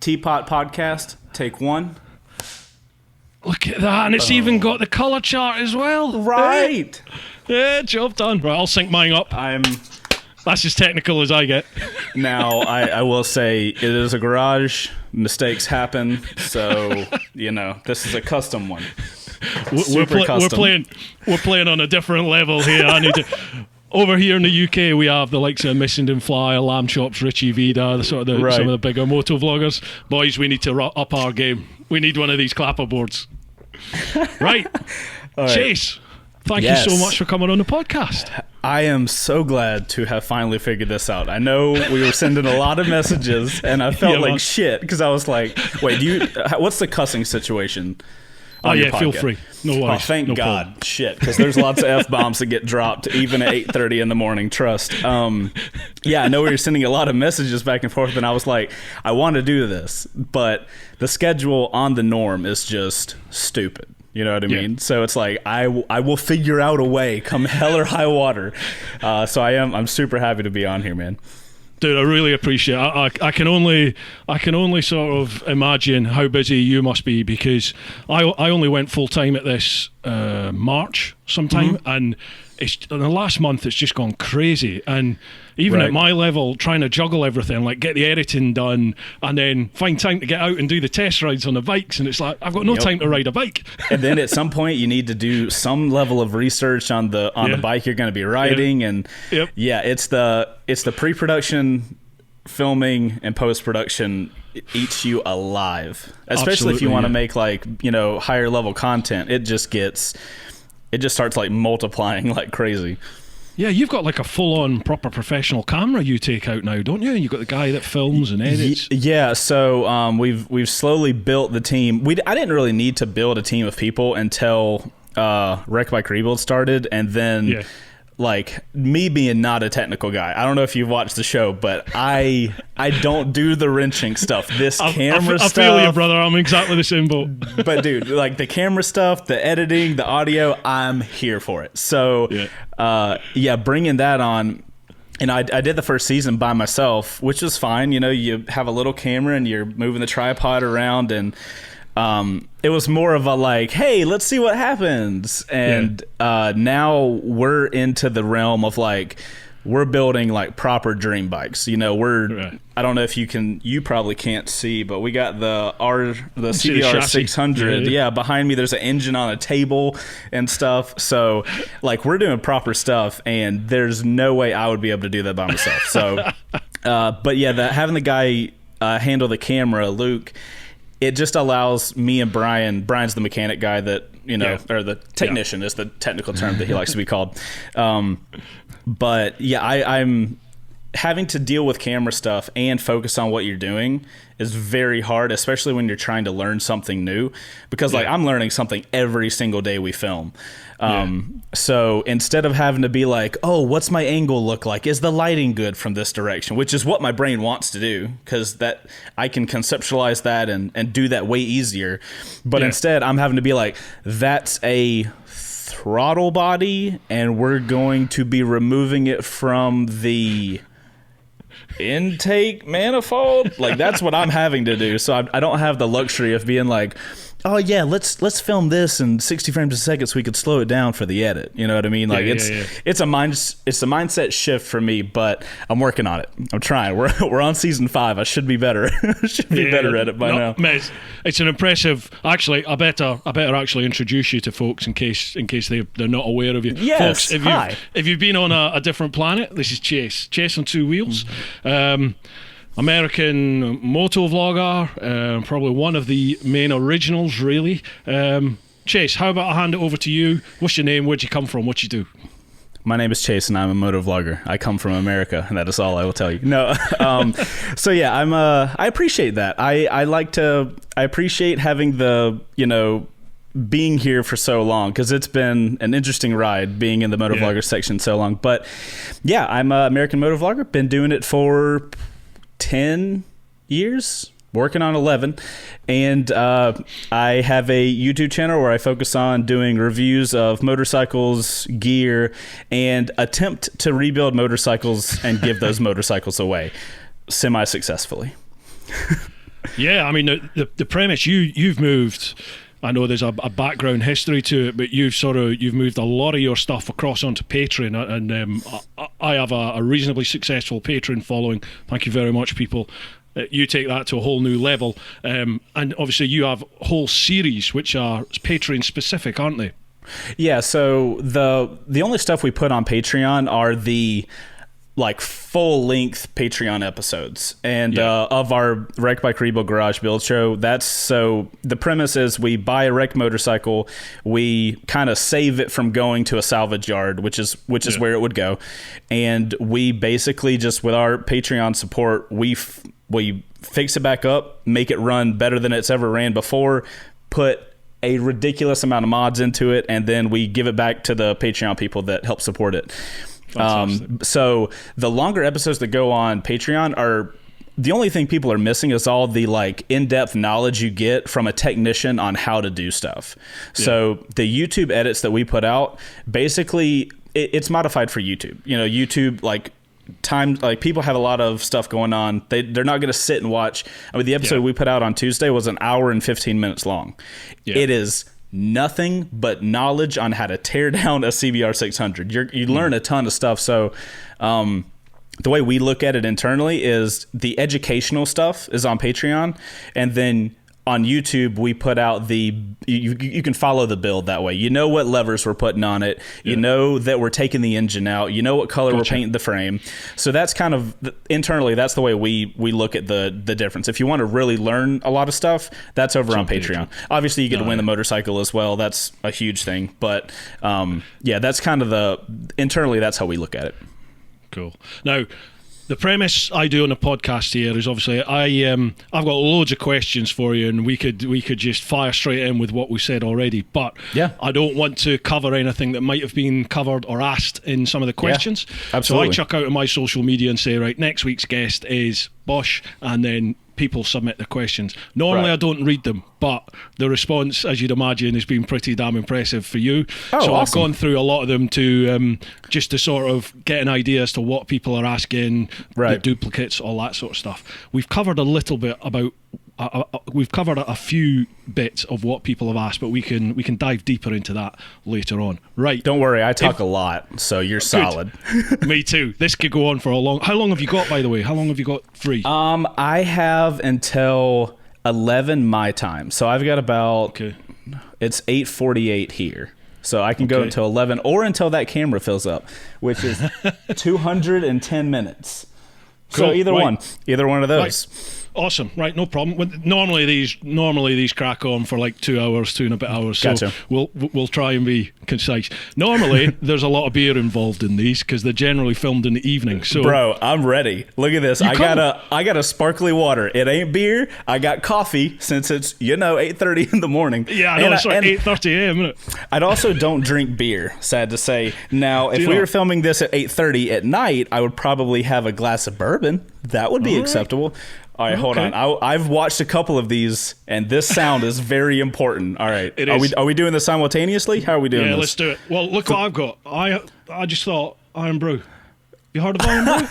Teapot Podcast, take one. Look at that, and it's even got the colour chart as well. Right. Yeah, job done. Right, I'll sync mine up. That's as technical as I get. Now, I will say it is a garage. Mistakes happen, so this is a custom one. We're playing on a different level here. Over here in the UK, we have the likes of Missenden Flyer, Lamb Chops, Richie Vida, some of the bigger motovloggers. Boys, we need to up our game. We need one of these clapperboards. Right. Chase, thank you so much for coming on the podcast. I am so glad to have finally figured this out. I know we were sending a lot of messages, and I felt like shit because I was like, wait, what's the cussing situation? Feel free. No worries. Oh, thank God. Shit, because there's lots of F-bombs that get dropped even at 8:30 in the morning, trust. I know we were sending a lot of messages back and forth, and I was like, I want to do this, but the schedule on the norm is just stupid. You know what I mean? So it's like, I will figure out a way, come hell or high water. So I'm super happy to be on here, man. Dude, I really appreciate it. I can only sort of imagine how busy you must be, because I only went full time at this March sometime, and in the last month it's just gone crazy. And even at my level, trying to juggle everything, like get the editing done and then find time to get out and do the test rides on the bikes, and it's like I've got no time to ride a bike. And then at some point you need to do some level of research on the bike you're going to be riding, and it's the pre-production, filming, and post-production eats you alive, especially if you want to make higher level content. It just starts like multiplying like crazy. Yeah, you've got like a full-on proper professional camera you take out now, don't you? You've got the guy that films and edits. Yeah, so we've slowly built the team. I didn't really need to build a team of people until Wreck Bike Rebuild started, and then like me being not a technical guy. I don't know if you've watched the show, but I don't do the wrenching stuff. This camera stuff. I feel you, brother. I'm exactly the same boat. But dude, like the camera stuff, the editing, the audio, I'm here for it. So bringing that on. And I did the first season by myself, which was fine. You have a little camera and you're moving the tripod around, and it was more of a like, hey, let's see what happens. And now we're into the realm of like, we're building like proper dream bikes. I don't know if you probably can't see, but we got the CBR 600. Yeah, behind me there's an engine on a table and stuff. So like we're doing proper stuff, and there's no way I would be able to do that by myself. So but having the guy handle the camera, Luke, it just allows me and Brian's the mechanic guy that, or the technician is the technical term that he likes to be called. But I'm having to deal with camera stuff and focus on what you're doing is very hard, especially when you're trying to learn something new, because like I'm learning something every single day we film. So instead of having to be like, oh, what's my angle look like? Is the lighting good from this direction? Which is what my brain wants to do, because that I can conceptualize that and do that way easier. But instead I'm having to be like, that's a throttle body, and we're going to be removing it from the intake manifold. Like that's what I'm having to do. So I don't have the luxury of being like, oh yeah, let's film this in 60 frames a second so we could slow it down for the edit. You know what I mean? Like it's a mindset shift for me, but I'm working on it. I'm trying. We're on season 5. I should be better. Should be better at it by now. Mate, it's an impressive. Actually, I better actually introduce you to folks in case they're not aware of you. Yes, folks, if you've been on a different planet, this is Chase on 2 wheels. American motovlogger, probably one of the main originals, really. Chase, how about I hand it over to you? What's your name? Where'd you come from? What you do? My name is Chase, and I'm a motovlogger. I come from America, and that is all I will tell you. No, so yeah, I appreciate that. I appreciate having the being here for so long, because it's been an interesting ride being in the motovlogger section so long. But yeah, I'm an American motovlogger. Been doing it for 10 years, working on 11, and I have a YouTube channel where I focus on doing reviews of motorcycles, gear, and attempt to rebuild motorcycles and give those motorcycles away semi-successfully. Yeah, I mean, the premise, you've moved, I know there's a background history to it, but you've moved a lot of your stuff across onto Patreon, and I have a reasonably successful Patreon following. Thank you very much, people. You take that to a whole new level, and obviously you have whole series which are Patreon specific, aren't they? Yeah, so the only stuff we put on Patreon are the like full length Patreon episodes, and of our Wreck by Karibo Garage Build Show. So the premise is we buy a wrecked motorcycle, we kind of save it from going to a salvage yard, which is where it would go, and we basically just, with our Patreon support, we fix it back up, make it run better than it's ever ran before, put a ridiculous amount of mods into it, and then we give it back to the Patreon people that help support it. So the longer episodes that go on Patreon are, the only thing people are missing is all the like in-depth knowledge you get from a technician on how to do stuff. Yeah. So the YouTube edits that we put out, basically it's modified for YouTube. You know, YouTube, like people have a lot of stuff going on. They're not going to sit and watch. I mean, the episode we put out on Tuesday was an hour and 15 minutes long. Yeah. It is nothing but knowledge on how to tear down a CBR 600. You learn a ton of stuff. So the way we look at it internally is the educational stuff is on Patreon, and then on YouTube we put out you can follow the build that way. You know what levers we're putting on it. You know that we're taking the engine out. You know what color we're painting the frame. So that's kind of internally, that's the way we look at the difference. If you want to really learn a lot of stuff, that's over on Patreon. Obviously you get to win the motorcycle as well. That's a huge thing. But that's kind of internally, that's how we look at it. Cool. Now, the premise I do on the podcast here is obviously I've got loads of questions for you, and we could just fire straight in with what we said already. But I don't want to cover anything that might have been covered or asked in some of the questions. Absolutely. So I chuck out on my social media and say, right, next week's guest is Bosch, and then people submit the questions. Normally I don't read them, but the response, as you'd imagine, has been pretty damn impressive for you. So awesome. I've gone through a lot of them to just to sort of get an idea as to what people are asking, the duplicates, all that sort of stuff. We've covered a little bit about we've covered a few bits of what people have asked, but we can dive deeper into that later on. Right. Don't worry, I talk a lot, so you're solid. Me too. This could go on for a long... How long have you got, by the way? How long have you got free? I have until 11 my time. So I've got about... It's 8:48 here. So I can go until 11 or until that camera fills up, which is 210 minutes. Cool. So either one of those. Right. Awesome. Right, no problem. Normally these crack on for like 2 hours, 2 and a bit hours. So gotcha. we'll try and be concise. Normally there's a lot of beer involved in these because they're generally filmed in the evening. So bro, I'm ready. Look at this. I got a sparkly water. It ain't beer. I got coffee since it's 8:30 in the morning. Yeah, I know, it's like 8:30 a.m. isn't it? I also don't drink beer, sad to say. Now, if we were filming this at 8:30 at night, I would probably have a glass of bourbon. That would be acceptable. All right, hold on. I've watched a couple of these, and this sound is very important. All right, are we doing this simultaneously? How are we doing this? Yeah, let's do it. Well, look what I've got. I just thought Iron Brew. You heard of Iron Brew?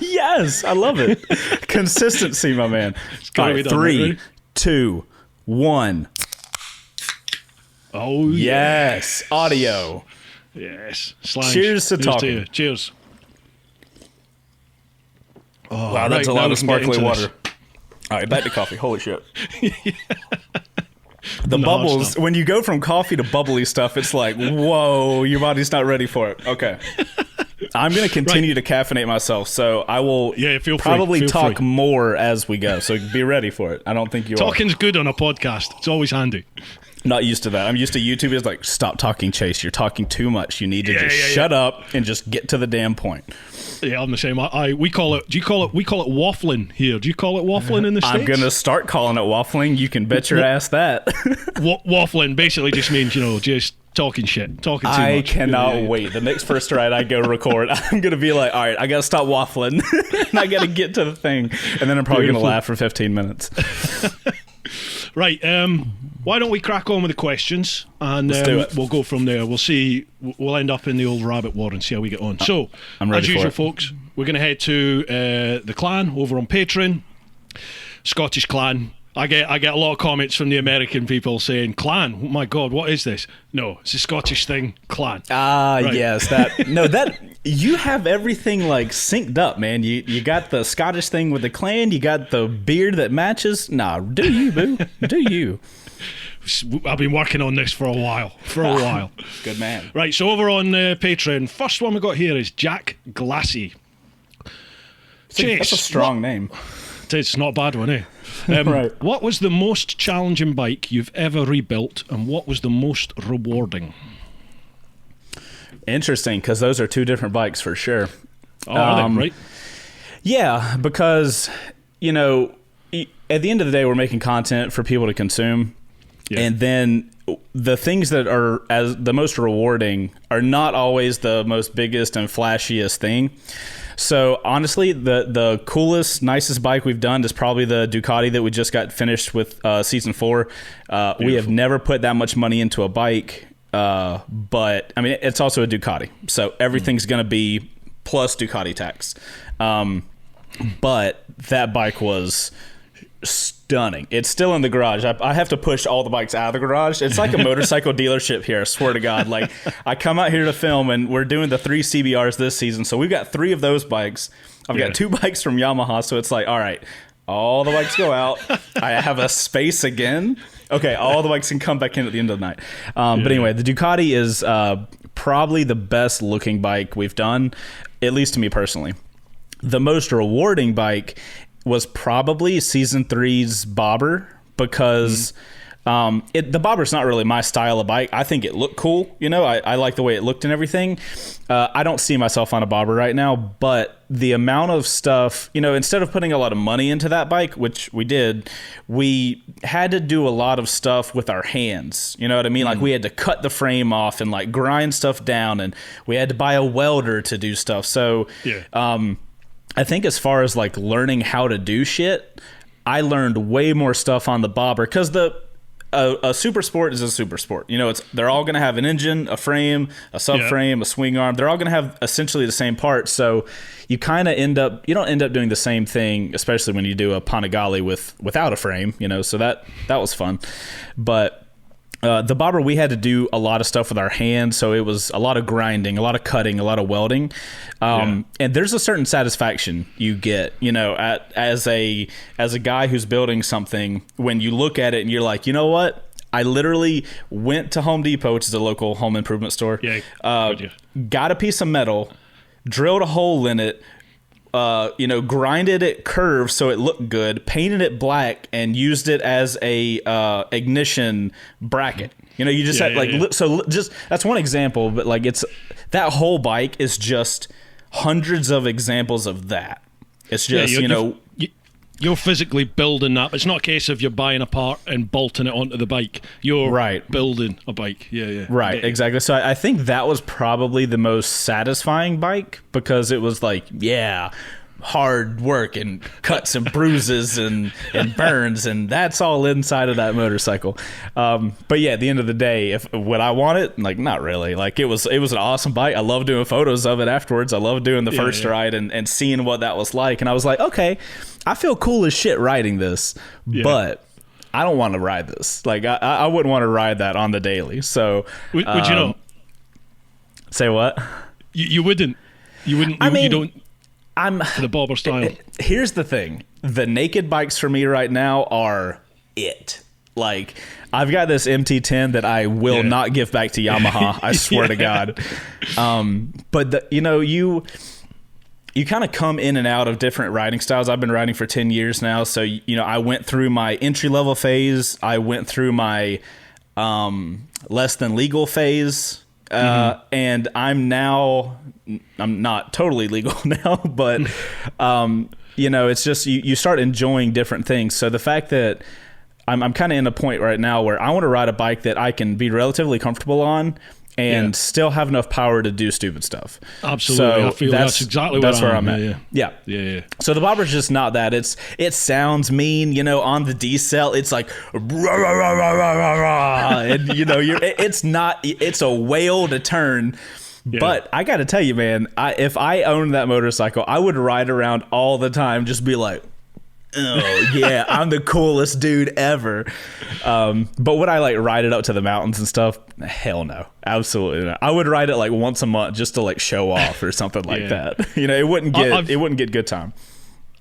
Yes, I love it. Consistency, my man. All right, 3, 2, 1. Oh yes, audio. Yes. Cheers to talking. Cheers. Oh, wow, that's a lot of sparkly water. All right, back to coffee. Holy shit. The bubbles, stuff. When you go from coffee to bubbly stuff, it's like, whoa, your body's not ready for it. Okay. I'm going to continue to caffeinate myself, so I will probably talk more as we go. So be ready for it. I don't think you Talking's good on a podcast. It's always handy. Not used to that. I'm used to YouTube is like, stop talking, Chase. You're talking too much. You need to shut up and just get to the damn point. Yeah, I'm the same. We call it waffling here. Do you call it waffling in the States? I'm going to start calling it waffling. You can bet your ass that. Waffling basically just means, just talking shit, talking too much. I cannot wait. The next first ride I go record, I'm going to be like, all right, I got to stop waffling. And I got to get to the thing. And then I'm probably going to laugh for 15 minutes. Right. Why don't we crack on with the questions, and we'll go from there. We'll see. We'll end up in the old rabbit warren and see how we get on. So, as usual, folks, we're going to head to the clan over on Patreon, Scottish clan. I get a lot of comments from the American people saying, "Clan, oh my God, what is this?" No, it's a Scottish thing, clan. Right. Yes, that you have everything like synced up, man. You got the Scottish thing with the clan, you got the beard that matches. Nah, do you, boo? Do you? I've been working on this for a while. Good man. Right, so over on Patreon, first one we got here is Jack Glassy. Chase, that's a strong name. It's not a bad one, eh? Right. What was the most challenging bike you've ever rebuilt, and what was the most rewarding? Interesting, because those are two different bikes for sure. Oh, are they? Right? Yeah, because, you know, at the end of the day, we're making content for people to consume. Yeah. And then the things that are as the most rewarding are not always the most biggest and flashiest thing. So honestly, the coolest, nicest bike we've done is probably the Ducati that we just got finished with season 4. We have never put that much money into a bike, but I mean, it's also a Ducati, so everything's going to be plus Ducati tax. But that bike was stunning. It's still in the garage. I have to push all the bikes out of the garage. It's like a motorcycle dealership here, I swear to God. Like, I come out here to film, and we're doing the 3 CBRs this season, so we've got 3 of those bikes. I've got 2 bikes from Yamaha, so it's like, all right, all the bikes go out. I have a space again. Okay, all the bikes can come back in at the end of the night. But anyway, the Ducati is probably the best looking bike we've done, at least to me personally. The most rewarding bike was probably season 3's Bobber, because the Bobber's not really my style of bike. I think it looked cool. You know, I like the way it looked and everything. I don't see myself on a Bobber right now, but the amount of stuff, you know, instead of putting a lot of money into that bike, which we did, we had to do a lot of stuff with our hands. You know what I mean? Like, we had to cut the frame off and like grind stuff down, and we had to buy a welder to do stuff. So, I think as far as like learning how to do shit, I learned way more stuff on the Bobber, because a super sport is a super sport. You know, they're all going to have an engine, a frame, a subframe, a swing arm. They're all going to have essentially the same parts. So you kind of you don't end up doing the same thing, especially when you do a Panigale without a frame, you know, so that was fun. But the Bobber, we had to do a lot of stuff with our hands, so it was a lot of grinding, a lot of cutting, a lot of welding. And there's a certain satisfaction you get, you know, as a guy who's building something, when you look at it and you're like, you know what? I literally went to Home Depot, which is a local home improvement store, got a piece of metal, drilled a hole in it, you know, grinded it curved so it looked good, painted it black, and used it as a ignition bracket. You know, you just so just that's one example, but like that whole bike is just hundreds of examples of that. It's just you're physically building that. It's not a case of you're buying a part and bolting it onto the bike. You're building a bike. Right, exactly. So I think that was probably the most satisfying bike, because it was like, hard work and cuts and bruises and burns, and that's all inside of that motorcycle. But yeah, at the end of the day, would I want it? Like, not really. Like, it was an awesome bike. I love doing photos of it afterwards. I love doing the first ride and seeing what that was like. And I was like, okay, I feel cool as shit riding this, but I don't want to ride this. Like, I wouldn't want to ride that on the daily. So would you know? Say what? You wouldn't. You wouldn't. I mean, you don't. For the Bobber style. Here's the thing. The naked bikes for me right now are it. Like, I've got this MT10 that I will not give back to Yamaha. I swear to God. But you kind of come in and out of different riding styles. I've been riding for 10 years now. So, you know, I went through my entry level phase. I went through my less than legal phase. And I'm not totally legal now, but, you know, it's just, you start enjoying different things. So the fact that I'm kind of in a point right now where I want to ride a bike that I can be relatively comfortable on and still have enough power to do stupid stuff. Absolutely. So I feel that's exactly where I'm at. Yeah. So the Bobber's just not that. It sounds mean, you know, on the decel. It's like rah, rah, rah, rah, rah, rah, rah. And you know, it's a whale to turn. But I got to tell you, man, if I owned that motorcycle, I would ride around all the time, just be like, oh yeah, I'm the coolest dude ever. But would I like ride it up to the mountains and stuff? Hell no, absolutely not. I would ride it like once a month just to like show off or something like that. You know, it wouldn't get good time.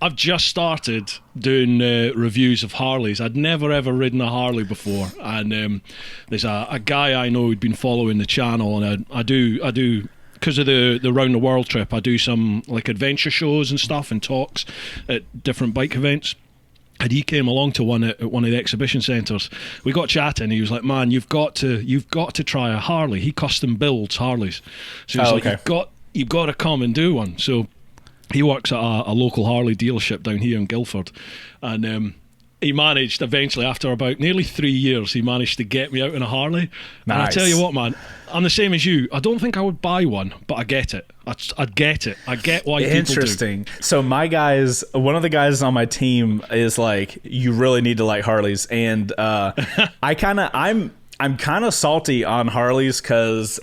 I've just started doing reviews of Harleys. I'd never ever ridden a Harley before, and there's a guy I know who'd been following the channel, and I do because of the round the world trip. I do some like adventure shows and stuff and talks at different bike events. And he came along to one at one of the exhibition centres. We got chatting. He was like, "Man, you've got to try a Harley." He custom builds Harleys, so he's like, "You've got to come and do one." So he works at a local Harley dealership down here in Guildford, and he managed eventually, after about nearly 3 years, he managed to get me out in a Harley. Nice. And I tell you what, man, I'm the same as you. I don't think I would buy one, but I get it. I get it. I get why people do. Interesting. So one of the guys on my team is like, you really need to like Harleys, and I'm kind of salty on Harleys because.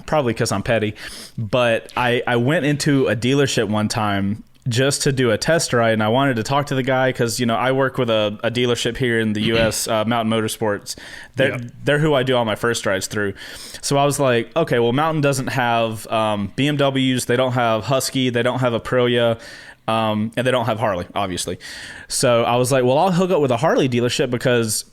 Probably because I'm petty, but I went into a dealership one time just to do a test ride, and I wanted to talk to the guy because, you know, I work with a dealership here in the U.S., Mountain Motorsports. They're who I do all my first rides through. So I was like, okay, well, Mountain doesn't have BMWs, they don't have Husky, they don't have Aprilia, and they don't have Harley, obviously. So I was like, well, I'll hook up with a Harley dealership because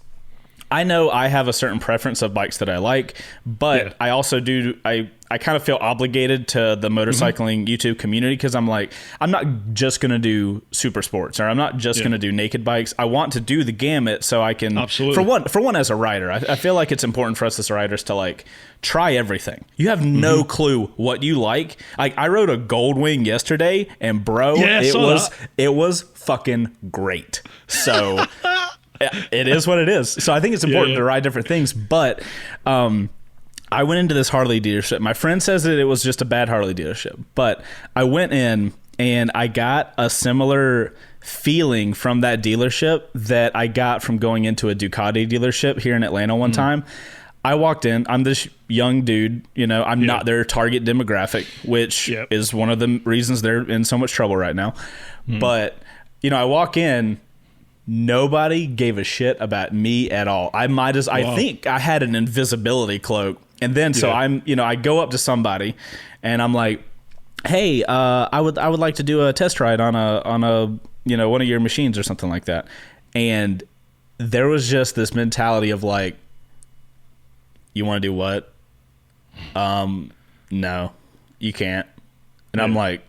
I know I have a certain preference of bikes that I like, but I also I kind of feel obligated to the motorcycling YouTube community because I'm like, I'm not just going to do super sports, or I'm not just going to do naked bikes. I want to do the gamut so I can, for one as a rider, I feel like it's important for us as riders to like try everything. You have no clue what you like. Like I rode a Goldwing yesterday, and bro, it was fucking great. So it is what it is. So I think it's important to ride different things. But I went into this Harley dealership. My friend says that it was just a bad Harley dealership. But I went in and I got a similar feeling from that dealership that I got from going into a Ducati dealership here in Atlanta one time. I walked in. I'm this young dude. You know, I'm not their target demographic, which is one of the reasons they're in so much trouble right now. But, you know, I walk in. Nobody gave a shit about me at all. I think I had an invisibility cloak. And then so I go up to somebody and I'm like, "Hey, I would like to do a test ride on a you know, one of your machines or something like that." And there was just this mentality of like, "You want to do what?" No, you can't. And I'm like,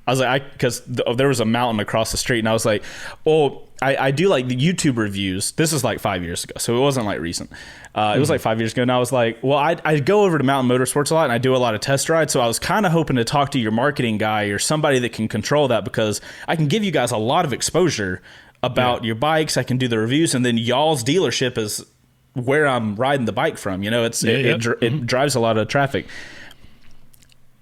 because there was a mountain across the street, and I was like, "Oh, I do like the YouTube reviews." This is like 5 years ago, so it wasn't like recent. It was like 5 years ago, and I was like, "Well, I go over to Mountain Motorsports a lot, and I do a lot of test rides, so I was kind of hoping to talk to your marketing guy or somebody that can control that because I can give you guys a lot of exposure about your bikes. I can do the reviews, and then y'all's dealership is where I'm riding the bike from. You know, it drives a lot of traffic."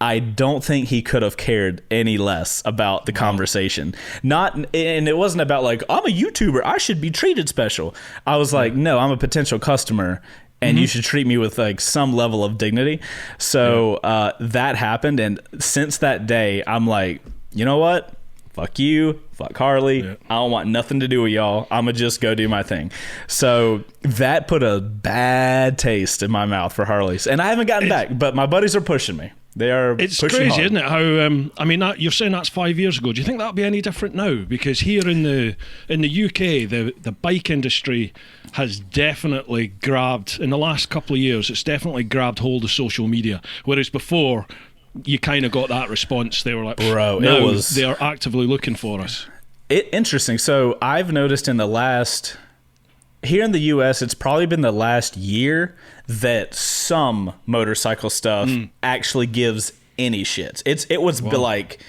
I don't think he could have cared any less about the conversation. And it wasn't about like, I'm a YouTuber, I should be treated special. I was like, no, I'm a potential customer, and you should treat me with like some level of dignity. So that happened, and since that day, I'm like, you know what? Fuck you, fuck Harley. I don't want nothing to do with y'all. I'm gonna just go do my thing. So that put a bad taste in my mouth for Harleys, and I haven't gotten back. But my buddies are pushing me. It's crazy, hard. Isn't it? How I mean, you're saying that's 5 years ago. Do you think that'll be any different now? Because here in the UK, the bike industry has definitely grabbed, in the last couple of years, it's definitely grabbed hold of social media. Whereas before, you kind of got that response. They were like, "Bro, they are actively looking for us." Interesting. So I've noticed here in the US, it's probably been the last year that some motorcycle stuff actually gives any shits. It was like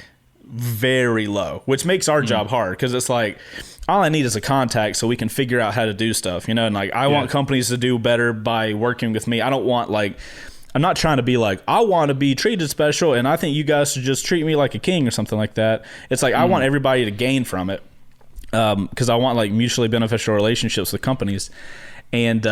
very low, which makes our job hard because it's like, all I need is a contact so we can figure out how to do stuff, you know? And like, I want companies to do better by working with me. I don't want I'm not trying to be like, I want to be treated special and I think you guys should just treat me like a king or something like that. It's like, I want everybody to gain from it. Because I want like mutually beneficial relationships with companies. And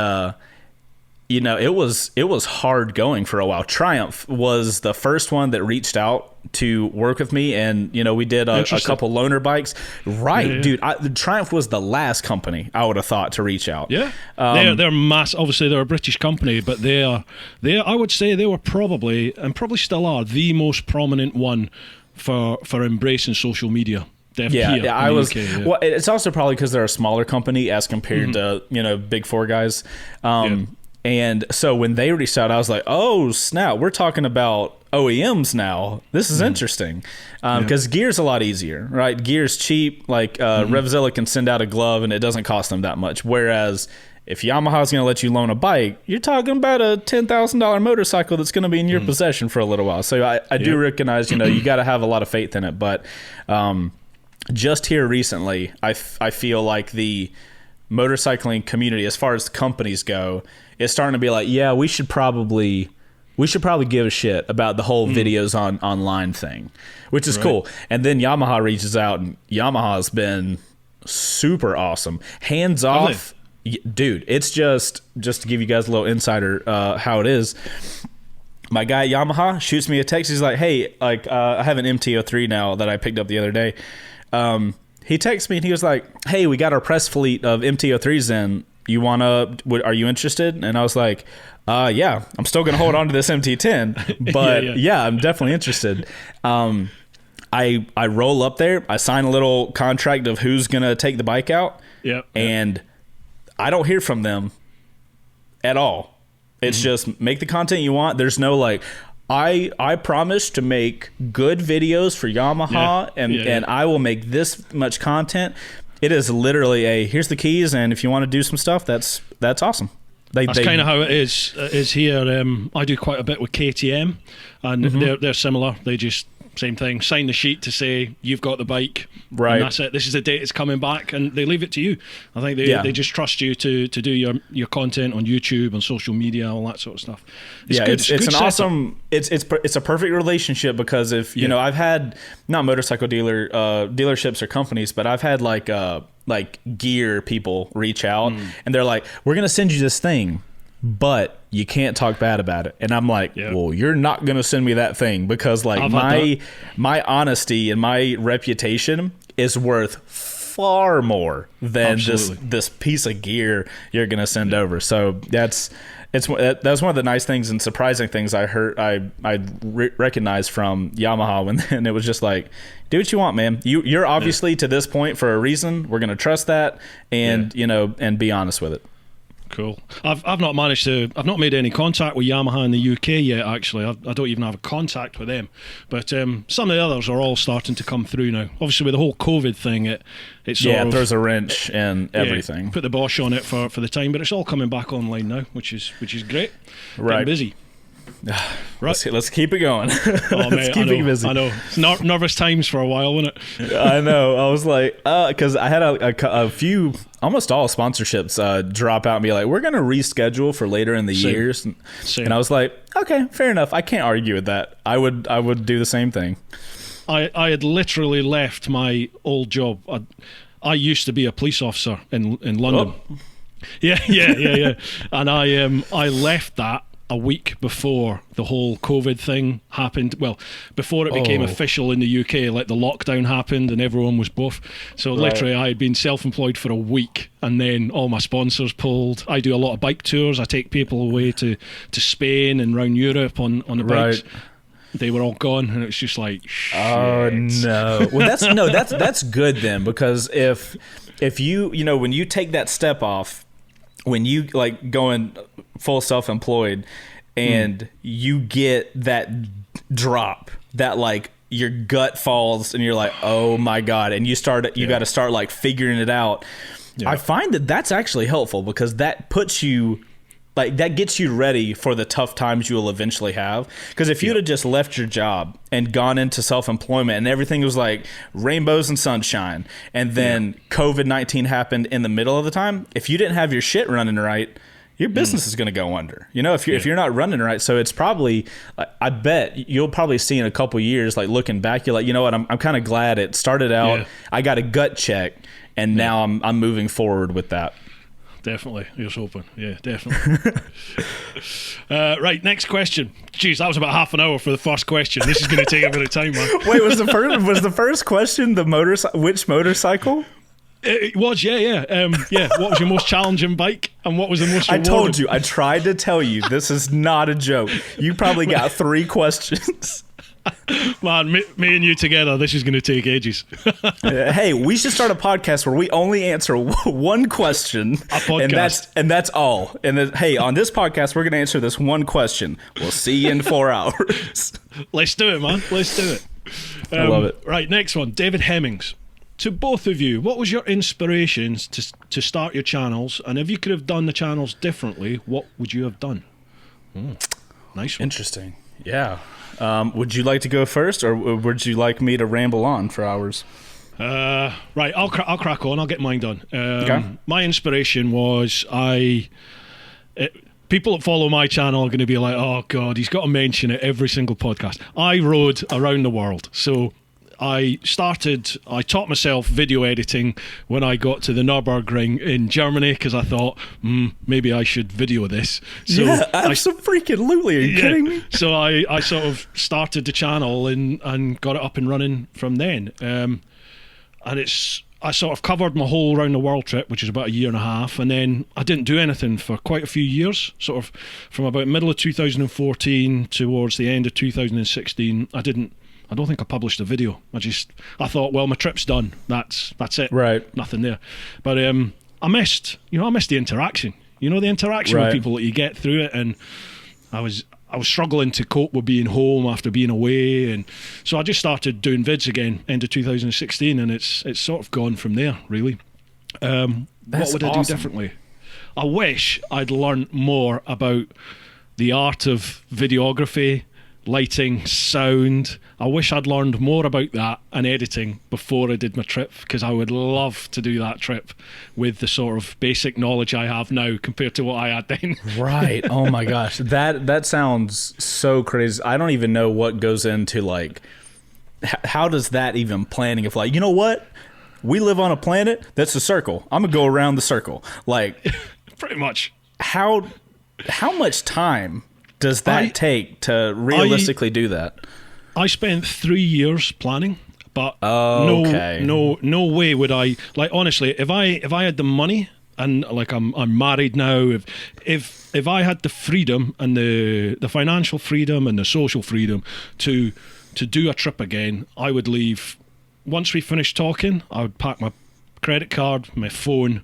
it was hard going for a while. Triumph was the first one that reached out to work with me, and we did a couple loaner bikes. Right, yeah. Dude. Triumph was the last company I would have thought to reach out. Yeah, they're mass. Obviously, they're a British company, but they I would say they were probably, and probably still are, the most prominent one for embracing social media. Yeah, I was. UK, yeah. Well, it's also probably because they're a smaller company as compared to big four guys. And so when they reached out, I was like, oh, snap, we're talking about OEMs now. This is interesting. Because gear's a lot easier, right? Gear's cheap. Like Revzilla can send out a glove and it doesn't cost them that much. Whereas if Yamaha's going to let you loan a bike, you're talking about a $10,000 motorcycle that's going to be in your possession for a little while. So I do recognize, you got to have a lot of faith in it. But just here recently, I feel like the motorcycling community, as far as companies go, is starting to be like, yeah, we should probably give a shit about the whole videos online thing, which is cool. And then Yamaha reaches out, and Yamaha's been super awesome. Hands off, dude. It's just to give you guys a little insider how it is. My guy at Yamaha shoots me a text. He's like, hey, I have an MT-03 now that I picked up the other day. He texts me and he was like, hey, we got our press fleet of MT-03s in. Are you interested? And I was like, yeah, I'm still going to hold on to this MT-10, but yeah, I'm definitely interested. I roll up there, I sign a little contract of who's going to take the bike out. And I don't hear from them at all. It's just make the content you want. There's no I promise to make good videos for Yamaha and I will make this much content. It is literally here's the keys, and if you want to do some stuff, that's awesome. That's kind of how it is here. I do quite a bit with KTM, and they're similar. They just same thing. Sign the sheet to say you've got the bike, right? And that's it. This is the date it's coming back, and they leave it to you. I think they just trust you to do your content on YouTube, on social media, all that sort of stuff. It's an awesome. It's a perfect relationship because if I've had not motorcycle dealerships or companies, but I've had like gear people reach out and they're like, we're gonna send you this thing, but you can't talk bad about it. And I'm like, well, you're not going to send me that thing because my honesty and my reputation is worth far more than this piece of gear you're going to send over. So that's one of the nice things and surprising things I recognized from Yamaha and it was just like, do what you want, man. You're obviously to this point for a reason. We're going to trust that and and be honest with it. Cool. I've not made any contact with Yamaha in the UK yet, actually. I don't even have a contact with them. But some of the others are all starting to come through now. Obviously, with the whole COVID thing, it throws a wrench in everything. Put the bosh on it for the time, but it's all coming back online now, which is great. Right. Getting busy. Right. Let's keep it going. Oh, mate, keep it busy. I know. It's nervous times for a while, wasn't it? I know. I was like, because I had a few, almost all sponsorships drop out and be like, we're going to reschedule for later in the years. And I was like, okay, fair enough. I can't argue with that. I would do the same thing. I had literally left my old job. I used to be a police officer in London. Oh. Yeah. And I left that a week before the whole COVID thing happened. Well, before it became official in the UK, like the lockdown happened and everyone was buff. So literally I had been self-employed for a week and then all my sponsors pulled. I do a lot of bike tours. I take people away to Spain and around Europe on the bikes. They were all gone and it's just like, shit. Oh no. Well, that's good then, because if you when you take that step off, when you like going full self-employed and you get that drop that like your gut falls and you're like, oh my God. And you got to start like figuring it out. Yeah. I find that that's actually helpful because that puts you like, that gets you ready for the tough times you'll eventually have. Because if you'd have just left your job and gone into self-employment and everything was like rainbows and sunshine, and then COVID-19 happened in the middle of the time, if you didn't have your shit running right, your business is going to go under. If you're not running right. So it's probably, I bet you'll probably see in a couple years, like looking back, you're like, you know what, I'm kind of glad it started out. I got a gut check, and now I'm moving forward with that. definitely. Here's hoping. Yeah, definitely. Right, next question. Jeez, that was about half an hour for the first question. This is going to take a bit of time, man. Wait, was the first question which motorcycle? It was, yeah. What was your most challenging bike, and what was the most rewarding? I told you. I tried to tell you. This is not a joke. You probably got 3 questions. Man, me and you together, this is going to take ages. Hey, we should start a podcast where we only answer one question, and that's all. And then, hey, on this podcast, we're going to answer this one question. We'll see you in 4 hours. Let's do it, man. Let's do it. I love it. Right, next one. David Hemmings. To both of you, what was your inspirations to start your channels? And if you could have done the channels differently, what would you have done? Nice one. Interesting. Yeah. Would you like to go first, or would you like me to ramble on for hours? Right, I'll crack on. I'll get mine done. Okay. My inspiration was people that follow my channel are going to be like, oh God, he's got to mention it every single podcast. I rode around the world. So I taught myself video editing when I got to the Nürburgring in Germany, because I thought, maybe I should video this. So yeah, absolutely. Are you kidding me? So I sort of started the channel and got it up and running from then. And I sort of covered my whole round the world trip, which is about 1.5 years, and then I didn't do anything for quite a few years, sort of from about middle of 2014 towards the end of 2016. I don't think I published a video. I thought, well, my trip's done. That's it. Right. Nothing there. But I missed the interaction. The interaction with people that you get through it, and I was struggling to cope with being home after being away, and so I just started doing vids again end of 2016, and it's sort of gone from there, really. What would I do differently? I wish I'd learned more about the art of videography, lighting, sound. I wish I'd learned more about that and editing before I did my trip, because I would love to do that trip with the sort of basic knowledge I have now compared to what I had then. Right. Oh my gosh. That sounds so crazy. I don't even know what goes into, like, how does that even planning of, like, you know what? We live on a planet that's a circle. I'm going to go around the circle. Like, pretty much. How much time does that take to realistically do that? I spent 3 years planning, but no way would I, like, honestly, if I had the money, and like I'm married now, if I had the freedom and the financial freedom and the social freedom to do a trip again, I would leave. Once we finished talking, I would pack my credit card, my phone,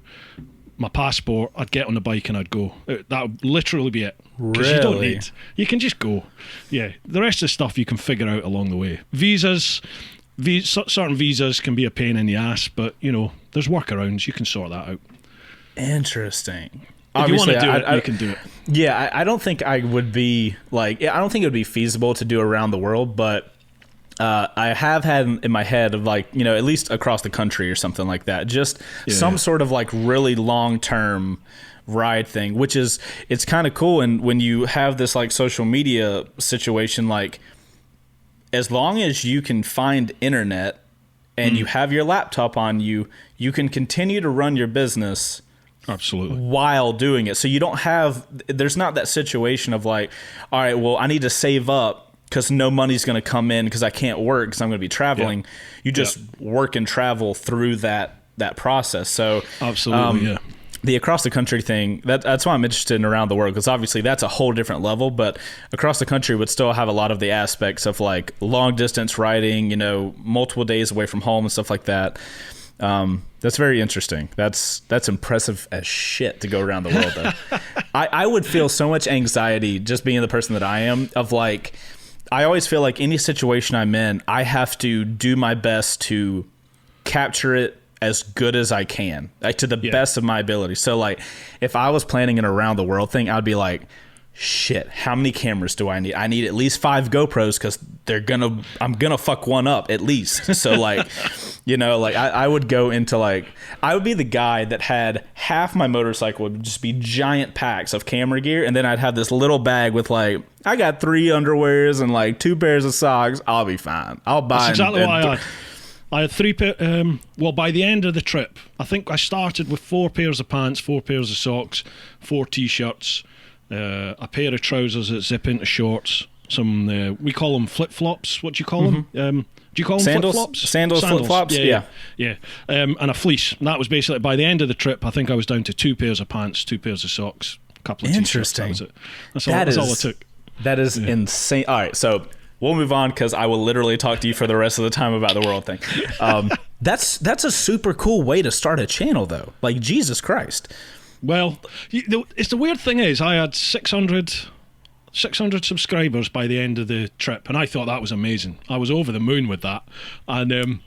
my passport, I'd get on the bike and I'd go. That would literally be it. Because you don't need. You can just go. Yeah. The rest of the stuff you can figure out along the way. Certain visas can be a pain in the ass, but there's workarounds. You can sort that out. Interesting. If you want to do it, you can do it. Yeah, I don't think I would be like. I don't think it would be feasible to do around the world, but I have had in my head of, like, at least across the country or something like that. Just some sort of, like, really long term ride thing, which is, it's kind of cool. And when you have this, like, social media situation, like, as long as you can find internet and you have your laptop on you, you can continue to run your business. Absolutely. While doing it. So there's not that situation of, like, all right, well, I need to save up because no money's going to come in because I can't work because I'm going to be traveling. Yeah. You just work and travel through that process. So absolutely, the across the country thing, that's why I'm interested in around the world, because obviously that's a whole different level, but across the country would still have a lot of the aspects of, like, long distance riding, multiple days away from home and stuff like that. That's very interesting. That's impressive as shit to go around the world, though. I would feel so much anxiety just being the person that I am, of, like, I always feel like any situation I'm in, I have to do my best to capture it as good as I can, like, to the best of my ability. So, like, if I was planning an around the world thing, I'd be like, shit, how many cameras do I need? I need at least 5 GoPros because I'm gonna fuck one up at least. So, like, like, I would go into, like, I would be the guy that had half my motorcycle would just be giant packs of camera gear, and then I'd have this little bag with, like, I got 3 underwears and, like, 2 pairs of socks. I'll be fine. I'll buy. That's exactly what I had. I had three pair. Well, by the end of the trip, I think I started with 4 pairs of pants, 4 pairs of socks, 4 t-shirts, a pair of trousers that zip into shorts. Some we call them flip flops. What do you call them? Do you call them Sandals? flip flops? Sandals, flip flops. Yeah. And a fleece. And that was basically by the end of the trip. I think I was down to 2 pairs of pants, 2 pairs of socks, a couple of t-shirts. That was it. That's all it took. That is insane. All right, so we'll move on because I will literally talk to you for the rest of the time about the world thing. That's a super cool way to start a channel, though. Like, Jesus Christ. Well, it's the weird thing is I had 600 subscribers by the end of the trip, and I thought that was amazing. I was over the moon with that, and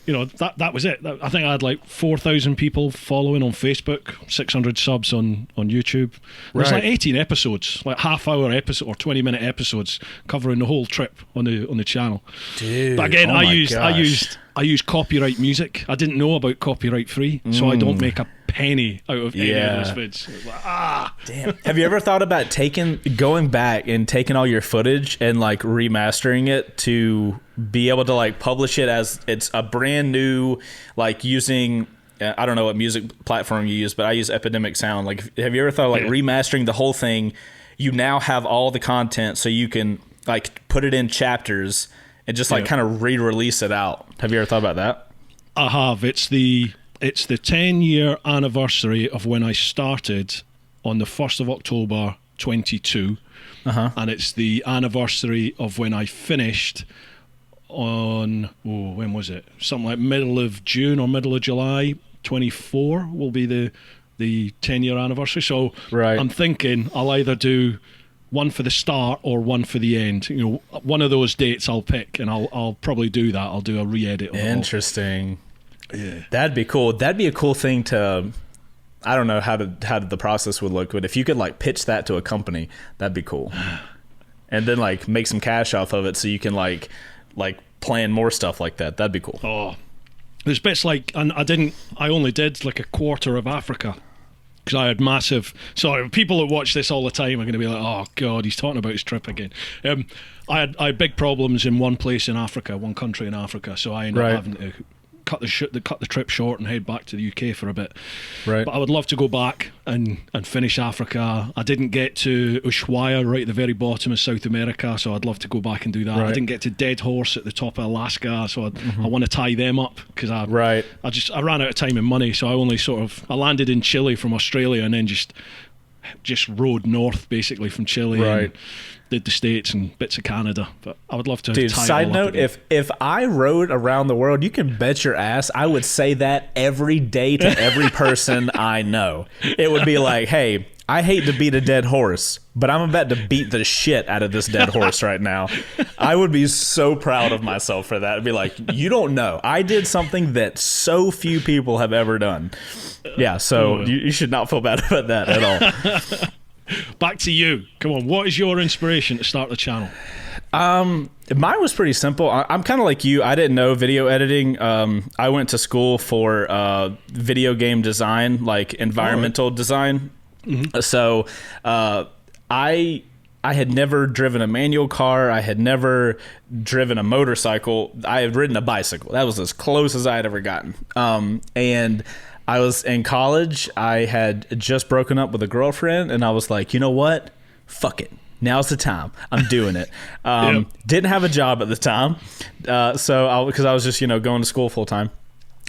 that was it. I think I had like 4,000 people following on Facebook, 600 subs on YouTube. There's like 18 episodes, like half-hour episode or 20-minute episodes covering the whole trip on the channel. Dude, but again, I used copyright music. I didn't know about copyright free, so I don't make a penny out of any of those vids. Like, damn. Have you ever thought about going back and taking all your footage and like remastering it to be able to like publish it as it's a brand new, like using I don't know what music platform you use, but I use Epidemic Sound. Like, have you ever thought of like remastering the whole thing? You now have all the content, so you can like put it in chapters and just like kind of re-release it out. Have you ever thought about that? I have. It's the 10-year anniversary of when I started on the 1st of October 22, and it's the anniversary of when I finished on when was it? Something like middle of June or middle of July 24 will be the 10-year anniversary. So I'm thinking I'll either do one for the start or one for the end. One of those dates I'll pick, and I'll probably do that. I'll do a re-edit. Interesting. Yeah, that'd be cool. That'd be a cool thing to. I don't know how the process would look, but if you could like pitch that to a company, that'd be cool. And then like make some cash off of it, so you can like plan more stuff like that. That'd be cool. Oh, there's bits like, and I only did like a quarter of Africa because I had massive. So people that watch this all the time are going to be like, oh God, he's talking about his trip again. I had big problems in one place in Africa, one country in Africa, so I ended up having to cut the trip short and head back to the UK for a bit. But I would love to go back and finish Africa. I didn't get to Ushuaia, right at the very bottom of South America, so I'd love to go back and do that. I didn't get to Dead Horse at the top of Alaska, so I want to tie them up because I ran out of time and money, so I only I landed in Chile from Australia and then just rode north basically from Chile and did the States and bits of Canada. But I would love to. Dude, side note, if I rode around the world, you can bet your ass I would say that every day to every person I know. It would be like, hey, I hate to beat a dead horse, but I'm about to beat the shit out of this dead horse right now. I would be so proud of myself for that. It'd be like, you don't know. I did something that so few people have ever done. Yeah, so you should not feel bad about that at all. Back to you. Come on, what is your inspiration to start the channel? Mine was pretty simple. I'm kind of like you. I didn't know video editing. I went to school for video game design, like environmental design. So I had never driven a manual car. I had never driven a motorcycle. I had ridden a bicycle. That was as close as I had ever gotten. And I was in college. I had just broken up with a girlfriend, and I was like, you know what? Fuck it. Now's the time. I'm doing it. Didn't have a job at the time, because I was just going to school full time,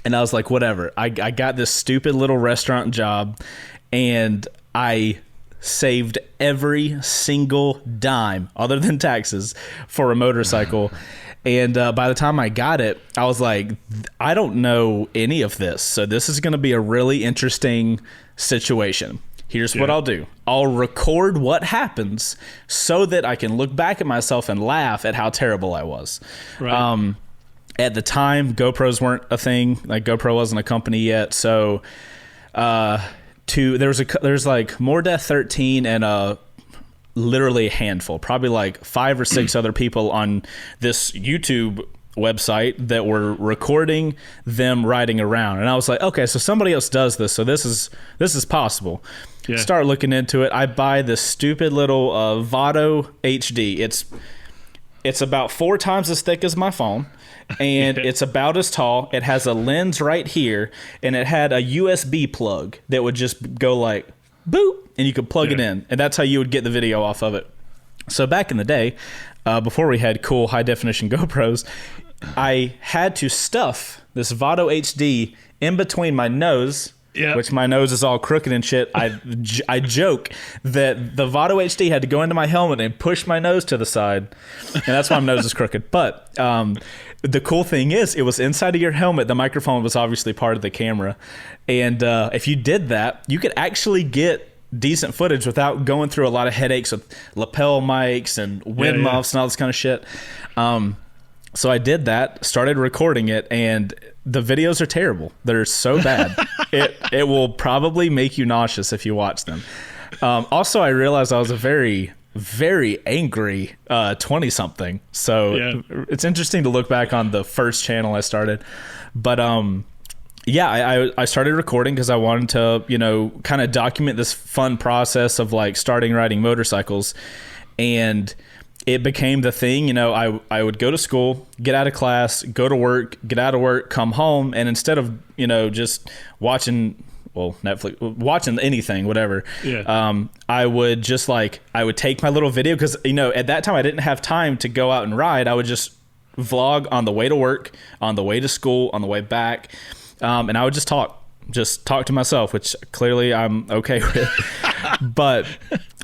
and I was like, whatever. I got this stupid little restaurant job, and I saved every single dime other than taxes for a motorcycle. And by the time I got it, I was like, I don't know any of this. So this is going to be a really interesting situation. Here's what I'll do. I'll record what happens so that I can look back at myself and laugh at how terrible I was. Right. At the time, GoPros weren't a thing. Like, GoPro wasn't a company yet. So there's like More Death 13 and literally a handful, probably like 5 or 6 other people on this YouTube website that were recording them riding around. And I was like, okay, so somebody else does this, so this is possible. Start looking into it. I buy this stupid little Vado HD. It's about 4 times as thick as my phone, and it's about as tall. It has a lens right here, and it had a USB plug that would just go like boop, and you could plug it in, and that's how you would get the video off of it. So back in the day, before we had cool high definition GoPros, I had to stuff this Vado HD in between my nose, which my nose is all crooked and shit. I joke that the Vado HD had to go into my helmet and push my nose to the side, and that's why my nose is crooked. But the cool thing is, it was inside of your helmet. The microphone was obviously part of the camera, and if you did that, you could actually get decent footage without going through a lot of headaches with lapel mics and wind muffs and all this kind of shit. So I did that, started recording it, and the videos are terrible. They're so bad. It will probably make you nauseous if you watch them. Also, I realized I was a very, very angry 20-something. So it's interesting to look back on the first channel I started. But I started recording because I wanted to, kind of document this fun process of like starting riding motorcycles. And it became the thing. I would go to school, get out of class, go to work, get out of work, come home, and instead of just watching Netflix, watching anything, whatever, I would just I would take my little video, because at that time I didn't have time to go out and ride. I would just vlog on the way to work, on the way to school, on the way back, and I would just talk to myself, which clearly I'm okay with. But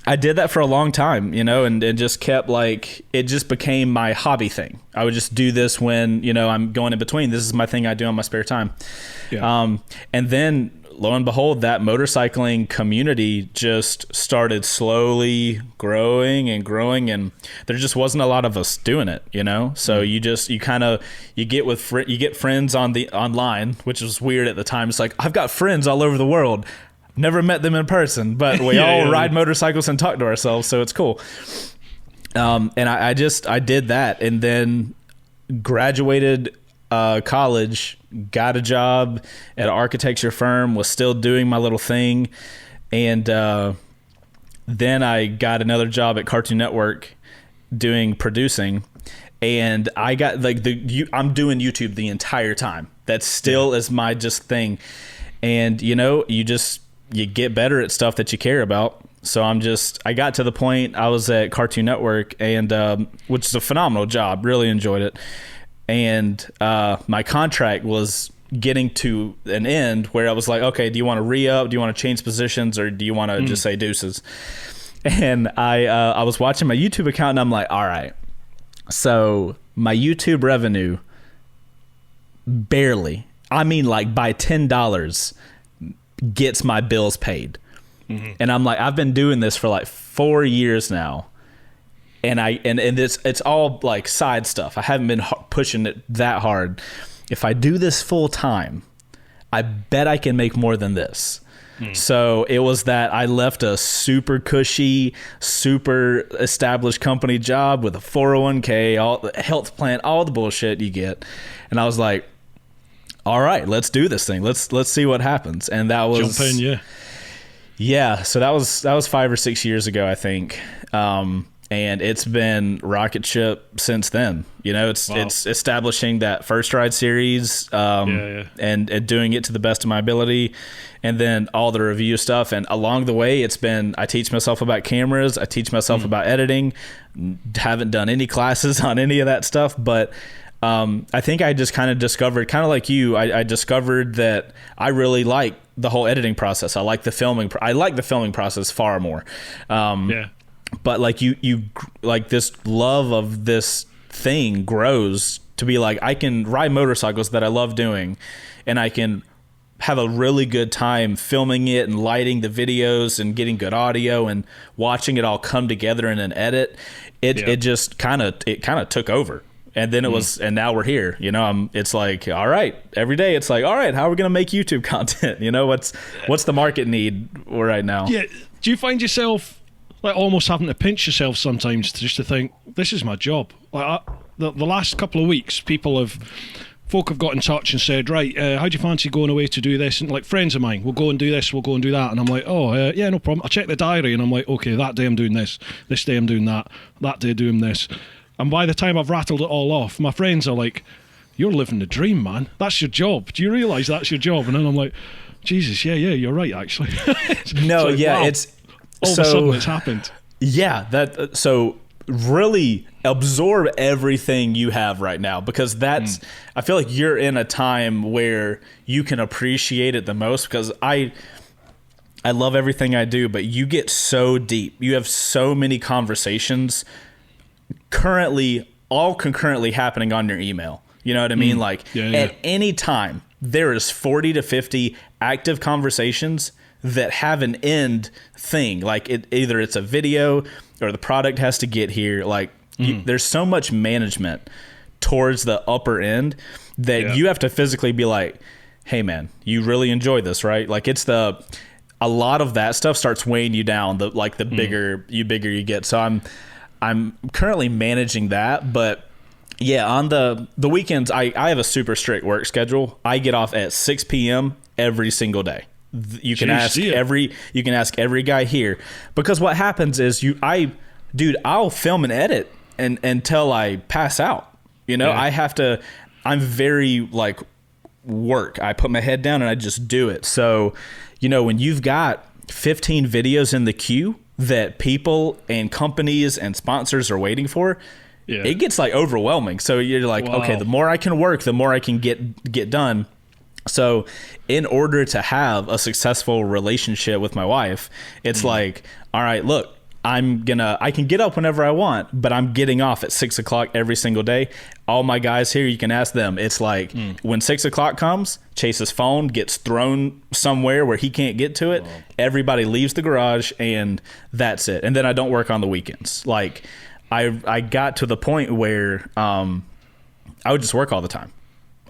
I did that for a long time, and it just kept it just became my hobby thing. I would just do this when, I'm going in between. This is my thing I do on my spare time. Yeah. And then lo and behold, that motorcycling community just started slowly growing, and there just wasn't a lot of us doing it, So you get friends online, which was weird at the time. It's like, I've got friends all over the world. Never met them in person, but we all ride motorcycles and talk to ourselves, so it's cool. And I did that, and then graduated college, got a job at an architecture firm, was still doing my little thing, and then I got another job at Cartoon Network doing producing, and I got I'm doing YouTube the entire time. That still is my just thing, and you get better at stuff that you care about. So I got to the point, I was at Cartoon Network, and which is a phenomenal job, really enjoyed it. And my contract was getting to an end where I was like, okay, do you want to re-up? Do you want to change positions, or do you want to just say deuces? And I was watching my YouTube account, and I'm like, all right, so my YouTube revenue barely, I mean by $10, gets my bills paid. And I'm like, I've been doing this for 4 years now, and it's all side stuff. I haven't been pushing it that hard. If I do this full time, I bet I can make more than this. So it was that I left a super cushy, super established company job with a 401k, all the health plan, all the bullshit you get, and I was like, all right, let's do this thing. Let's see what happens. And that was jump in, so that was 5 or 6 years ago, I think. And it's been rocket ship since then. It's establishing that First Ride series, and doing it to the best of my ability, and then all the review stuff. And along the way, I teach myself about cameras, I teach myself about editing. Haven't done any classes on any of that stuff, but I think I just kind of discovered, kind of like you, I discovered that I really like the whole editing process. I like the filming process far more. But you this love of this thing grows to be I can ride motorcycles that I love doing, and I can have a really good time filming it and lighting the videos and getting good audio and watching it all come together in an edit. It just kind of took over. And then it was, and now we're here, it's all right, every day it's all right, how are we going to make YouTube content? What's the market need right now? Yeah. Do you find yourself almost having to pinch yourself sometimes just to think, this is my job? The last couple of weeks, folk have got in touch and said, right, how do you fancy going away to do this? And friends of mine, we'll go and do this, we'll go and do that. And I'm like, yeah, no problem. I check the diary, and I'm like, okay, that day I'm doing this day I'm doing that day doing this. And by the time I've rattled it all off, my friends are like, "You're living the dream, man. That's your job. Do you realise that's your job?" And then I'm like, Jesus, yeah, you're right, actually. No, like, yeah, wow, it's all of a sudden it's happened. Yeah, so really absorb everything you have right now, because that's I feel like you're in a time where you can appreciate it the most, because I love everything I do, but you get so deep. You have so many conversations all concurrently happening on your email. You know what I mean? Like at any time, there is 40 to 50 active conversations that have an end thing. Like either it's a video or the product has to get here. Like there's so much management towards the upper end that you have to physically be like, hey man, you really enjoy this, right? Like a lot of that stuff starts weighing you down. The bigger you get. So I'm currently managing that, but yeah, on the weekends, I have a super strict work schedule. I get off at 6 p.m. every single day. You can ask every guy here, because what happens is I'll film and edit until I pass out. You know, I'm very like work. I put my head down and I just do it. So, you know, when you've got 15 videos in the queue that people and companies and sponsors are waiting for, it gets like overwhelming. So you're like, okay, the more I can work, the more I can get done. So in order to have a successful relationship with my wife, it's like, all right, look, I can get up whenever I want, but I'm getting off at 6 o'clock every single day. All my guys here, you can ask them. It's like when 6 o'clock comes, Chase's phone gets thrown somewhere where he can't get to it. Everybody leaves the garage and that's it. And then I don't work on the weekends. Like, I got to the point where I would just work all the time.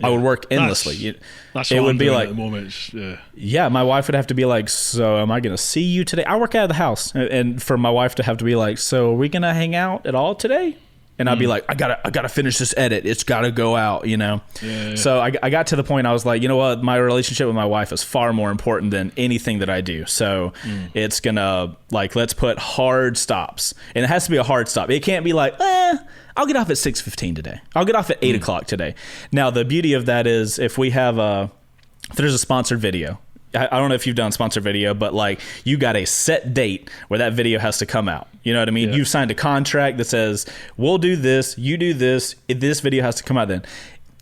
I would work endlessly. That's it what would I'm be doing like, at the moment. Yeah, my wife would have to be like, so am I going to see you today? I work out of the house. And for my wife to have to be like, so are we going to hang out at all today? And I'd be like, I gotta finish this edit. It's got to go out, you know? Yeah. So I got to the point I was like, you know what? My relationship with my wife is far more important than anything that I do. So it's going to, like, let's put hard stops. And it has to be a hard stop. It can't be like, I'll get off at 6:15 today. I'll get off at 8 o'clock today. Now, the beauty of that is if there's a sponsored video, I don't know if you've done sponsored video, but like you got a set date where that video has to come out. You know what I mean? Yeah. You've signed a contract that says, we'll do this, you do this, this video has to come out then.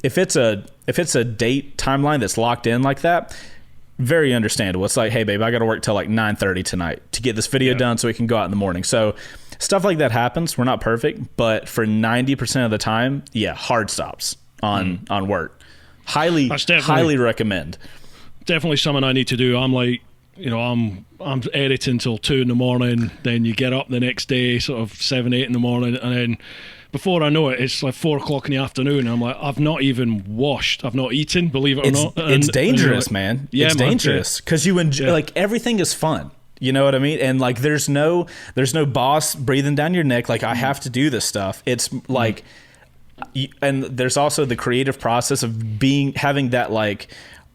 If it's a date timeline that's locked in like that, very understandable. It's like, hey babe, I got to work till like 9:30 tonight to get this video done so we can go out in the morning. So stuff like that happens. We're not perfect, but for 90% of the time, hard stops on work. Highly recommend. Definitely something I need to do. I'm like, you know, I'm editing till 2 a.m. Then you get up the next day, sort of 7, 8 a.m, and then before I know it, it's like 4 o'clock in the afternoon. I'm like, I've not even washed, I've not eaten, believe it or not. It's dangerous, man. Yeah, it's dangerous because you enjoy, like, everything is fun. You know what I mean? And like, there's no boss breathing down your neck. Like, I have to do this stuff. It's like, and there's also the creative process of having that, like,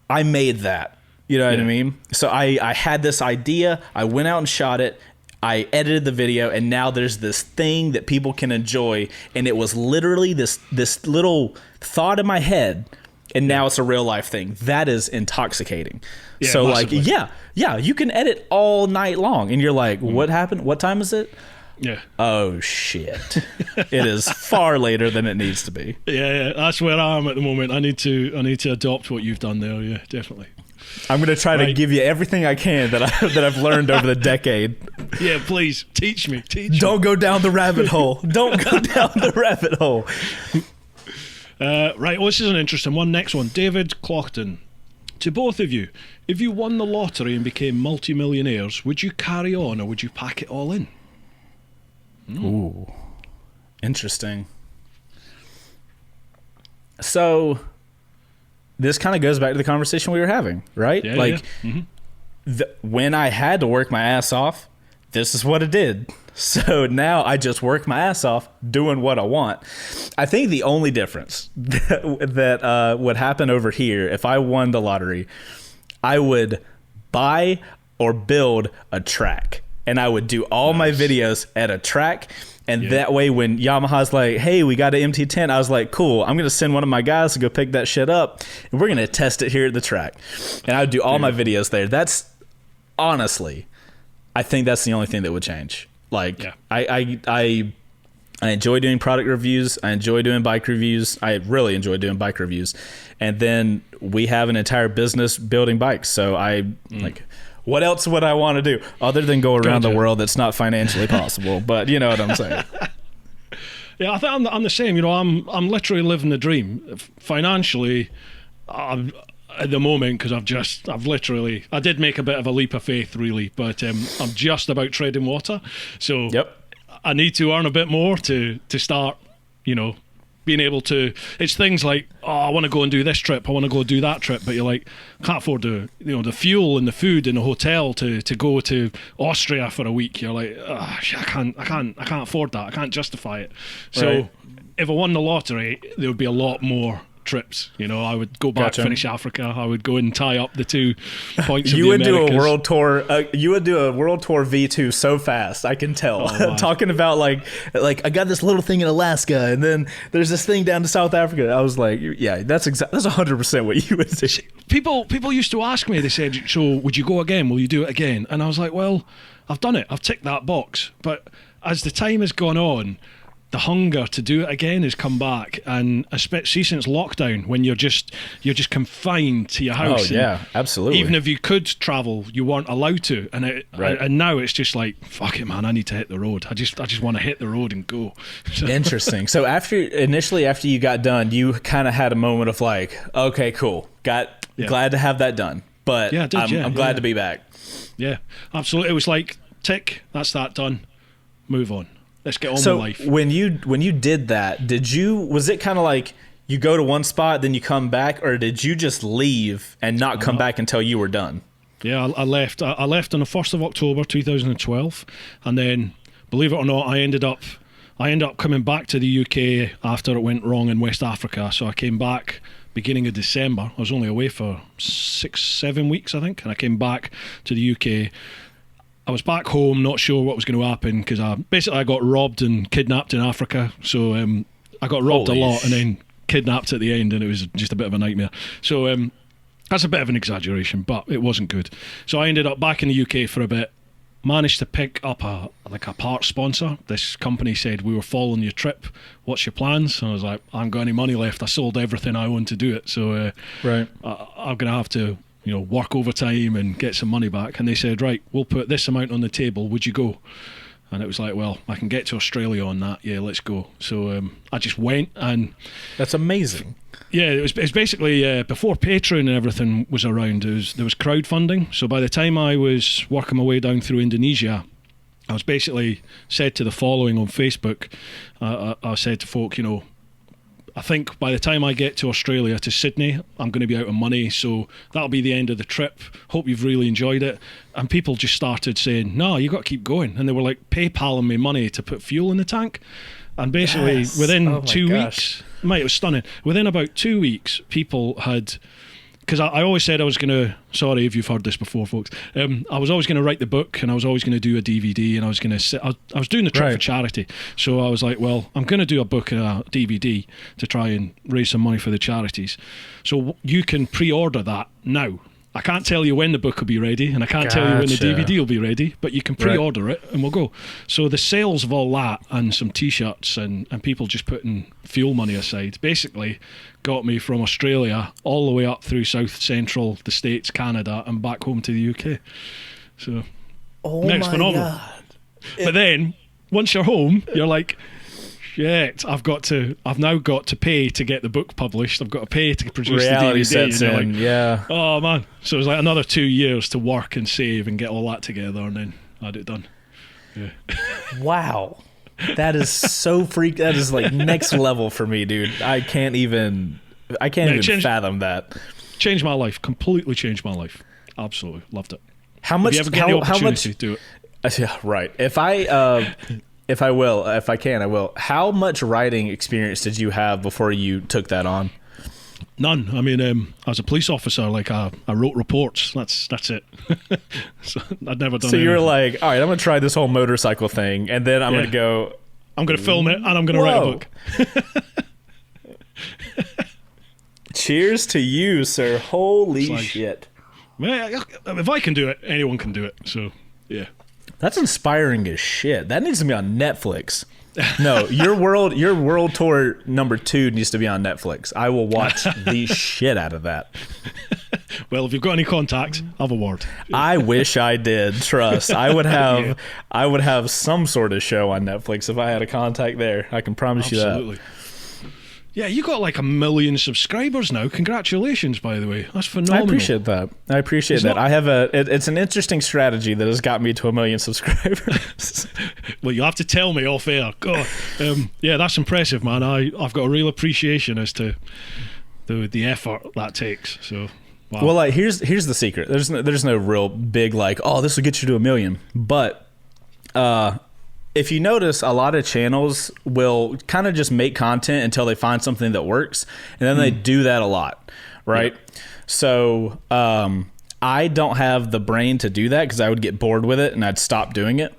I made that, you know what I mean? So I had this idea, I went out and shot it, I edited the video, and now there's this thing that people can enjoy. And it was literally this little thought in my head, and now it's a real life thing. That is intoxicating. Yeah, so massively. Like, you can edit all night long, and you're like, what happened? What time is it? Yeah. Oh shit! It is far later than it needs to be. Yeah, that's where I am at the moment. I need to adopt what you've done there. Yeah, definitely. I'm going to try to give you everything I can that I've learned over the decade. Yeah, please teach me. Don't go down the rabbit hole. Don't go down the rabbit hole. Right. Well, this is an interesting one. Next one, David Clockton. To both of you, if you won the lottery and became multimillionaires, would you carry on or would you pack it all in? Ooh, interesting. So this kind of goes back to the conversation we were having, right? Yeah, like, when I had to work my ass off, this is what it did. So now I just work my ass off doing what I want. I think the only difference that would happen over here, if I won the lottery, I would buy or build a track. and I would do all my videos at a track. And that way, when Yamaha's like, hey, we got an MT10, I was like, cool, I'm going to send one of my guys to go pick that shit up, and we're going to test it here at the track. And I would do all my videos there. That's, honestly, I think that's the only thing that would change. Like, I enjoy doing product reviews. I enjoy doing bike reviews. I really enjoy doing bike reviews. And then we have an entire business building bikes. So like, what else would I want to do other than go around the world? That's not financially possible, but you know what I'm saying. Yeah, I think I'm the same. You know, I'm literally living the dream. Financially, I'm at the moment, because I did make a bit of a leap of faith, really, but I'm just about treading water. So I need to earn a bit more to start, you know, being able to. It's things like, oh, I want to go and do this trip, I want to go do that trip, but you're like, can't afford the fuel and the food and the hotel to go to Austria for a week. You're like, oh, I can't afford that. I can't justify it. So if I won the lottery, there would be a lot more trips. You know, I would go back, finish Africa. I would go and tie up the 2 points. You would do a world tour. You would do a world tour V2 so fast. I can tell. Talking about like I got this little thing in Alaska, and then there's this thing down to South Africa. I was like, yeah, that's 100% what you would do. People used to ask me. They said, so would you go again? Will you do it again? And I was like, well, I've done it. I've ticked that box. But as the time has gone on, the hunger to do it again has come back, and especially since lockdown, when you're just confined to your house. Oh yeah, absolutely. Even if you could travel, you weren't allowed to, and now it's just like, fuck it, man, I need to hit the road. I just want to hit the road and go. Interesting. So after you got done, you kind of had a moment of like, okay, cool, glad to have that done, but I'm glad to be back. Yeah, absolutely. It was like, tick, that's that done, move on. Let's get on with life. So when you did that, was it kind of like you go to one spot, then you come back, or did you just leave and not come back until you were done? Yeah, I left. I left on the 1st of October 2012, and then, believe it or not, I ended up coming back to the UK after it went wrong in West Africa. So I came back beginning of December. I was only away for 6-7 weeks, I think, and I came back to the UK. I was back home, not sure what was going to happen, because I got robbed and kidnapped in Africa. So I got robbed a lot and then kidnapped at the end, and it was just a bit of a nightmare. So that's a bit of an exaggeration, but it wasn't good. So I ended up back in the UK for a bit, managed to pick up a parts sponsor. This company said, we were following your trip, what's your plans? And I was like, I haven't got any money left. I sold everything I owned to do it. So I'm going to have to work overtime and get some money back. And they said, right, we'll put this amount on the table. Would you go? And it was like, well, I can get to Australia on that. Yeah, let's go. So I just went, and that's amazing. Yeah, it was basically before Patreon and everything was around. There was crowdfunding. So by the time I was working my way down through Indonesia, I was basically said to the following on Facebook. I said to folk, I think by the time I get to Australia, to Sydney, I'm going to be out of money, so that'll be the end of the trip. Hope you've really enjoyed it. And people just started saying, no, you got to keep going. And they were like PayPaling me money to put fuel in the tank. And basically within 2 weeks, mate, it was stunning. Within about 2 weeks, people had... Because I always said I was going to... Sorry if you've heard this before, folks. I was always going to write the book, and I was always going to do a DVD, and I was going to... I was doing the trip for charity. So I was like, well, I'm going to do a book and a DVD to try and raise some money for the charities. So you can pre-order that now. I can't tell you when the book will be ready, and I can't tell you when the DVD will be ready, but you can pre-order it, and we'll go. So the sales of all that and some T-shirts and people just putting fuel money aside basically got me from Australia all the way up through South Central, the States, Canada, and back home to the UK. So it's phenomenal. God. But then once you're home, you're like, shit, I've now got to pay to get the book published. I've got to pay to produce reality the DVD. Sets in, yeah. Oh man. So it was like another 2 years to work and save and get all that together, and then I had it done. Yeah. Wow. That is so freak. That is like next level for me, dude. I can't even fathom that. Changed my life. Completely changed my life. Absolutely loved it. How much? How much? Do it. Yeah, right. If I can, I will. How much writing experience did you have before you took that on? None. I mean, as a police officer, like I wrote reports. That's it. So I'd never done. So you were anything. like, all right, I'm gonna try this whole motorcycle thing, and then I'm gonna go. I'm gonna film it, and I'm gonna write a book. Cheers to you, sir. Holy like, shit. Man, if I can do it, anyone can do it. So yeah. That's inspiring as shit. That needs to be on Netflix. No, your world tour #2 needs to be on Netflix. I will watch the shit out of that. Well, if you've got any contacts, have a word. I wish I did. Trust. I would have some sort of show on Netflix if I had a contact there. I can promise you that. Absolutely. Yeah, you got like 1 million subscribers now. Congratulations, by the way. That's phenomenal. I appreciate that. I have it's an interesting strategy that has got me to 1 million subscribers. Well, you have to tell me off air. God, yeah, that's impressive, man. I've got a real appreciation as to the effort that takes. So, wow. Well, like here's the secret. There's no real big like, oh, this will get you to 1 million, but if you notice, a lot of channels will kind of just make content until they find something that works, and then they do that a lot, right? Yep. So I don't have the brain to do that because I would get bored with it and I'd stop doing it.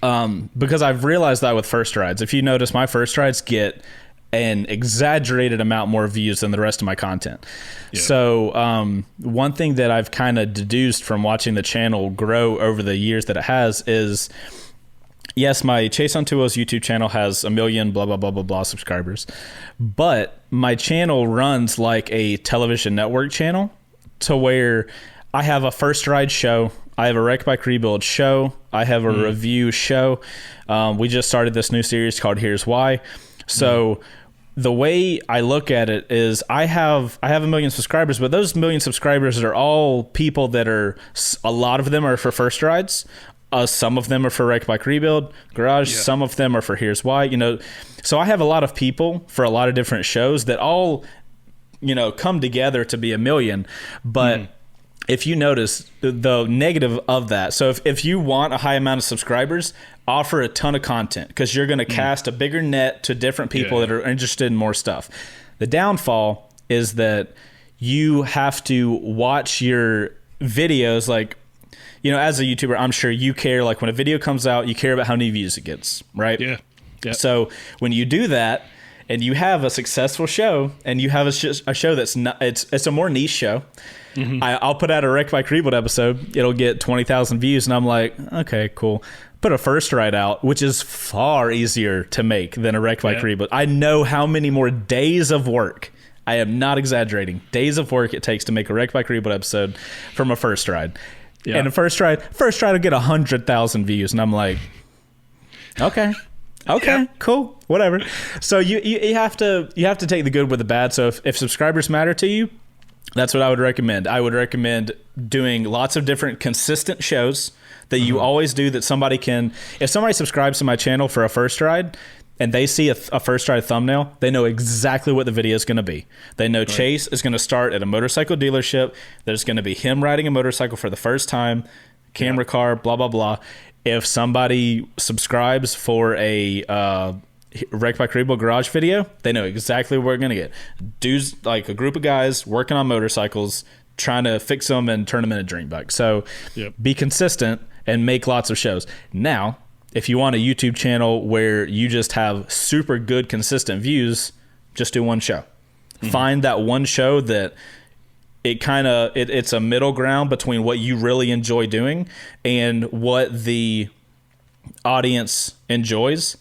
Because I've realized that with first rides. If you notice, my first rides get an exaggerated amount more views than the rest of my content. Yeah. So one thing that I've kind of deduced from watching the channel grow over the years that it has is, yes, my Chase on 2O's YouTube channel has 1 million blah, blah, blah, blah, blah subscribers. But my channel runs like a television network channel to where I have a first ride show. I have a wreck bike rebuild show. I have a review show. We just started this new series called Here's Why. So the way I look at it is I have 1 million subscribers, but those 1 million subscribers are all people that are, a lot of them are for first rides. Some of them are for Wreck Bike Rebuild Garage. Yeah. Some of them are for Here's Why. So I have a lot of people for a lot of different shows that all, come together to be 1 million. But if you notice the negative of that, so if you want a high amount of subscribers, offer a ton of content because you're going to cast a bigger net to different people that are interested in more stuff. The downfall is that you have to watch your videos like, as a YouTuber, I'm sure you care, like when a video comes out, you care about how many views it gets, right? Yeah. So when you do that and you have a successful show and you have a show that's not, it's a more niche show. I'll put out a Wreck Bike Rebuild episode. It'll get 20,000 views. And I'm like, okay, cool. Put a first ride out, which is far easier to make than a Wreck Bike Rebuild. I know how many more days of work, I am not exaggerating, days of work it takes to make a Wreck Bike Rebuild episode from a first ride. Yeah. And the first ride will get 100,000 views, and I'm like, okay, cool, whatever. So you have to take the good with the bad. So if subscribers matter to you, that's what I would recommend. I would recommend doing lots of different consistent shows that you always do. That somebody can, if somebody subscribes to my channel for a first ride, and they see a first ride thumbnail, they know exactly what the video is going to be. They know Chase is going to start at a motorcycle dealership. There's going to be him riding a motorcycle for the first time, camera car, blah, blah, blah. If somebody subscribes for a Wreck Bike Rebuild Garage video, they know exactly what we're going to get. Dudes, like a group of guys working on motorcycles, trying to fix them and turn them into dream bikes. So be consistent and make lots of shows. Now, if you want a YouTube channel where you just have super good, consistent views, just do one show. Find that one show that it's a middle ground between what you really enjoy doing and what the audience enjoys,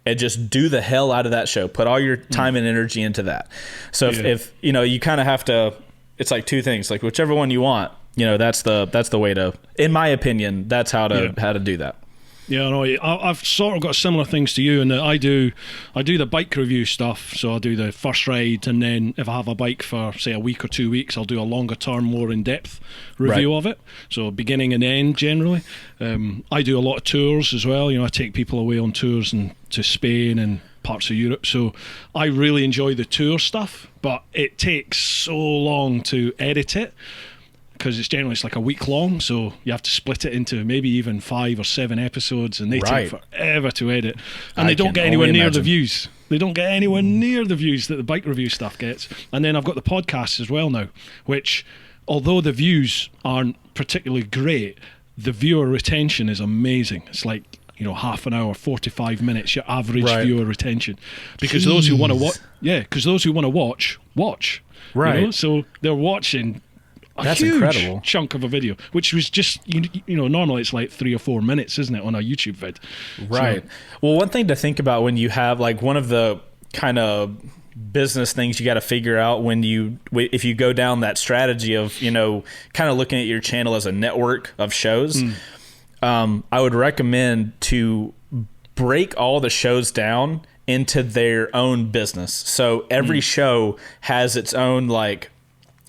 and just do the hell out of that show. Put all your time and energy into that. So if you kind of have to, it's like two things, like whichever one you want, that's the way to, in my opinion, that's how to do that. Yeah, no, I've sort of got similar things to you in that I do the bike review stuff. So I'll do the first ride, and then if I have a bike for, say, a week or 2 weeks, I'll do a longer term, more in-depth review of it. So beginning and end, generally. I do a lot of tours as well. I take people away on tours and to Spain and parts of Europe. So I really enjoy the tour stuff, but it takes so long to edit it. because it's like a week long, so you have to split it into maybe even 5 or 7 episodes, and they take forever to edit, and they don't get anywhere near the views. They don't get anywhere near the views that the bike review stuff gets. And then I've got the podcasts as well now, which, although the views aren't particularly great, the viewer retention is amazing. It's like, half an hour, 45 minutes, your average viewer retention. Because those who want to watch, watch. Right. So they're watching a huge incredible chunk of a video, which was just, normally it's like 3 or 4 minutes, isn't it, on a YouTube vid? Right. So, well, one thing to think about when you have, like, one of the kind of business things you got to figure out if you go down that strategy of, kind of looking at your channel as a network of shows, I would recommend to break all the shows down into their own business. So every show has its own, like,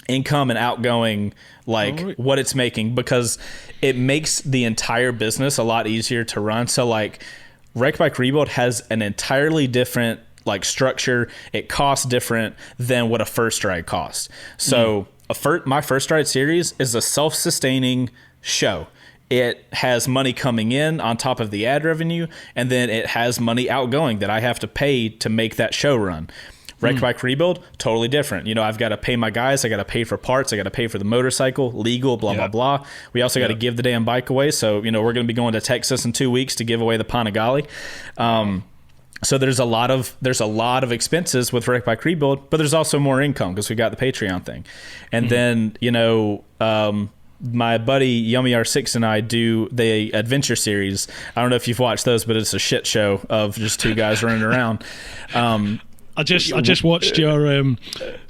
income and outgoing, like, what it's making, because it makes the entire business a lot easier to run. So, like, Wreck Bike Rebuild has an entirely different, like, structure. It costs different than what a First Ride costs. So my First Ride series is a self-sustaining show. It has money coming in on top of the ad revenue, and then it has money outgoing that I have to pay to make that show run. Wreck Bike Rebuild, totally different. I've got to pay my guys. I got to pay for parts. I got to pay for the motorcycle, legal, blah, blah, blah. We also got to give the damn bike away. So, we're going to be going to Texas in 2 weeks to give away the Panigale. So there's a lot of expenses with Wreck Bike Rebuild, but there's also more income because we got the Patreon thing. And then, my buddy Yummy R6 and I do the adventure series. I don't know if you've watched those, but it's a shit show of just two guys running around. I just watched your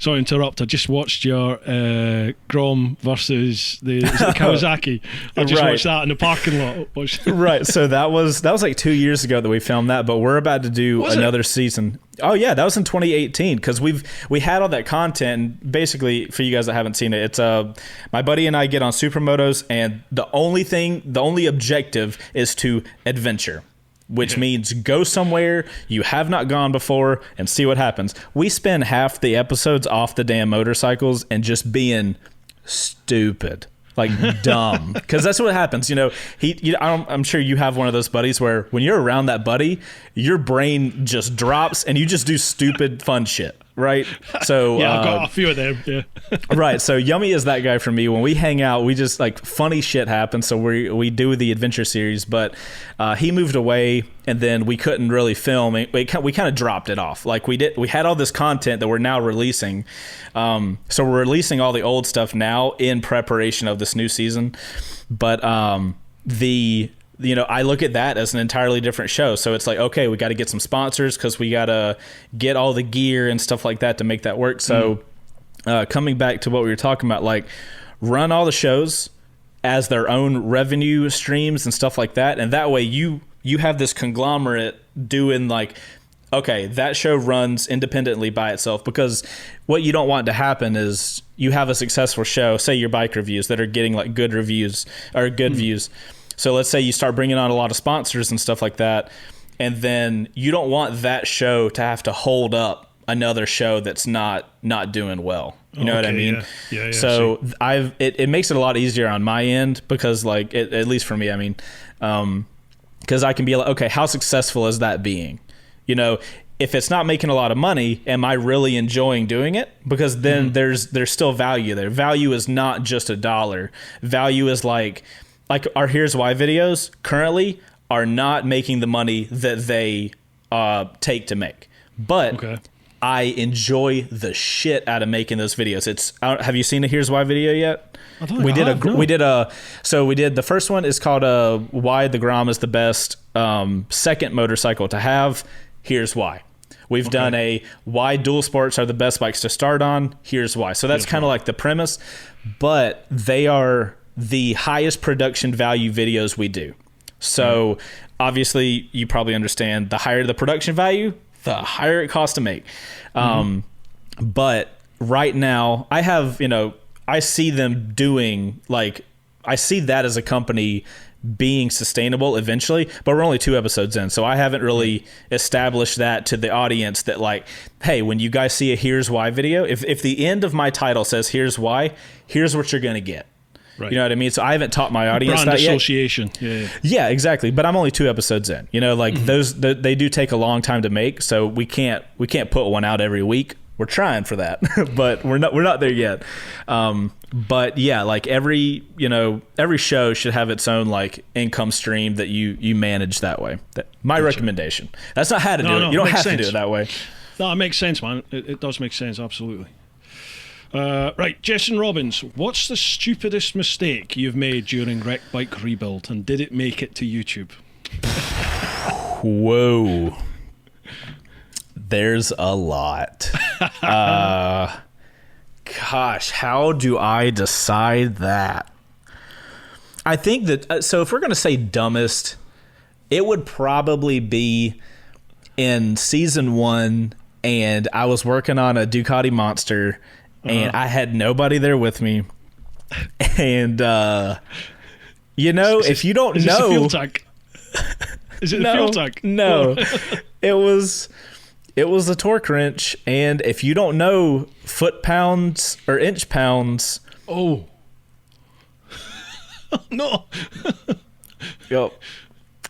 sorry to interrupt. I just watched your Grom versus the Kawasaki. I just watched that in the parking lot. Right. So that was like 2 years ago that we filmed that, but we're about to do another season. Oh yeah, that was in 2018 because we had all that content. And basically, for you guys that haven't seen it, it's my buddy and I get on supermotos, and the only objective is to adventure, which means go somewhere you have not gone before and see what happens. We spend half the episodes off the damn motorcycles and just being stupid, like dumb, because that's what happens. I'm sure you have one of those buddies where when you're around that buddy, your brain just drops and you just do stupid fun shit. Right. So yeah, I've got a few of them. Yeah. Right. So Yummy is that guy for me. When we hang out, we just, like, funny shit happens. So we do the adventure series, but he moved away, and then we couldn't really film. We kind of dropped it off. Like, we had all this content that we're now releasing. So we're releasing all the old stuff now in preparation of this new season. But I look at that as an entirely different show. So it's like, okay, we got to get some sponsors because we got to get all the gear and stuff like that to make that work. So coming back to what we were talking about, like, run all the shows as their own revenue streams and stuff like that. And that way you have this conglomerate doing, like, okay, that show runs independently by itself, because what you don't want to happen is you have a successful show, say your bike reviews that are getting, like, good reviews or good views. So let's say you start bringing on a lot of sponsors and stuff like that, and then you don't want that show to have to hold up another show that's not doing well. You know what I mean? Yeah. So it makes it a lot easier on my end because, like, at least for me, I mean, because I can be like, okay, how successful is that being? If it's not making a lot of money, am I really enjoying doing it? Because then there's still value there. Value is not just $1. Value is like our Here's Why videos currently are not making the money that they take to make. But I enjoy the shit out of making those videos. Have you seen a Here's Why video yet? We did the first one is called Why the Grom is the best second motorcycle to have. Here's why. We've done a why dual sports are the best bikes to start on. Here's why. So that's kind of like the premise, but they are the highest production value videos we do. So obviously you probably understand, the higher the production value, the higher it costs to make. But right now I have, I see them doing, like, I see that as a company being sustainable eventually, but we're only 2 episodes in. So I haven't really established that to the audience that, like, hey, when you guys see a Here's Why video, if the end of my title says Here's Why, here's what you're going to get. Right. You know what I mean? So I haven't taught my audience Brand that association. yet. Yeah, exactly. But I'm only 2 episodes in. You know, like they do take a long time to make, so we can't put one out every week. We're trying for that, but we're not there yet. But yeah, like every show should have its own like income stream that you manage that way. My recommendation. That's not how to do it. You don't have to do it that way. No, it makes sense, man. It does make sense, absolutely. Right, Jason Robbins, what's the stupidest mistake you've made during Wreck Bike Rebuild, and did it make it to YouTube? Whoa. There's a lot. Gosh, how do I decide that? I think that, so if we're going to say dumbest, it would probably be in season 1, and I was working on a Ducati Monster, and I had nobody there with me. And, if you don't know... Is it the fuel tank? Is it the fuel tank? No. It was a torque wrench, and if you don't know foot-pounds or inch-pounds... Oh. No. Yep.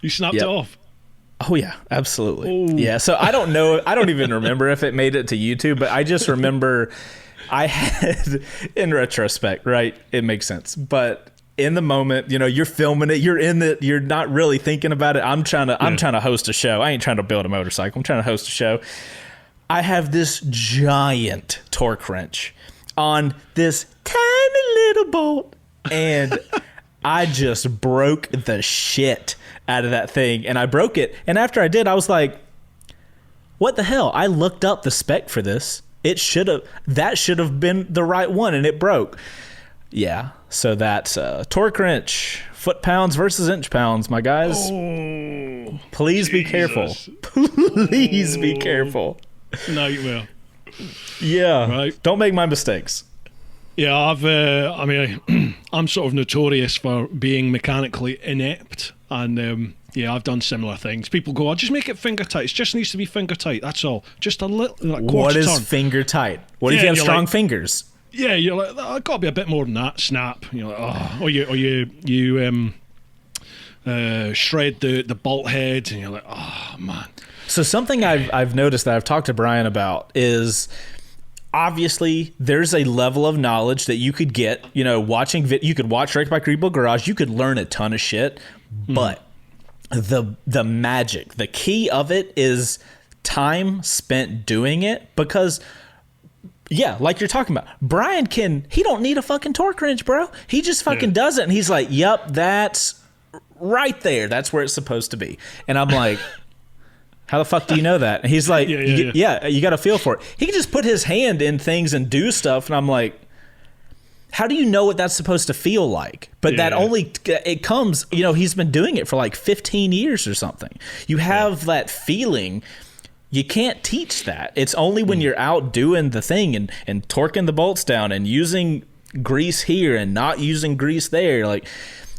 You snapped it off. Oh, yeah, absolutely. Ooh. Yeah, so I don't know. I don't even remember if it made it to YouTube, but I just remember I had, in retrospect, right, it makes sense. But in the moment, you're filming it, you're not really thinking about it. I'm trying to host a show. I ain't trying to build a motorcycle. I'm trying to host a show. I have this giant torque wrench on this tiny little bolt, and I just broke the shit out of that thing, and I broke it. And after I did, I was like, what the hell? I looked up the spec for this. That should have been the right one, and it broke. Yeah, so that's torque wrench, foot-pounds versus inch-pounds, my guys. Oh, please be careful. Please be careful. Nightmare. Yeah, right. Don't make my mistakes. Yeah, I'm sort of notorious for being mechanically inept, and I've done similar things. People go, "I'll just make it finger tight. It just needs to be finger tight. That's all. Just a little, like quarter What is turn." finger tight? What if you have strong fingers? Yeah, you're like, I've got to be a bit more than that. Snap. You're like, oh, or you shred the bolt head, and you're like, oh man. So something I've noticed that I've talked to Brian about is, obviously, there's a level of knowledge that you could get, watching you could watch Wreck Bike Rebuild Garage, you could learn a ton of shit, but the magic, the key of it is time spent doing it, because like you're talking about, Brian he don't need a fucking torque wrench, bro. He just fucking does it, and he's like, yep, that's right there. That's where it's supposed to be. And I'm like, how the fuck do you know that? And he's like, you got to feel for it. He can just put his hand in things and do stuff. And I'm like, how do you know what that's supposed to feel like? But it comes, he's been doing it for like 15 years or something. You have that feeling. You can't teach that. It's only when you're out doing the thing and torquing the bolts down and using grease here and not using grease there. Like,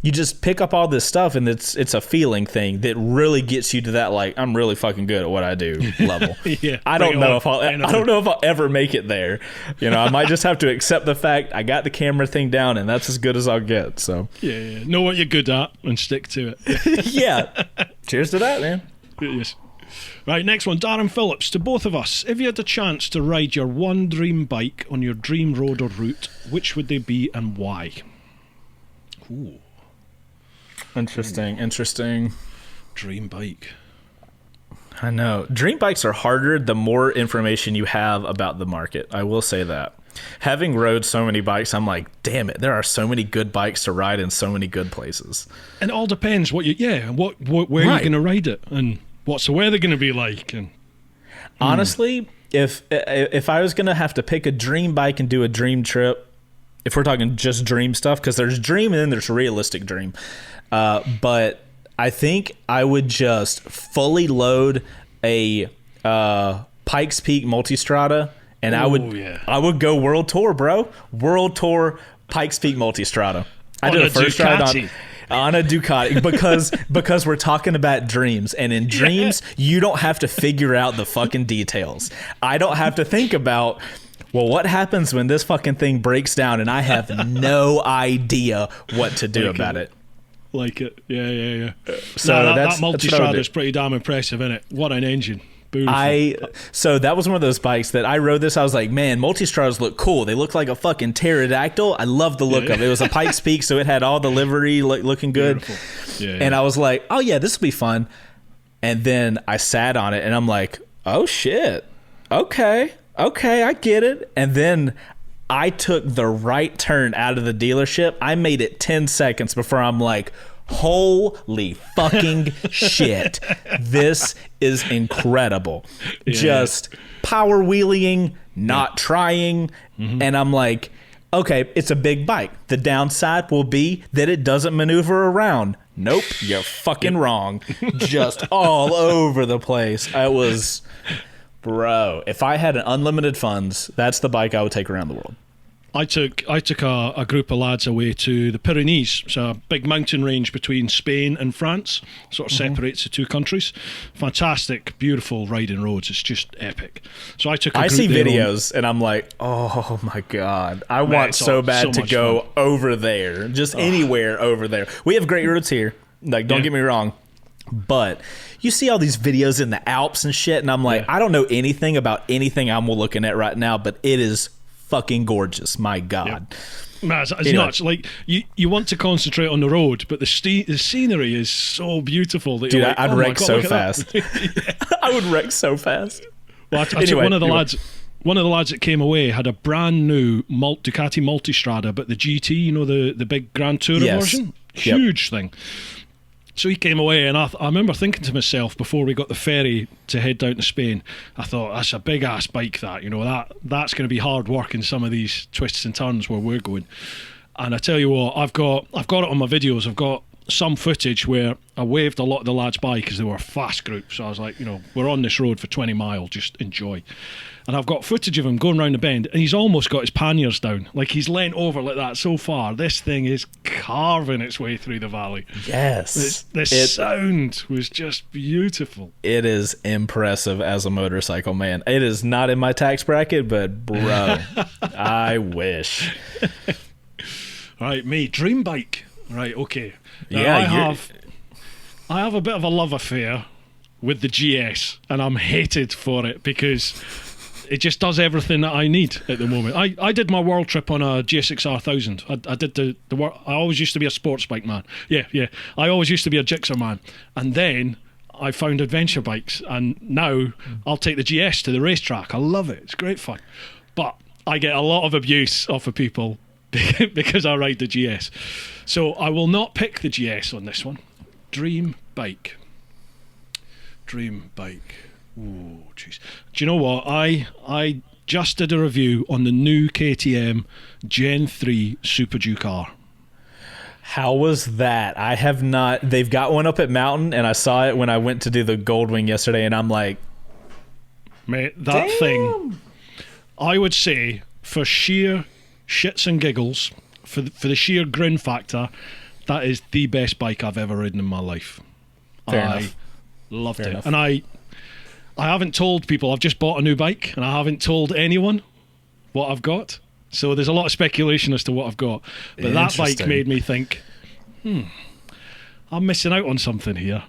you just pick up all this stuff, and it's a feeling thing that really gets you to that, like, I'm really fucking good at what I do level. I don't know if I'll ever make it there. I might just have to accept the fact I got the camera thing down, and that's as good as I'll get. So know what you're good at and stick to it. Cheers to that, man. Yes. Right, next one, Darren Phillips. To both of us, if you had the chance to ride your one dream bike on your dream road or route, which would they be and why? Ooh. Interesting. Dream bike. I know. Dream bikes are harder the more information you have about the market. I will say that. Having rode so many bikes, I'm like, damn it, there are so many good bikes to ride in so many good places. And it all depends where you're going to ride it, and what's the weather going to be like. And honestly, if I was going to have to pick a dream bike and do a dream trip, if we're talking just dream stuff, because there's dream and then there's realistic dream. But I think I would just fully load a Pikes Peak Multistrada, and I would go World Tour, bro. World Tour Pikes Peak Multistrada. I did a first ride on a Ducati because we're talking about dreams, and in dreams you don't have to figure out the fucking details. I don't have to think about Well, what happens when this fucking thing breaks down and I have no idea what to do about it? Like it. Yeah. So that multi-strada is pretty damn impressive, isn't it? What an engine. Beautiful. So that was one of those bikes that I rode this. I was like, man, multi-stradas look cool. They look like a fucking pterodactyl. I love the look of it. It was a Pikes Peak, so it had all the livery looking good. Yeah. And I was like, oh yeah, this will be fun. And then I sat on it and I'm like, oh shit. Okay, I get it. And then I took the right turn out of the dealership. I made it 10 seconds before I'm like, holy fucking shit. This is incredible. Yeah. Just power wheeling, not trying. And I'm like, okay, it's a big bike. The downside will be that it doesn't maneuver around. Nope, you're fucking wrong. Just all over the place. I was, bro, if I had unlimited funds, that's the bike I would take around the world. I took a group of lads away to the Pyrenees. It's a big mountain range between Spain and France. Sort of separates the two countries. Fantastic, beautiful riding roads. It's just epic. So I see videos and I'm like, oh my God. I want so bad to go over there. Just anywhere over there. We have great roads here. Like, don't get me wrong. But you see all these videos in the Alps and shit, and I'm like, I don't know anything about anything I'm looking at right now, but it is fucking gorgeous. My God. Man, it's nuts. Like, you want to concentrate on the road, but the scenery is so beautiful that dude, you're like, I'd wreck so fast. I would wreck so fast. Well, I took one of the lads that came away had a brand new Ducati Multistrada, but the GT, you know, the big Grand Tourer version, huge thing. So he came away, and I remember thinking to myself before we got the ferry to head down to Spain, I thought, that's a big ass bike, that, you know, that's going to be hard work in some of these twists and turns where we're going. And I tell you what, I've got it on my videos. I've got some footage where I waved a lot of the lads by because they were a fast group. So I was like, you know, we're on this road for 20 miles, just enjoy. And I've got footage of him going round the bend, and he's almost got his panniers down. Like, he's leant over like that so far. This thing is carving its way through the valley. Yes. The sound was just beautiful. It is impressive as a motorcycle, man. It is not in my tax bracket, but bro, I wish. All right, me, dream bike. Right, okay. Now, Yeah, I have a bit of a love affair with the GS, and I'm hated for it because it just does everything that I need at the moment. I did my world trip on a GSX-R 1000. I did the work. I always used to be a sports bike man. Yeah. I always used to be a Gixxer man. And then I found adventure bikes, and now I'll take the GS to the racetrack. I love it. It's great fun. But I get a lot of abuse off of people because I ride the GS. So I will not pick the GS on this one. Dream bike. Ooh, jeez. Do you know what? I just did a review on the new KTM Gen 3 Super Duke R. How was that? I have not. They've got one up at Mountain, and I saw it when I went to do the Goldwing yesterday, and I'm like, mate, that thing, I would say, for sheer shits and giggles, for the sheer grin factor, that is the best bike I've ever ridden in my life. Fair enough. Loved it. And I haven't told people I've just bought a new bike, and I haven't told anyone what I've got. So there's a lot of speculation as to what I've got. But that bike made me think, I'm missing out on something here.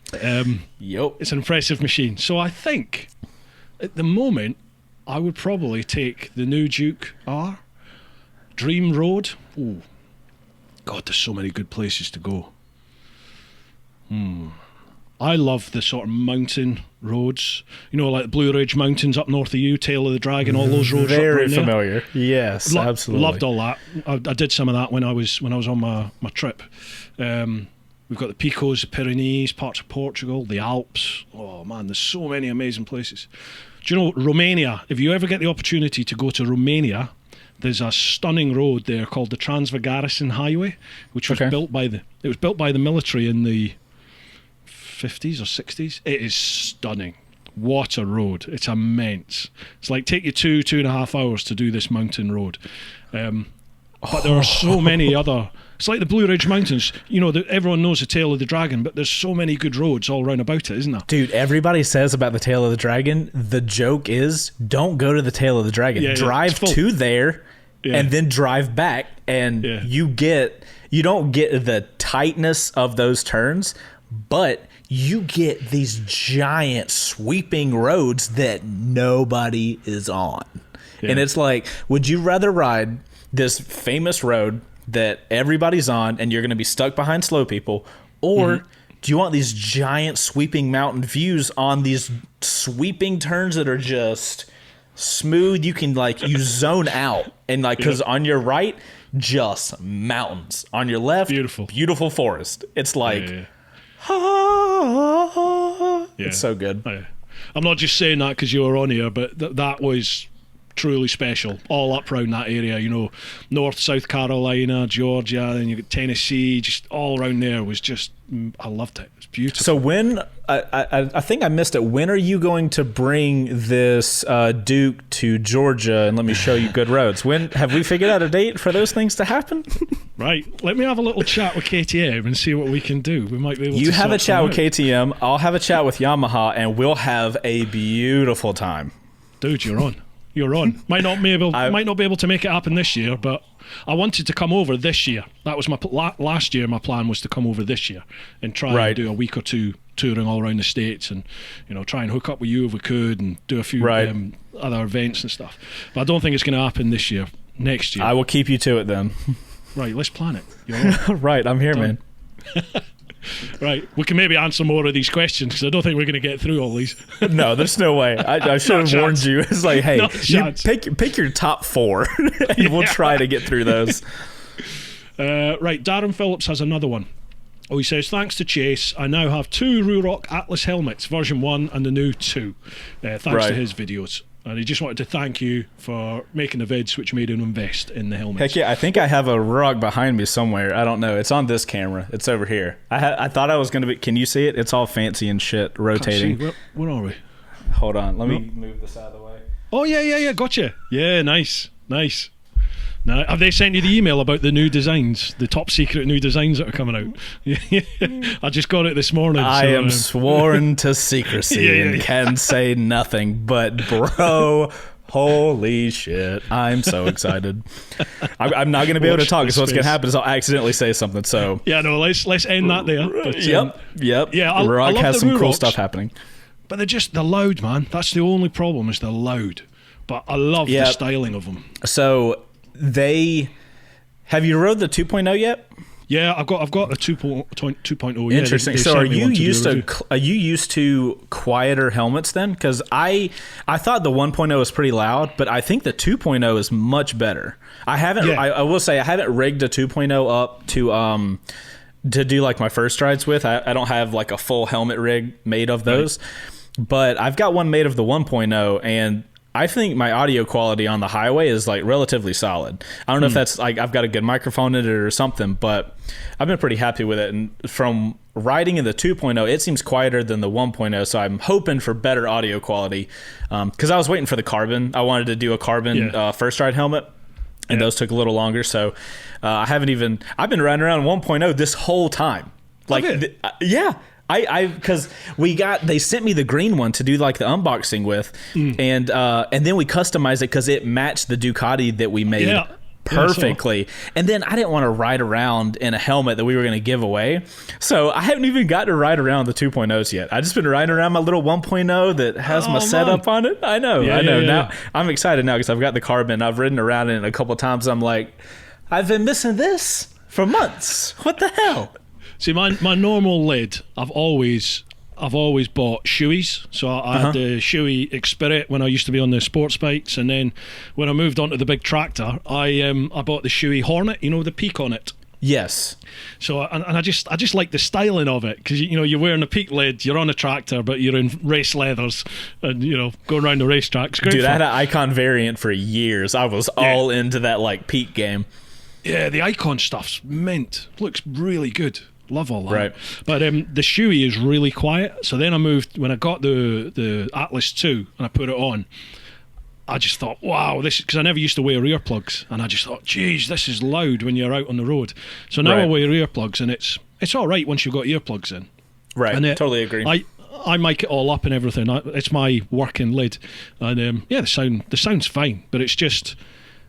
Yep. It's an impressive machine. So I think at the moment I would probably take the new Duke R. Dream Road. Ooh. God, there's so many good places to go. I love the sort of mountain roads, you know, like the Blue Ridge Mountains up north of you, Tail of the Dragon, all those roads. Very familiar. Yes, absolutely. Loved all that. I did some of that when I was on my trip. We've got the Picos, the Pyrenees, parts of Portugal, the Alps. Oh man, there's so many amazing places. Do you know Romania? If you ever get the opportunity to go to Romania, there's a stunning road there called the Transvagaristan Highway, which was built by the military in the 50s or 60s. It is stunning. What a road. It's immense. It's like take you 2.5 hours to do this mountain road. But there are so many other It's like the Blue Ridge Mountains. You know, everyone knows the Tail of the Dragon, but there's so many good roads all around about it, isn't there? Dude, everybody says about the Tail of the Dragon, the joke is, don't go to the Tail of the Dragon. Drive to there and then drive back, and you don't get the tightness of those turns, but you get these giant sweeping roads that nobody is on. Yeah. And it's like, would you rather ride this famous road that everybody's on and you're going to be stuck behind slow people, or do you want these giant sweeping mountain views on these sweeping turns that are just smooth? You can you zone out, and because on your right, just mountains. On your left, beautiful forest. It's it's so good. I'm not just saying that because you were on here, but that was truly special. All up around that area, you know, North, South Carolina, Georgia, and you got Tennessee, just all around there was just, I loved it. It's beautiful. So when, I think I missed it, when are you going to bring this Duke to Georgia and let me show you good roads? When have we figured out a date for those things to happen? Right. Let me have a little chat with KTM and see what we can do. We might be able to. You have a chat with KTM, I'll have a chat with Yamaha, and we'll have a beautiful time. Dude, you're on. You're on. Might not be able to make it happen this year, but I wanted to come over this year. That was my last year. My plan was to come over this year and try and do a week or two touring all around the States, and try and hook up with you if we could, and do a few other events and stuff. But I don't think it's going to happen this year. Next year, I will keep you to it then. Right, let's plan it. Right, I'm here, man. Right, we can maybe answer more of these questions because I don't think we're going to get through all these. No, there's no way. I should have warned you. It's like, hey, you pick your top 4 and we'll try to get through those. Right, Darren Phillips has another one. Oh, he says, thanks to Chase, I now have 2 Ruroc Atlas helmets, version 1 and the new 2, thanks to his videos. And he just wanted to thank you for making the vids, which made him invest in the helmets. Heck yeah, I think I have a Ruroc behind me somewhere. I don't know. It's on this camera. It's over here. I thought I was going to be... Can you see it? It's all fancy and shit, rotating. Where are we? Hold on. Let me move this out of the way. Oh, yeah. Gotcha. Yeah, nice. Now, have they sent you the email about the new designs, the top secret new designs that are coming out? I just got it this morning. I am sworn to secrecy and can say nothing, but bro, holy shit, I'm so excited. I'm not going to be able to talk, so what's going to happen is I'll accidentally say something. So let's end that there. But, yep. Yeah, I Ruroc love has some Rurocs, cool stuff happening. But they're loud, man. That's the only problem, is they're loud. But I love the styling of them. So... Have you rode the 2.0 yet? Yeah, I've got a 2.0. Interesting. So are you used to quieter helmets then? Because I thought the 1.0 was pretty loud, but I think the 2.0 is much better. I haven't. Yeah. I will say I haven't rigged a 2.0 up to do like my first rides with. I don't have like a full helmet rig made of those, but I've got one made of the 1.0, and I think my audio quality on the highway is like relatively solid. I don't know if that's like I've got a good microphone in it or something, but I've been pretty happy with it. And from riding in the 2.0, it seems quieter than the 1.0, so I'm hoping for better audio quality. Because I was waiting for the carbon. I wanted to do a carbon first ride helmet, and those took a little longer. So I've been riding around 1.0 this whole time. Because they sent me the green one to do like the unboxing with, and then we customized it because it matched the Ducati that we made perfectly. And then I didn't want to ride around in a helmet that we were going to give away, so I haven't even got to ride around the 2.0s yet. I just been riding around my little 1.0 that has my setup on it. I know. Now I'm excited now because I've got the carbon. I've ridden around in it a couple of times. I'm like, I've been missing this for months. What the hell? See, my normal lid, I've always bought Shoeis. So I had the Shoei Xspirit when I used to be on the sports bikes, and then when I moved on to the big tractor, I bought the Shoei Hornet. You know, the peak on it. Yes. So and I just like the styling of it, because you're wearing a peak lid, you're on a tractor, but you're in race leathers, and going around the racetracks. Dude, I had an Icon variant for years. I was all into that like peak game. Yeah, the Icon stuff's mint. Looks really good. Love all that. Right. But the Shoei is really quiet. So then I moved, when I got the Atlas 2 and I put it on, I just thought, wow, this, because I never used to wear earplugs, and I just thought, geez, this is loud when you're out on the road. So now I wear earplugs, and it's all right once you've got earplugs in. Right, and totally agree. I mic it all up and everything. It's my working lid, and the sound's fine, but it's just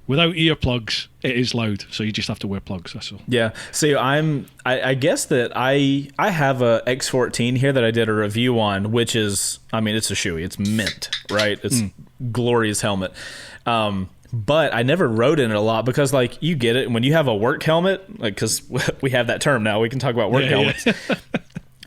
without earplugs, it is loud. So you just have to wear plugs. That's all. Yeah. See, I guess that I have a X14 here that I did a review on, which is, I mean, it's a shoey. It's mint, right? It's glorious helmet. But I never rode in it a lot because, like, you get it when you have a work helmet, like, because we have that term now. We can talk about work helmets. Yeah.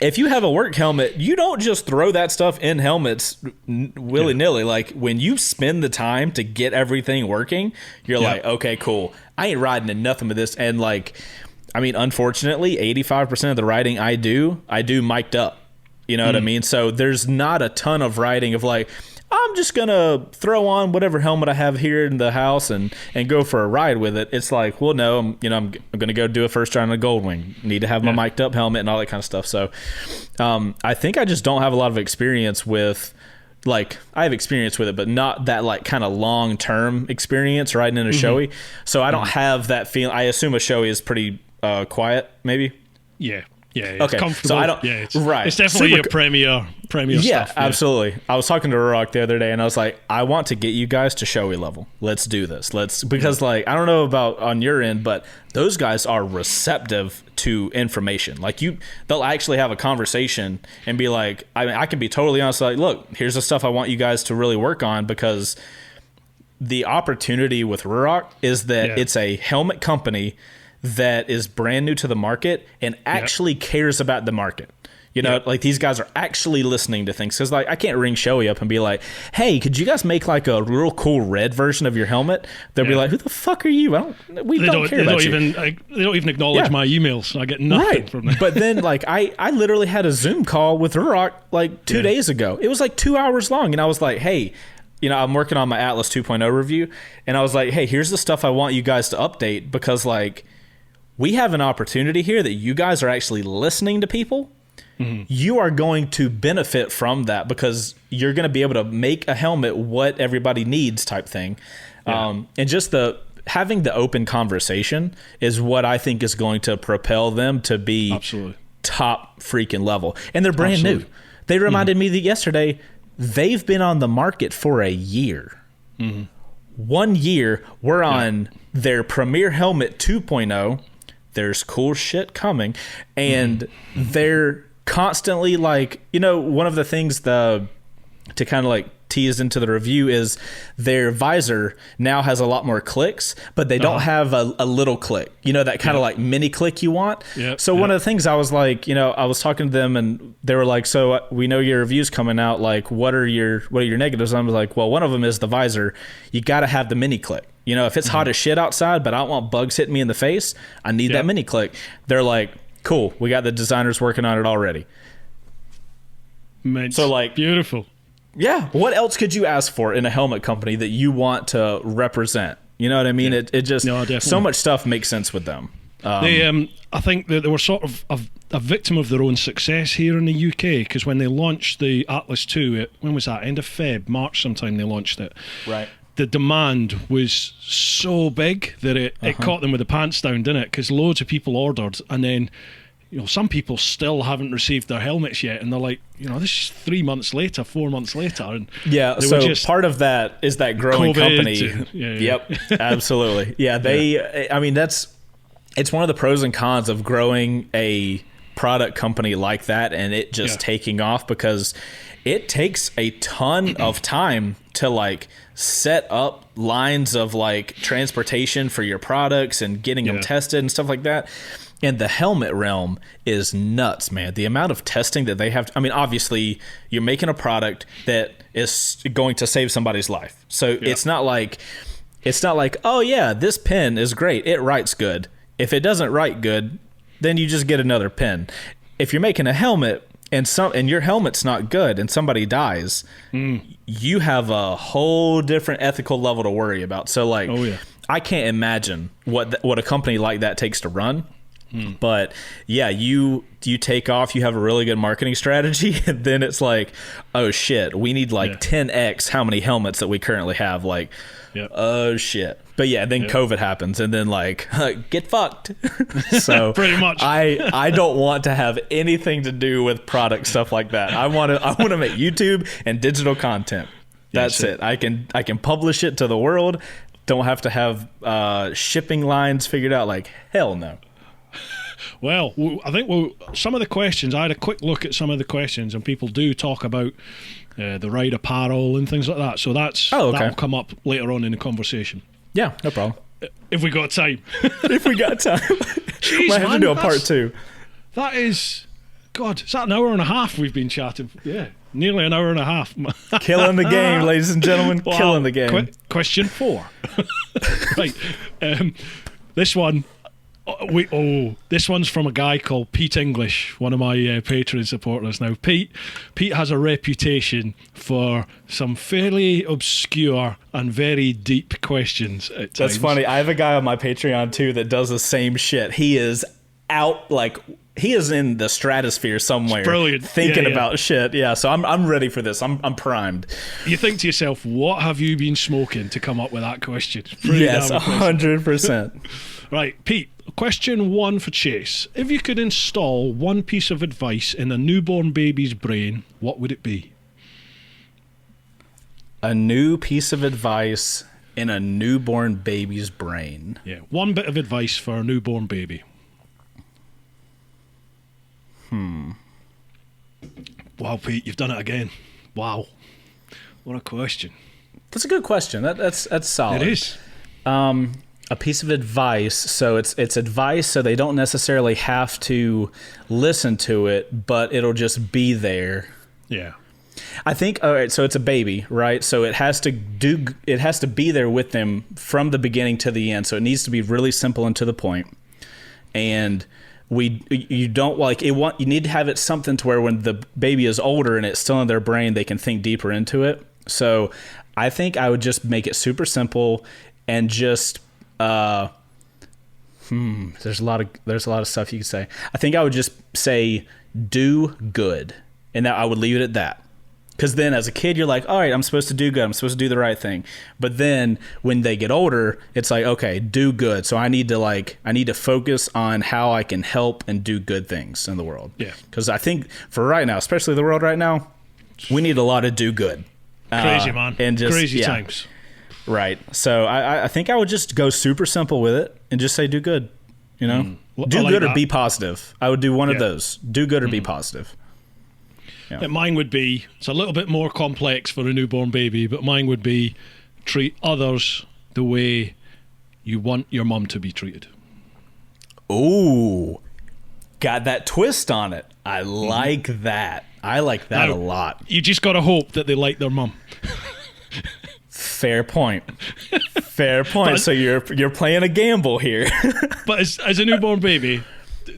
If you have a work helmet, you don't just throw that stuff in helmets willy-nilly. Like, when you spend the time to get everything working, you're like, okay, cool. I ain't riding in nothing with this. And, like, I mean, unfortunately, 85% of the riding I do mic'd up. You know what I mean? So there's not a ton of riding of, like, I'm just going to throw on whatever helmet I have here in the house and go for a ride with it. It's like, well, no, I'm going to go do a first try on a Goldwing. Need to have my mic'd up helmet and all that kind of stuff. So I think I just don't have a lot of experience with, like, I have experience with it, but not that, like, kind of long-term experience riding in a shoey. So I don't have that feeling. I assume a shoey is pretty quiet, maybe? Yeah. Yeah, okay. It's comfortable. So I don't. Yeah, it's definitely a premier stuff. Yeah, absolutely. I was talking to Ruroc the other day, and I was like, I want to get you guys to showy level. Let's do this. Because like, I don't know about on your end, but those guys are receptive to information. Like, they'll actually have a conversation and be like, I mean, I can be totally honest. Like, look, here's the stuff I want you guys to really work on, because the opportunity with Ruroc is that it's a helmet company that is brand new to the market and actually cares about the market. You know, like, these guys are actually listening to things. Because, like, I can't ring Shoei up and be like, hey, could you guys make, like, a real cool red version of your helmet? They'll be like, who the fuck are you? We don't care about you. They don't even acknowledge my emails. I get nothing from them. But then, like, I literally had a Zoom call with Ruroc, like, 2 days ago. It was, like, 2 hours long. And I was like, hey, I'm working on my Atlas 2.0 review. And I was like, hey, here's the stuff I want you guys to update, because, like, we have an opportunity here that you guys are actually listening to people. You are going to benefit from that, because you're going to be able to make a helmet what everybody needs, type thing. And just having the open conversation is what I think is going to propel them to be top freaking level. And they're brand new. They reminded me that yesterday, they've been on the market for a year. 1 year, we're on their Premier Helmet 2.0. There's cool shit coming, and they're constantly, like, one of the things to kind of, like, tease into the review is their visor now has a lot more clicks, but they don't have a little click, that kind of like mini click you want. So one of the things I was like, I was talking to them, and they were like, so we know your review's coming out, like, what are your negatives? And I was like, well, one of them is the visor. You got to have the mini click. If it's hot as shit outside, but I don't want bugs hitting me in the face, I need that mini click. They're like, cool, we got the designers working on it already. So, like, beautiful. Yeah. What else could you ask for in a helmet company that you want to represent? You know what I mean? It just, so much stuff makes sense with them. I think that they were sort of a victim of their own success here in the UK, because when they launched the Atlas 2, when was that? End of Feb, March sometime they launched it. Right. The demand was so big that it caught them with the pants down, didn't it? Because loads of people ordered, and then some people still haven't received their helmets yet, and they're like, this is 3 months later, 4 months later, and so part of that is that growing company. Yep, absolutely. Yeah, I mean, it's one of the pros and cons of growing a product company like that, and it just taking off, because it takes a ton of time to, like, set up lines of, like, transportation for your products and getting them tested and stuff like that. And the helmet realm is nuts, man. The amount of testing that they have. I mean, obviously, you're making a product that is going to save somebody's life. So it's not like, oh yeah, this pen is great, it writes good. If it doesn't write good, then you just get another pen. If you're making a helmet and your helmet's not good and somebody dies, you have a whole different ethical level to worry about. So, like, I can't imagine what a company like that takes to run. But yeah, you take off, you have a really good marketing strategy, and then it's like, oh shit, we need like 10x how many helmets that we currently have. Like, oh shit. But yeah, then COVID happens, and then like, get fucked. So pretty much. I don't want to have anything to do with product stuff like that. I want to make YouTube and digital content. That's it. I can publish it to the world. Don't have to have shipping lines figured out. Like, hell no. Well, I think some of the questions, I had a quick look at some of the questions, and people do talk about the ride apparel and things like that. So that'll come up later on in the conversation. Yeah, no problem. If we got time. If we got time. Jeez, might have to do a part 2. That is, God, is that an hour and a half we've been chatting? Yeah, nearly an hour and a half. Killing the game, ladies and gentlemen. Wow. Killing the game. Question 4. Right. This one. This one's from a guy called Pete English, one of my Patreon supporters. Now, Pete has a reputation for some fairly obscure and very deep questions at times. That's funny. I have a guy on my Patreon too that does the same shit. He is he is in the stratosphere somewhere. It's brilliant. Thinking about shit. Yeah, so I'm ready for this. I'm primed. You think to yourself, what have you been smoking to come up with that question? Yes, 100%. Right, Pete. Question 1 for Chase. If you could install one piece of advice in a newborn baby's brain, what would it be? A new piece of advice in a newborn baby's brain. Yeah, one bit of advice for a newborn baby. Wow, Pete, you've done it again. Wow. What a question. That's a good question. That's solid. It is. A piece of advice, so it's advice, so they don't necessarily have to listen to it, but it'll just be there. Yeah. I think, all right, so it's a baby, right? So it has to be there with them from the beginning to the end. So it needs to be really simple and to the point. And you don't like it. You need to have it something to where when the baby is older and it's still in their brain, they can think deeper into it. So I think I would just make it super simple and just there's a lot of stuff you can say. I think I would just say do good, and that I would leave it at that. Because then as a kid, you're like, all right, I'm supposed to do good. I'm supposed to do the right thing. But then when they get older, it's like, okay, do good. So I need to focus on how I can help and do good things in the world. Yeah. Because I think for right now, especially the world right now, we need a lot of do good. Crazy, man. And just, crazy times. Right. So I think I would just go super simple with it and just say do good. You know? Do good or be positive. I would do one of those. Do good or be positive. Yeah. Mine would be, it's a little bit more complex for a newborn baby, but mine would be treat others the way you want your mum to be treated. Ooh, got that twist on it. I like that. I like that a lot. You just got to hope that they like their mum. Fair point. Fair point. So you're playing a gamble here. But as a newborn baby,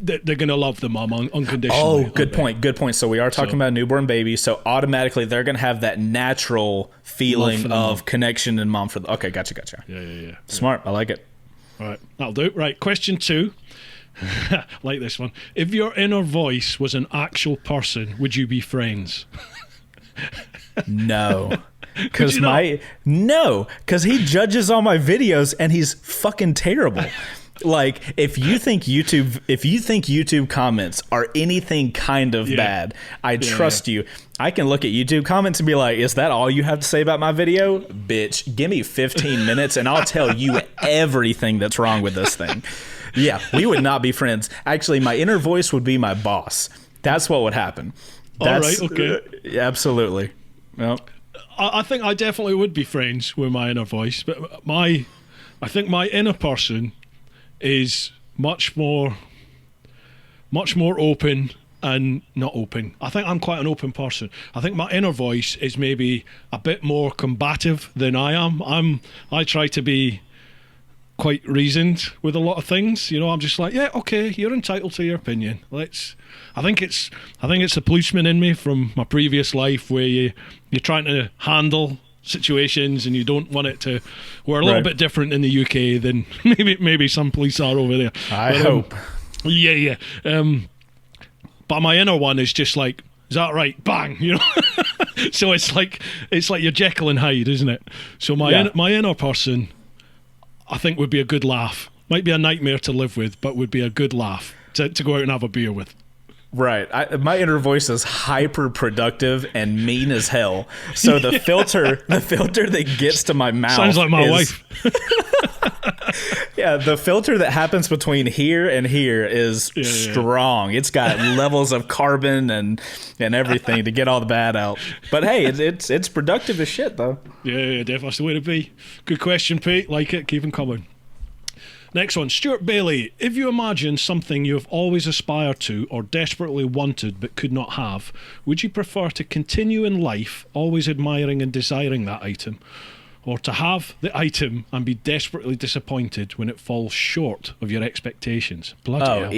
they're going to love the mum unconditionally. Oh, good point. Good point. So we are talking about a newborn baby. So automatically they're going to have that natural feeling of connection and mom for the. Okay, gotcha. Yeah. Smart. I like it. All right, that'll do. Right, question 2. Like this one. If your inner voice was an actual person, would you be friends? No. Because he judges all my videos and he's fucking terrible. Like if you think YouTube comments are anything kind of bad, I trust you. I can look at YouTube comments and be like, is that all you have to say about my video? Bitch, give me 15 minutes and I'll tell you everything that's wrong with this thing. Yeah, we would not be friends. Actually, my inner voice would be my boss. That's what would happen. All right, okay. Absolutely. Well, I think I definitely would be friends with my inner voice, but I think my inner person is much more open and not open. I think I'm quite an open person. I think my inner voice is maybe a bit more combative than I am. I try to be quite reasoned with a lot of things. You know, I'm just like, yeah, okay, you're entitled to your opinion. I think it's a policeman in me from my previous life where you're trying to handle situations and you don't want it to. We're a little bit different in the UK than maybe some police are over there. I hope. Yeah. But my inner one is just like, is that right? Bang, you know. So it's like your Jekyll and Hyde, isn't it? So my inner person, I think, would be a good laugh. Might be a nightmare to live with, but would be a good laugh to go out and have a beer with. Right. My inner voice is hyper productive and mean as hell. So the filter that gets to my mouth sounds like my wife. Yeah, the filter that happens between here and here is strong. It's got levels of carbon and everything to get all the bad out. But hey, it's productive as shit though. Yeah, definitely. That's the way to be. Good question, Pete. Like it. Keep them coming. Next one, Stuart Bailey. If you imagine something you have always aspired to or desperately wanted but could not have, would you prefer to continue in life always admiring and desiring that item, or to have the item and be desperately disappointed when it falls short of your expectations? Bloody hell.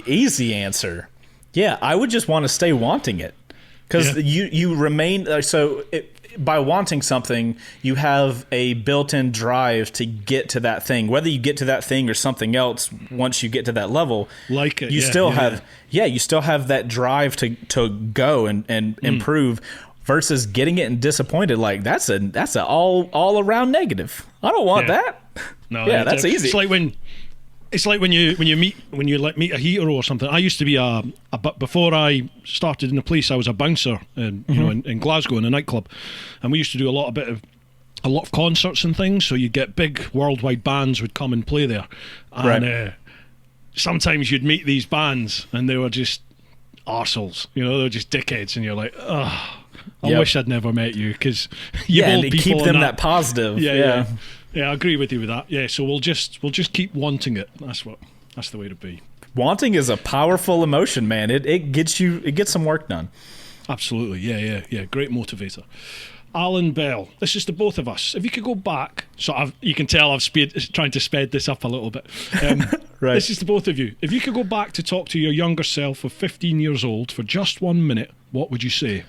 Easy answer. Yeah, I would just want to stay wanting it. Because you remain... by wanting something, you have a built-in drive to get to that thing. Whether you get to that thing or something else, once you get to that level, you still have that drive to go and improve. Versus getting it and disappointed, like that's a all around negative. I don't want that. No, that's easy. It's like when you meet a hero or something. I used to be before I started in the police, I was a bouncer in Glasgow in a nightclub, and we used to do a lot of concerts and things. So you'd get big worldwide bands would come and play there, and sometimes you'd meet these bands and they were just arseholes. You know, they were just dickheads, and you're like, oh. I wish I'd never met you, because you and keep them that positive. Yeah, I agree with you with that. Yeah, so we'll just keep wanting it. That's the way to be. Wanting is a powerful emotion, man. It gets some work done. Absolutely. Yeah. Great motivator. Alan Bell, this is to both of us. If you could go back, you can tell I've trying to speed this up a little bit. Right. This is to both of you. If you could go back to talk to your younger self of 15 years old for just 1 minute, what would you say?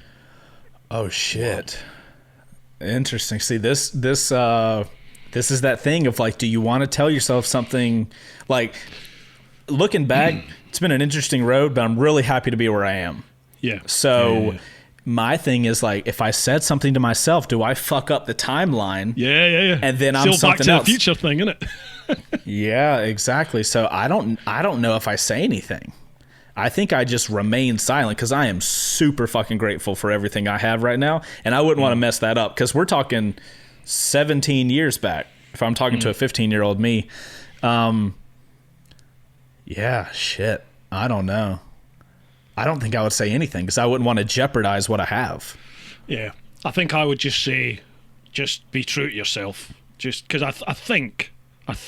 Oh shit! Interesting. See, this is that thing of like, do you want to tell yourself something? Like, looking back, it's been an interesting road, but I'm really happy to be where I am. Yeah. So my thing is like, if I said something to myself, do I fuck up the timeline? Yeah. And then still I'm something back to else. The future thing, isn't it? Yeah, exactly. So I don't know if I say anything. I think I just remain silent, because I am super fucking grateful for everything I have right now, and I wouldn't want to mess that up, because we're talking 17 years back. If I'm talking to a 15-year-old me, shit, I don't know. I don't think I would say anything, because I wouldn't want to jeopardize what I have. Yeah, I think I would just say, just be true to yourself. Just because I think I've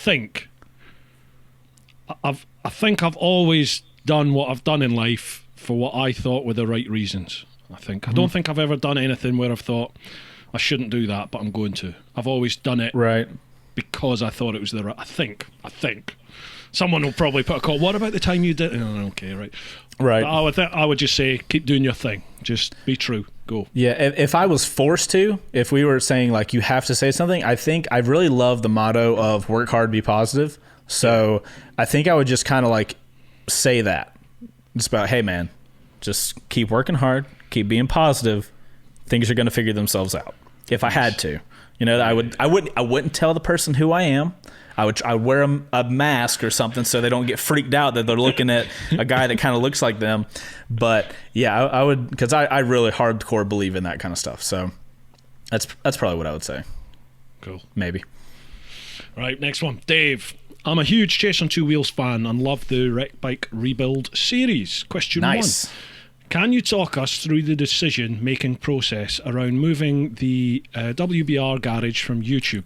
always done what I've done in life for what I thought were the right reasons. I don't think I've ever done anything where I've thought I shouldn't do that, but I'm going to. I've always done it because I thought it was the right. I think someone will probably put a call. What about the time you did? Oh, okay, right. But I would just say, keep doing your thing. Just be true. Go. Yeah. If I was forced to, if we were saying like you have to say something, I think I really love the motto of work hard, be positive. So I think I would just kind of like say that. It's about, hey man, just keep working hard, keep being positive. Things are going to figure themselves out. If I had to, I wouldn't tell the person who I am. I wear a mask or something so they don't get freaked out that they're looking at a guy that kind of looks like them. But yeah, I would, because I really hardcore believe in that kind of stuff. So that's probably what I would say. Cool. Maybe. Right, next one, Dave. I'm a huge Chase on Two Wheels fan and love the Wreck Bike Rebuild series. Question 1. Can you talk us through the decision-making process around moving the WBR garage from YouTube?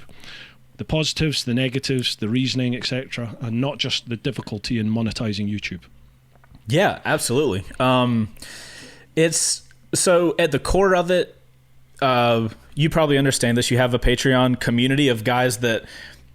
The positives, the negatives, the reasoning, etc., and not just the difficulty in monetizing YouTube. Yeah, absolutely. It's so at the core of it, you probably understand this. You have a Patreon community of guys that,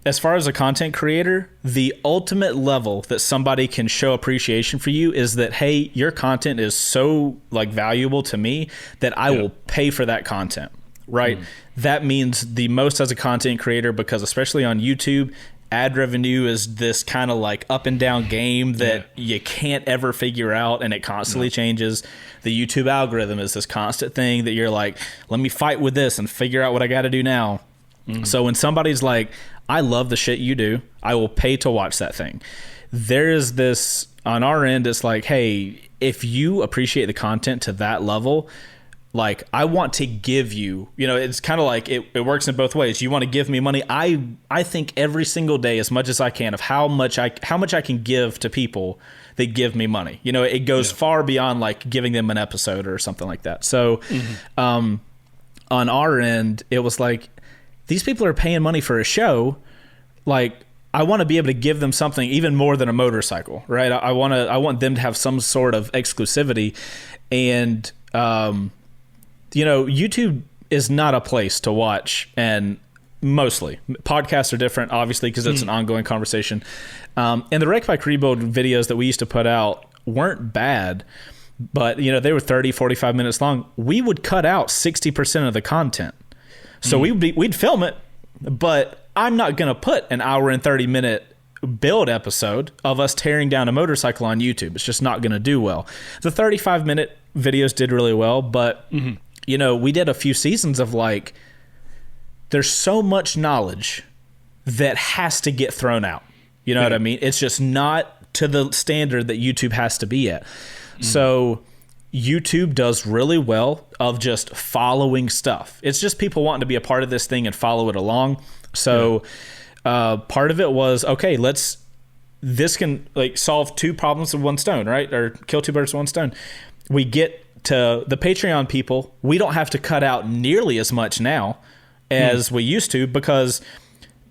as far as a content creator, the ultimate level that somebody can show appreciation for you is that, hey, your content is so like valuable to me that I will pay for that content, right? That means the most as a content creator, because especially on YouTube, ad revenue is this kind of like up and down game that you can't ever figure out, and it constantly changes. The YouTube algorithm is this constant thing that you're like, let me fight with this and figure out what I got to do now. So when somebody's like, I love the shit you do, I will pay to watch that thing. There is this on our end. It's like, hey, if you appreciate the content to that level, like I want to give you, it's kind of like it works in both ways. You want to give me money. I think every single day, as much as I can, of how much I can give to people that give me money. It goes far beyond like giving them an episode or something like that. So on our end, it was like, these people are paying money for a show. Like, I want to be able to give them something even more than a motorcycle, right? I want them to have some sort of exclusivity. And, YouTube is not a place to watch, and mostly podcasts are different, obviously, because it's an ongoing conversation. And the Wreck Bike Rebuild videos that we used to put out weren't bad, but they were 30, 45 minutes long. We would cut out 60% of the content. So we'd film it, but I'm not going to put an hour and 30-minute build episode of us tearing down a motorcycle on YouTube. It's just not going to do well. The 35-minute videos did really well, but, we did a few seasons of like, there's so much knowledge that has to get thrown out. You know what I mean? It's just not to the standard that YouTube has to be at. So YouTube does really well of just following stuff. It's just people wanting to be a part of this thing and follow it along. So part of it was, okay, this can like solve two problems with one stone, right? Or kill two birds with one stone. We get to the Patreon people. We don't have to cut out nearly as much now as we used to, because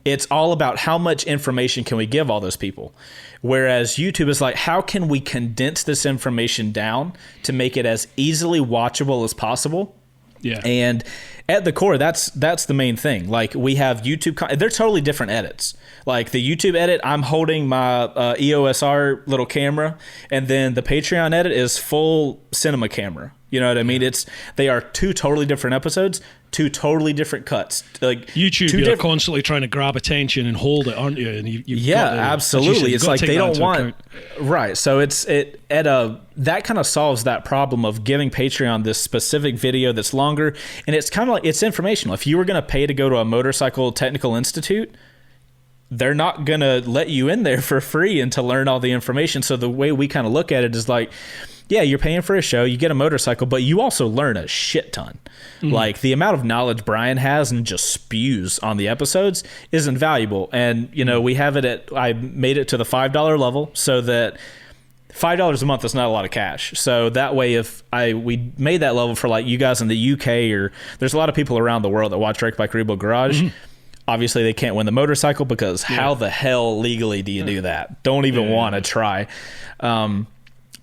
it's all about how much information can we give all those people. Whereas YouTube is like, how can we condense this information down to make it as easily watchable as possible? Yeah. And at the core, that's the main thing. Like, we have YouTube, they're totally different edits. Like the YouTube edit, I'm holding my EOS R little camera, and then the Patreon edit is full cinema camera. You know what I mean? They are two totally different episodes, two totally different cuts. Like YouTube, you're constantly trying to grab attention and hold it, aren't you? And absolutely. It's like they don't want right. So that kind of solves that problem of giving Patreon this specific video that's longer, and it's kind of like, it's informational. If you were going to pay to go to a motorcycle technical institute, they're not going to let you in there for free and to learn all the information. So the way we kind of look at it is like, yeah, you're paying for a show, you get a motorcycle, but you also learn a shit ton. Like the amount of knowledge Brian has and just spews on the episodes is invaluable. And, we have I made it to the $5 level, so that $5 a month is not a lot of cash. So that way, if we made that level for like you guys in the UK, or there's a lot of people around the world that watch Wreck Bike Rebuild Garage. Obviously, they can't win the motorcycle, because how the hell legally do you do that? Don't even want to try.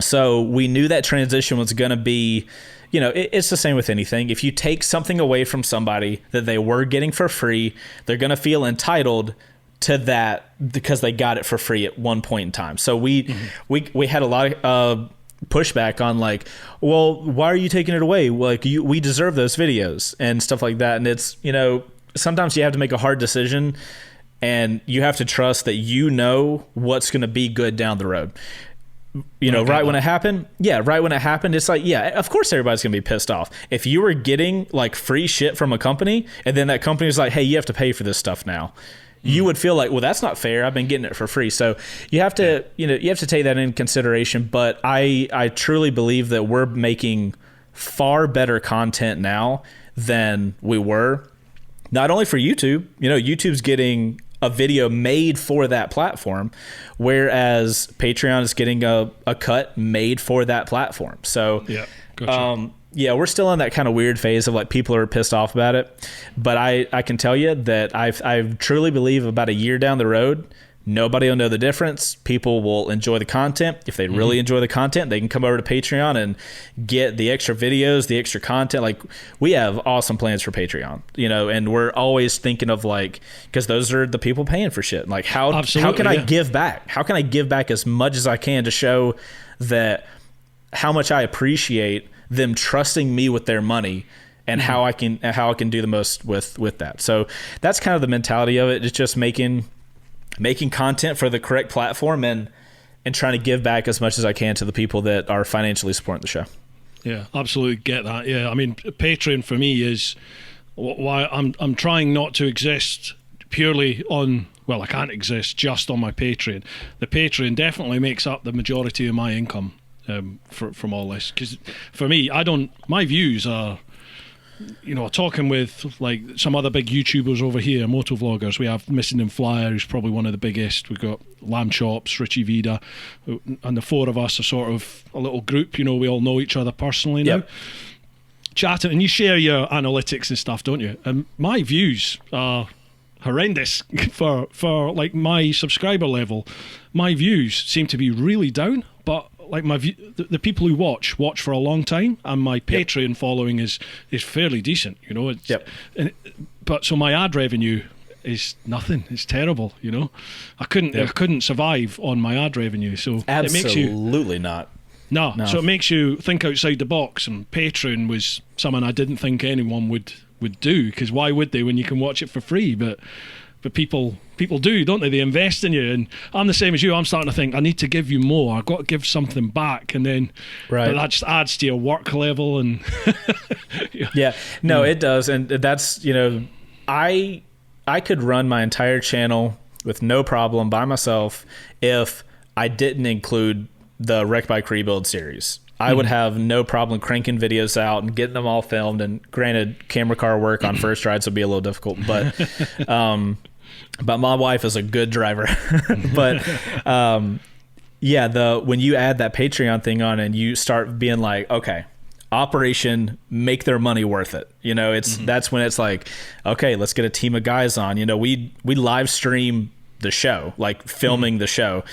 So we knew that transition was going to be, it's the same with anything. If you take something away from somebody that they were getting for free, they're going to feel entitled to that because they got it for free at one point in time. So we had a lot of pushback on like, well, why are you taking it away? Like, we deserve those videos and stuff like that. And it's, sometimes you have to make a hard decision, and you have to trust that what's going to be good down the road. Right when it happened, it's like, of course everybody's gonna be pissed off. If you were getting like free shit from a company, and then that company was like, hey, you have to pay for this stuff now, you would feel like, well, that's not fair. I've been getting it for free. So you have to, you have to take that into consideration. But I truly believe that we're making far better content now than we were. Not only for YouTube, YouTube's getting a video made for that platform, whereas Patreon is getting a cut made for that platform. So gotcha. We're still in that kind of weird phase of like, people are pissed off about it, but I can tell you that I truly believe about a year down the road, nobody will know the difference. People will enjoy the content. If they really enjoy the content, they can come over to Patreon and get the extra videos, the extra content. Like, we have awesome plans for Patreon, and we're always thinking of like, because those are the people paying for shit. Like, how can I give back? How can I give back as much as I can to show that how much I appreciate them trusting me with their money, and how I can do the most with that. So that's kind of the mentality of it. It's just making making content for the correct platform and trying to give back as much as I can to the people that are financially supporting the show. Yeah, absolutely get that. Yeah, I mean, Patreon for me is why I'm trying not to exist purely on. Well, I can't exist just on my Patreon. The Patreon definitely makes up the majority of my income from all this. Because for me, my views are, talking with like some other big YouTubers over here, motovloggers. We have Missing and Flyer, who's probably one of the biggest. We've got Lamb Chops, Richie Vida, and the four of us are sort of a little group. We all know each other personally now. Yep. Chatting, and you share your analytics and stuff, don't you? And my views are horrendous for like my subscriber level. My views seem to be really down, but like the people who watch for a long time, and my Patreon following is fairly decent, but so my ad revenue is nothing. It's terrible, I couldn't survive on my ad revenue. So absolutely not. No, so it makes you think outside the box, and Patreon was something I didn't think anyone would do, because why would they when you can watch it for free? But people do, don't they? They invest in you, and I'm the same as you. I'm starting to think I need to give you more. I've got to give something back, and then but that just adds to your work level. And it does, and that's I could run my entire channel with no problem by myself if I didn't include the Wreck Bike Rebuild series. I would have no problem cranking videos out and getting them all filmed. And granted, camera car work on first rides would be a little difficult, but my wife is a good driver. But when you add that Patreon thing on and you start being like, okay, Operation make their money worth it. That's when it's like, okay, let's get a team of guys on. We live stream the show, like filming the show.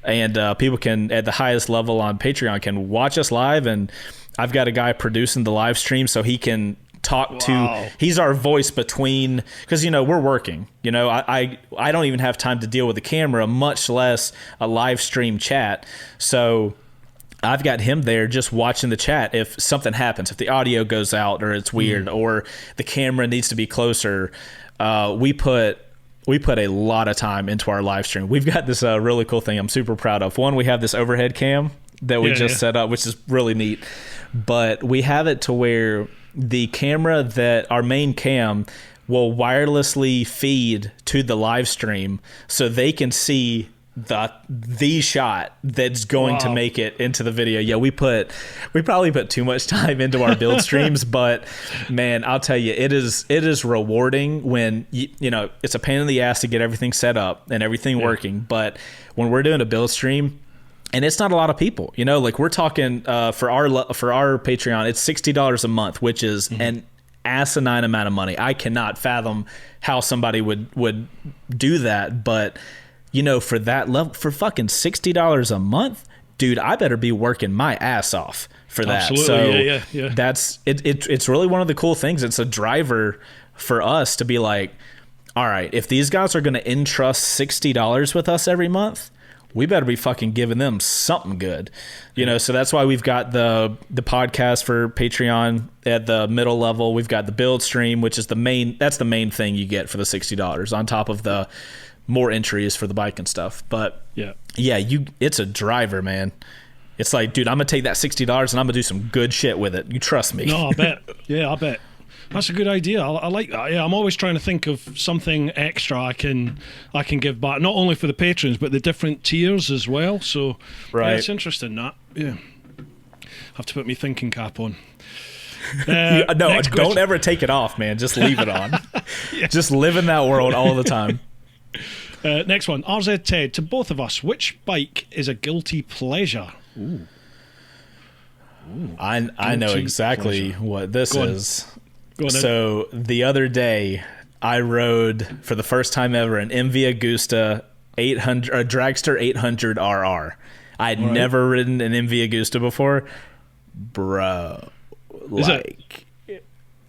And people can, at the highest level on Patreon, can watch us live. And I've got a guy producing the live stream so he can talk he's our voice between, because, we're working. I don't even have time to deal with the camera, much less a live stream chat. So I've got him there just watching the chat. If something happens, if the audio goes out or it's weird or the camera needs to be closer, we put a lot of time into our live stream. We've got this really cool thing I'm super proud of. One, we have this overhead cam that we set up, which is really neat. But we have it to where the camera our main cam will wirelessly feed to the live stream so they can see the shot that's going to make it into the video. Yeah, we probably put too much time into our build streams, but man, I'll tell you, it is rewarding when it's a pain in the ass to get everything set up and everything working, but when we're doing a build stream and it's not a lot of people, like we're talking for our Patreon, it's $60 a month, which is an asinine amount of money. I cannot fathom how somebody would do that, but for that level, for fucking $60 a month, dude, I better be working my ass off for that. Absolutely. So yeah. that's it's really one of the cool things. It's a driver for us to be like, all right, if these guys are going to entrust $60 with us every month, we better be fucking giving them something good. So that's why we've got the podcast for Patreon at the middle level. We've got the build stream, which is the main thing you get for the $60 on top of the more entries for the bike and stuff. But it's a driver, man. It's like, dude, I'm gonna take that $60 and I'm gonna do some good shit with it. You trust me? No, I bet. I bet that's a good idea. I like that. Yeah, I'm always trying to think of something extra I can give back, not only for the patrons but the different tiers as well. So it's interesting that. Yeah, have to put my thinking cap on. Don't ever take it off, man. Just leave it on. Just live in that world all the time. Next one, RZ Ted. To both of us, which bike is a guilty pleasure? Ooh. I know exactly what this is. Go on, so the other day, I rode for the first time ever an MV Agusta 800, a Dragster 800 RR. I had never ridden an MV Agusta before, bro.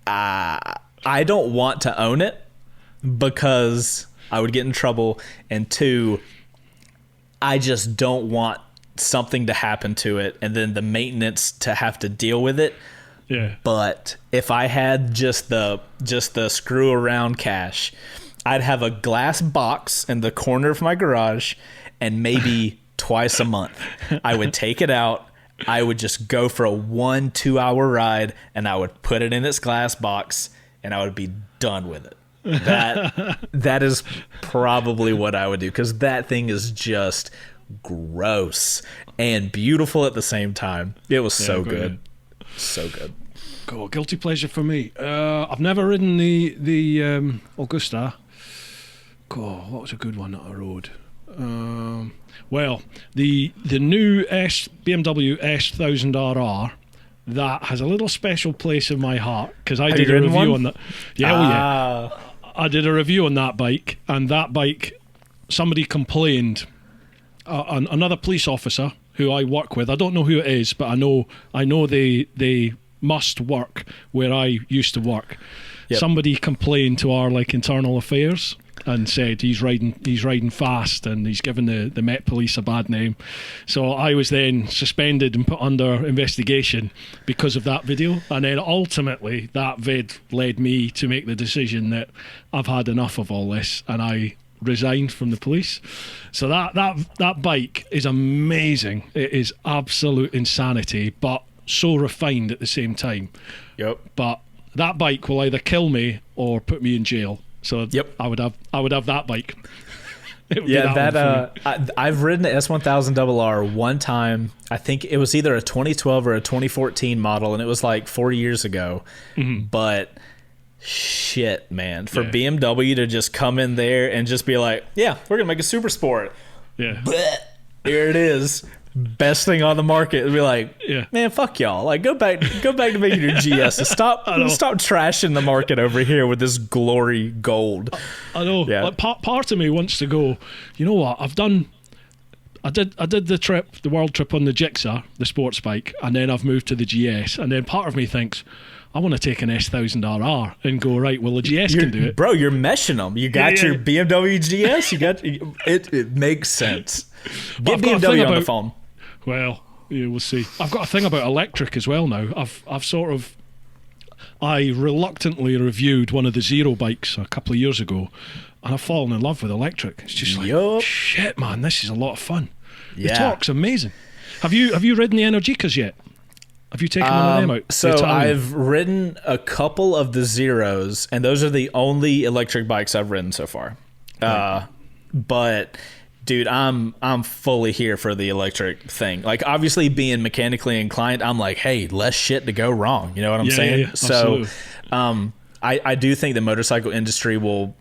I don't want to own it because I would get in trouble, and two, I just don't want something to happen to it and then the maintenance to have to deal with it. Yeah. But if I had just the screw around cash, I'd have a glass box in the corner of my garage, and maybe twice a month I would take it out. I would just go for a 1-2 hour ride, and I would put it in its glass box, and I would be done with it. That is probably what I would do, because that thing is just gross and beautiful at the same time. It was so good. So good. Cool. Guilty pleasure for me. I've never ridden the Augusta. God, what was a good one that I rode? Well, the new BMW S1000RR, that has a little special place in my heart, because I did a review on that. Yeah, I did a review on that bike, and that bike, somebody complained. Another police officer who I work with, I don't know who it is, but I know they must work where I used to work. Yep. Somebody complained to our internal affairs and said he's riding fast and he's given the Met Police a bad name. So I was then suspended and put under investigation because of that video. And then ultimately that vid led me to make the decision that I've had enough of all this, and I resigned from the police. So that bike is amazing. It is absolute insanity, but so refined at the same time. Yep. But that bike will either kill me or put me in jail. So I would have that bike. I've ridden the S1000RR one time. I think it was either a 2012 or a 2014 model, and it was like 4 years ago. Mm-hmm. But shit, man, for BMW to just come in there and just be like, yeah, we're gonna make a super sport. Yeah. Blech, here it is. Best thing on the market. It'd be like, man, fuck y'all. Like, go back to making your GS. Stop trashing the market over here with this glory gold. I know. Yeah. Like, part of me wants to go, you know what? I did the world trip on the Gixxer, the sports bike, and then I've moved to the GS, and then part of me thinks, I want to take an S1000RR and go, right, well, the GS can do it. Bro, you're meshing them. You got your BMW GS. You got it makes sense. Get BMW on the phone. Well, yeah, we'll see. I've got a thing about electric as well now. I reluctantly reviewed one of the Zero bikes a couple of years ago, and I've fallen in love with electric. It's just like, shit, man, this is a lot of fun. Yeah. The torque's amazing. Have you ridden the Energicas yet? Have you taken one of them out? So I've ridden a couple of the Zeros, and those are the only electric bikes I've ridden so far. Right. But dude, I'm fully here for the electric thing. Like, obviously being mechanically inclined, I'm like, hey, less shit to go wrong. You know what I'm saying? Yeah, so I do think the motorcycle industry will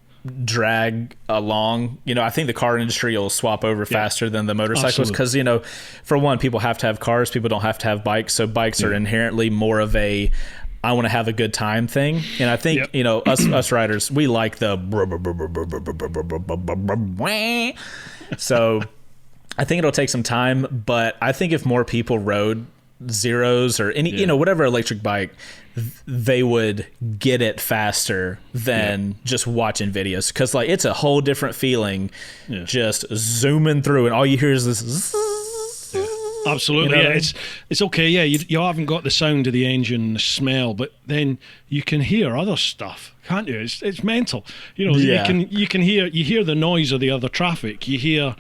drag along. You know, I think the car industry will swap over faster than the motorcycles, because, you know, for one, people have to have cars, people don't have to have bikes, so bikes are inherently more of a I want to have a good time thing. And I think, you know, us riders, we like the so I think it'll take some time, but I think if more people rode Zeros or any, you know, whatever electric bike, they would get it faster than just watching videos, because like it's a whole different feeling just zooming through and all you hear is this absolutely. You know it's okay. You haven't got the sound of the engine and the smell, but then you can hear other stuff, can't you? It's mental. You know, you can hear the noise of the other traffic. You hear,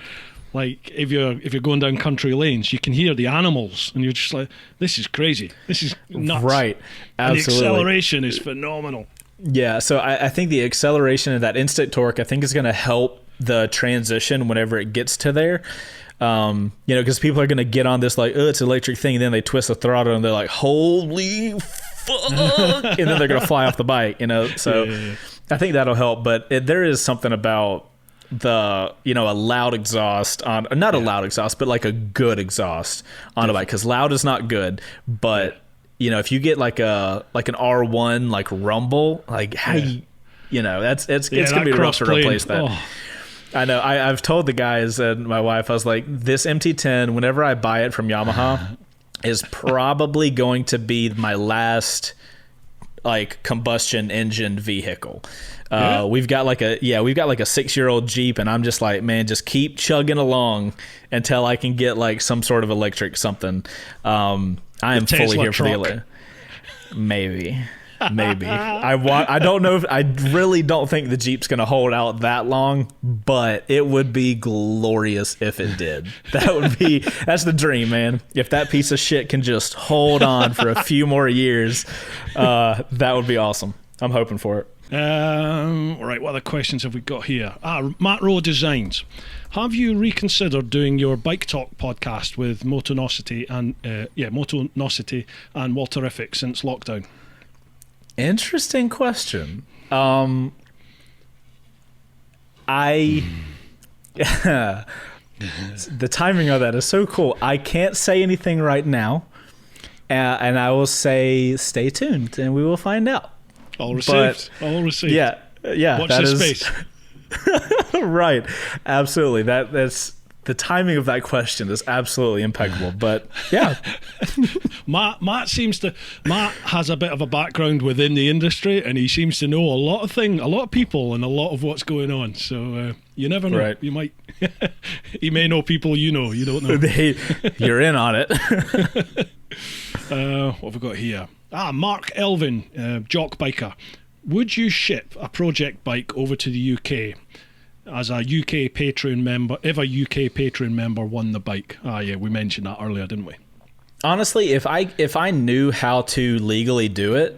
like, if you're going down country lanes, you can hear the animals, and you're just like, this is crazy. This is nuts. Right. Absolutely. And the acceleration is phenomenal. Yeah. So I think the acceleration of that instant torque, I think, is going to help the transition whenever it gets to there. You know, because people are going to get on this like, oh, it's an electric thing, and then they twist the throttle and they're like, holy fuck, and then they're going to fly off the bike, you know. So I think that'll help, but there is something about the, you know, a loud exhaust on, not a loud exhaust, but like a good exhaust on a bike, because loud is not good, but you know, if you get like an R1 like rumble, like how you know, it's gonna be rough to replace that. I know. I've told the guys and my wife, I was like, this MT10, whenever I buy it from Yamaha, is probably going to be my last like combustion engine vehicle. We've got like a 6-year-old Jeep, and I'm just like, man, just keep chugging along until I can get like some sort of electric something. I am fully here for the maybe. Maybe. I don't know. I really don't think the Jeep's going to hold out that long, but it would be glorious if it did. That's the dream, man. If that piece of shit can just hold on for a few more years, that would be awesome. I'm hoping for it. Right, what other questions have we got here? Matt Rowe Designs. Have you reconsidered doing your Bike Talk podcast with Motonosity and Walterific since lockdown? Interesting question. The timing of that is so cool. I can't say anything right now, and I will say stay tuned, and we will find out. All received. All received. Yeah. Watch this space. Right. Absolutely. That's the timing of that question is absolutely impeccable. But yeah. Matt has a bit of a background within the industry, and he seems to know a lot of people, and a lot of what's going on. So you never know. Right. You might. He may know people you know. You don't know. You're in on it. What have we got here? Mark Elvin, jock biker. Would you ship a project bike over to the UK as a UK Patreon member if a UK Patreon member won the bike? Yeah, we mentioned that earlier, didn't we? Honestly, if I knew how to legally do it,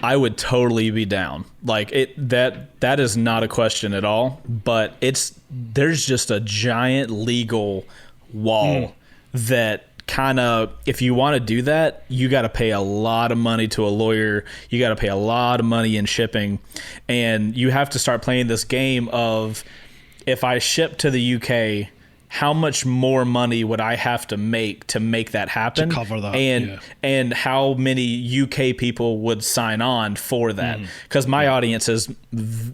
I would totally be down. Like that is not a question at all. But there's just a giant legal wall that kind of, if you want to do that, you got to pay a lot of money to a lawyer. You got to pay a lot of money in shipping, and you have to start playing this game of, if I ship to the UK, how much more money would I have to make that happen? To cover that, and how many UK people would sign on for that? Because my audience is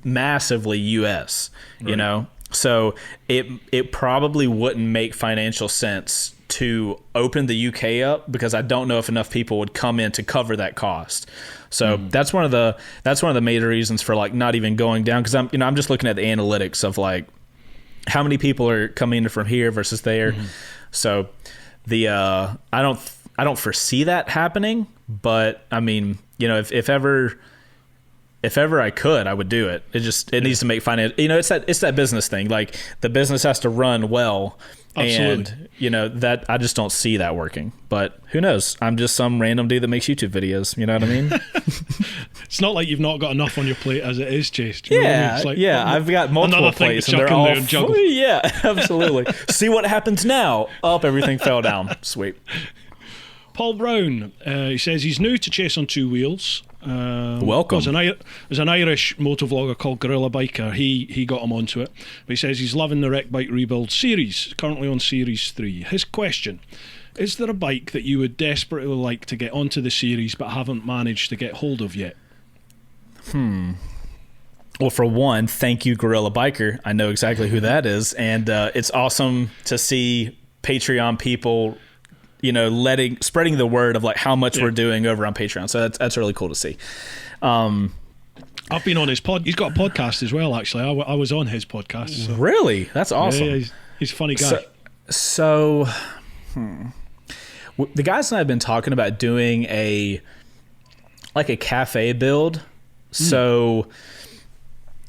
massively US, you know? So it probably wouldn't make financial sense to open the UK up, because I don't know if enough people would come in to cover that cost. So that's one of the major reasons for like not even going down, because I'm just looking at the analytics of like how many people are coming in from here versus there. So I don't foresee that happening, but I mean, you know, if ever I could, I would do it. It needs to make finance. You know, it's that business thing. Like, the business has to run well. Absolutely. And, you know, that I just don't see that working. But who knows? I'm just some random dude that makes YouTube videos. You know what I mean? It's not like you've not got enough on your plate as it is, Chase. Do you know what I mean? It's like, I've got multiple plates, and they're all full. Yeah, absolutely. See what happens now? Up, everything fell down. Sweet. Paul Brown, he says he's new to Chase on Two Wheels. Welcome. There's an Irish motovlogger called Gorilla Biker. He got him onto it. But he says he's loving the Wreck Bike Rebuild series, currently on Series 3. His question: is there a bike that you would desperately like to get onto the series but haven't managed to get hold of yet? Well, for one, thank you, Gorilla Biker. I know exactly who that is. And it's awesome to see Patreon people, you know, spreading the word of like how much we're doing over on Patreon. So that's really cool to see. I've been on his pod. He's got a podcast as well, actually. I was on his podcast. So. Really? That's awesome. Yeah, he's a funny guy. So the guys and I have been talking about doing a cafe build. So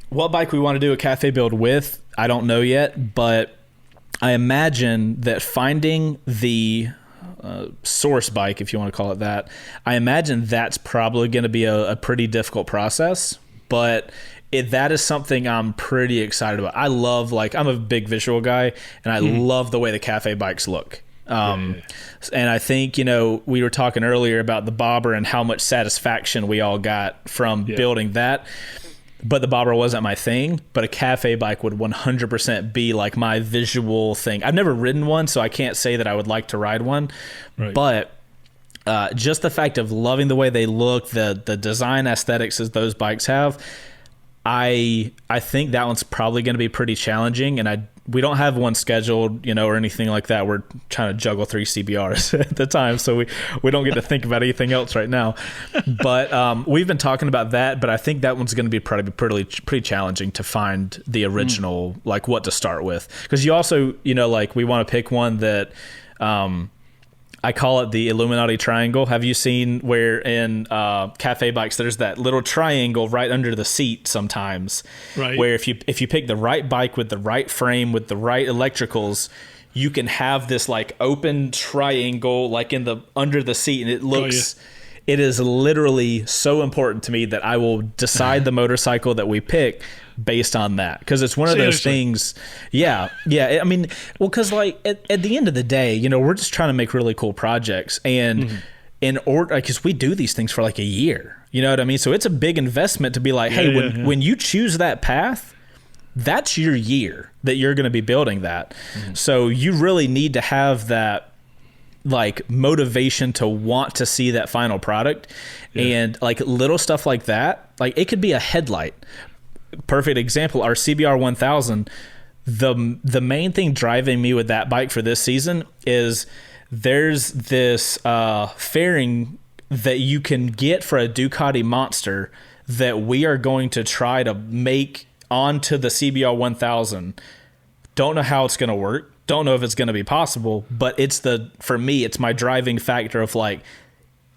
what bike we want to do a cafe build with, I don't know yet, but I imagine that finding the source bike, if you want to call it that, I imagine that's probably going to be a pretty difficult process, but that is something I'm pretty excited about. I love, I'm a big visual guy, and I love the way the cafe bikes look. And I think, you know, we were talking earlier about the bobber and how much satisfaction we all got from building that. But the bobber wasn't my thing, but a cafe bike would 100% be like my visual thing. I've never ridden one, so I can't say that I would like to ride one. Right. But just the fact of loving the way they look, the design aesthetics as those bikes have, I think that one's probably going to be pretty challenging. And we don't have one scheduled, you know, or anything like that. We're trying to juggle 3 CBRs at the time, so we don't get to think about anything else right now. But we've been talking about that, but I think that one's going to be pretty challenging to find the original, like what to start with. Because you also, you know, like we want to pick one that I call it the Illuminati triangle. Have you seen where in cafe bikes there's that little triangle right under the seat sometimes, right? Where if you pick the right bike with the right frame with the right electricals, you can have this like open triangle like in the under the seat, and it looks. Oh, yeah. It is literally so important to me that I will decide the motorcycle that we pick based on that, because it's one of those things. Yeah. I mean, well, because like at the end of the day, you know, we're just trying to make really cool projects, and in order, because we do these things for like a year, you know what I mean? So it's a big investment to be like, hey, when you choose that path, that's your year that you're going to be building that. So you really need to have that like motivation to want to see that final product. And like little stuff like that, like it could be a headlight. Perfect example, our CBR 1000. The main thing driving me with that bike for this season is there's this fairing that you can get for a Ducati Monster that we are going to try to make onto the CBR 1000. Don't know how it's going to work. Don't know if it's going to be possible, but for me, it's my driving factor of like,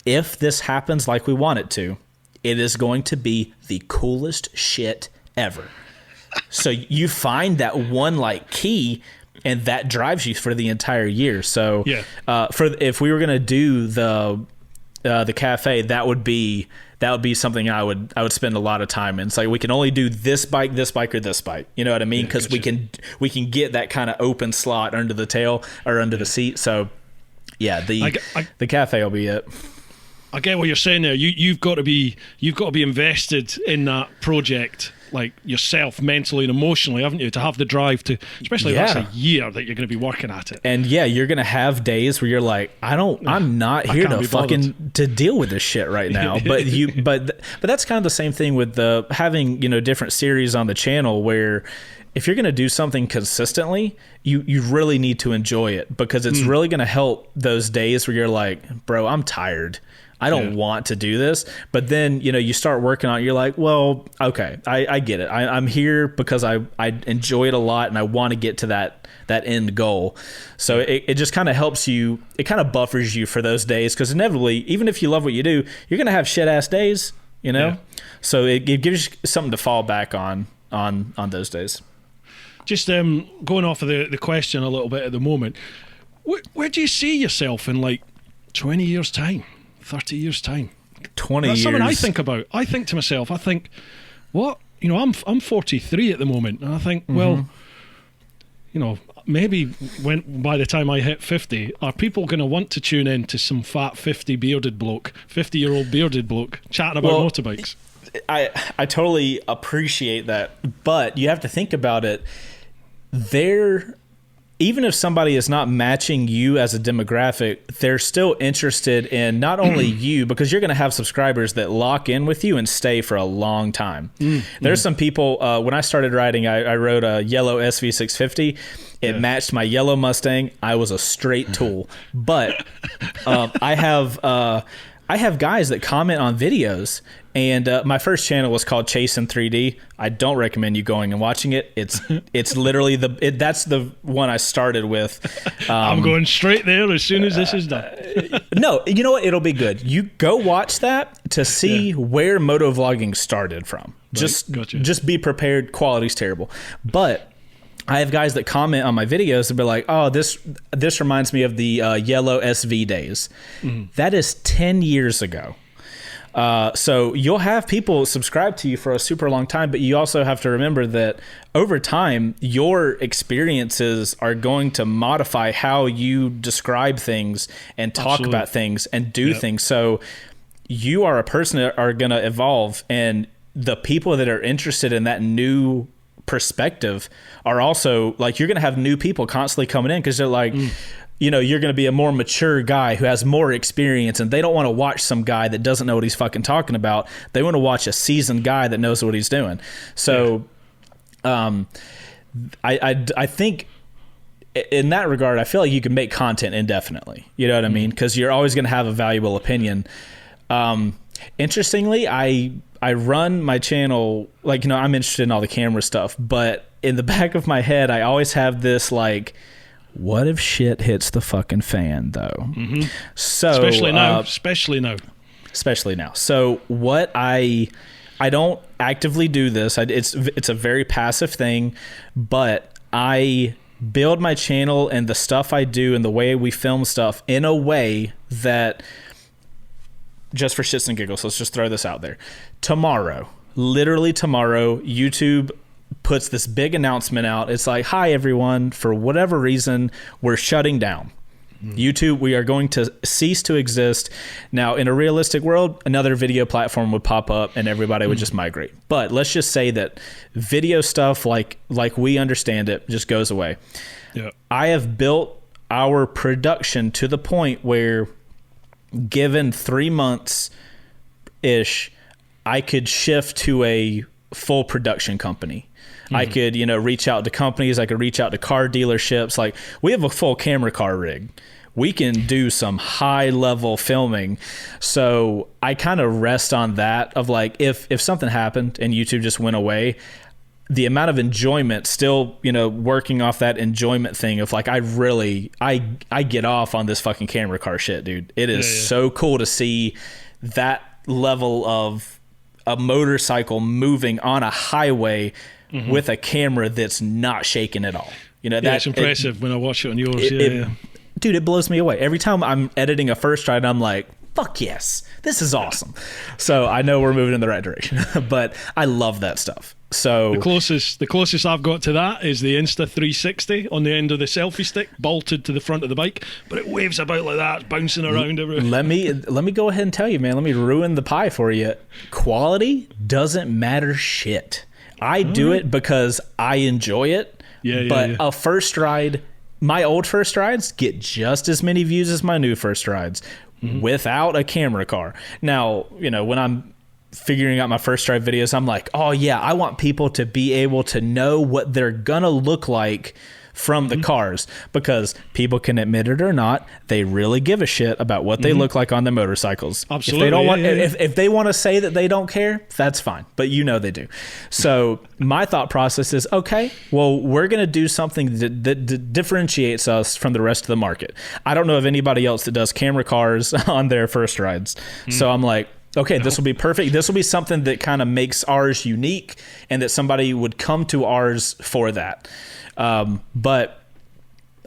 if this happens like we want it to, it is going to be the coolest shit ever. So you find that one like key, and that drives you for the entire year. So if we were going to do the cafe, that would be something I would spend a lot of time in. It's like we can only do this bike, or this bike. You know what I mean? Because we can get that kind of open slot under the tail or under the seat. So yeah, the cafe will be it. I get what you're saying there. You've got to be invested in that project, like yourself, mentally and emotionally, haven't you? To have the drive to, especially if that's a year that you're going to be working at it. And yeah, you're going to have days where you're like, I'm not here to fucking to deal with this shit right now. But that's kind of the same thing with having, you know, different series on the channel, where if you're going to do something consistently, you really need to enjoy it, because it's really going to help those days where you're like, bro, I'm tired. I don't want to do this. But then, you know, you start working on it. You're like, well, okay, I get it. I'm here because I enjoy it a lot, and I want to get to that end goal. So it just kind of helps you. It kind of buffers you for those days, because inevitably, even if you love what you do, you're going to have shit ass days, you know? Yeah. So it gives you something to fall back on those days. Just going off of the question a little bit at the moment, where do you see yourself in like 20 years' time? 30 years time? 20 That's years. something I think about. I think to myself, what? You know, I'm 43 at the moment, and I think, well, you know, maybe by the time I hit 50, are people going to want to tune in to some fat 50-year-old bearded bloke chatting about motorbikes? I totally appreciate that, but you have to think about it. Even if somebody is not matching you as a demographic, they're still interested in not only you, because you're going to have subscribers that lock in with you and stay for a long time. There's some people, when I started riding, I rode a yellow SV650. It matched my yellow Mustang. I was a straight tool. But I have guys that comment on videos, and my first channel was called Chasing 3D. I don't recommend you going and watching it. It's literally that's the one I started with. I'm going straight there as soon as this is done. No, you know what? It'll be good. You go watch that to see where motovlogging started from. Just be prepared. Quality's terrible, but I have guys that comment on my videos and be like, oh, this reminds me of the yellow SV days. That is 10 years ago. So you'll have people subscribe to you for a super long time, but you also have to remember that over time, your experiences are going to modify how you describe things and talk about things and do things. So you are a person that are going to evolve, and the people that are interested in that new perspective are also like, you're going to have new people constantly coming in, because they're like, you know, you're going to be a more mature guy who has more experience, and they don't want to watch some guy that doesn't know what he's fucking talking about. They want to watch a seasoned guy that knows what he's doing. So I think in that regard, I feel like you can make content indefinitely. You know what I mean? Because you're always going to have a valuable opinion. Interestingly, I run my channel, like, you know, I'm interested in all the camera stuff, but in the back of my head, I always have this like, What if shit hits the fucking fan, though? So especially now. So what I don't actively do this. It's a very passive thing, but I build my channel and the stuff I do and the way we film stuff in a way that, just for shits and giggles, let's just throw this out there. Literally tomorrow, YouTube puts this big announcement out. It's like, hi everyone, for whatever reason, we're shutting down. YouTube, we are going to cease to exist. Now, in a realistic world, another video platform would pop up and everybody would just migrate. But let's just say that video stuff, like we understand it, just goes away. Yeah. I have built our production to the point where, given 3 months-ish, I could shift to a full production company. I could, reach out to companies. I could reach out to car dealerships. Like, we have a full camera car rig. We can do some high level filming. So I kind of rest on that of like, if something happened and YouTube just went away, the amount of enjoyment still, working off that enjoyment thing of like, I get off on this fucking camera car shit, dude. It is so cool to see that level of a motorcycle moving on a highway with a camera that's not shaking at all. It's impressive when I watch it on yours. Dude, it blows me away. Every time I'm editing a first ride, I'm like, fuck yes, this is awesome. So I know we're moving in the right direction, but I love that stuff. So the closest I've got to that is the Insta 360 on the end of the selfie stick, bolted to the front of the bike, but it waves about like that, bouncing around everywhere. Let me go ahead and tell you, man. Let me ruin the pie for you. Quality doesn't matter shit. I do it because I enjoy it. A first ride, my old first rides get just as many views as my new first rides without a camera car. Now, when I'm figuring out my first ride videos, I'm like, oh yeah, I want people to be able to know what they're gonna look like from the cars, because people can admit it or not, they really give a shit about what they look like on their motorcycles. Absolutely. If they don't want, if they want to say that they don't care, that's fine, but they do. So my thought process is, okay, well, we're going to do something that differentiates us from the rest of the market. I don't know of anybody else that does camera cars on their first rides. So I'm like, okay, this will be perfect. This will be something that kind of makes ours unique, and that somebody would come to ours for that. But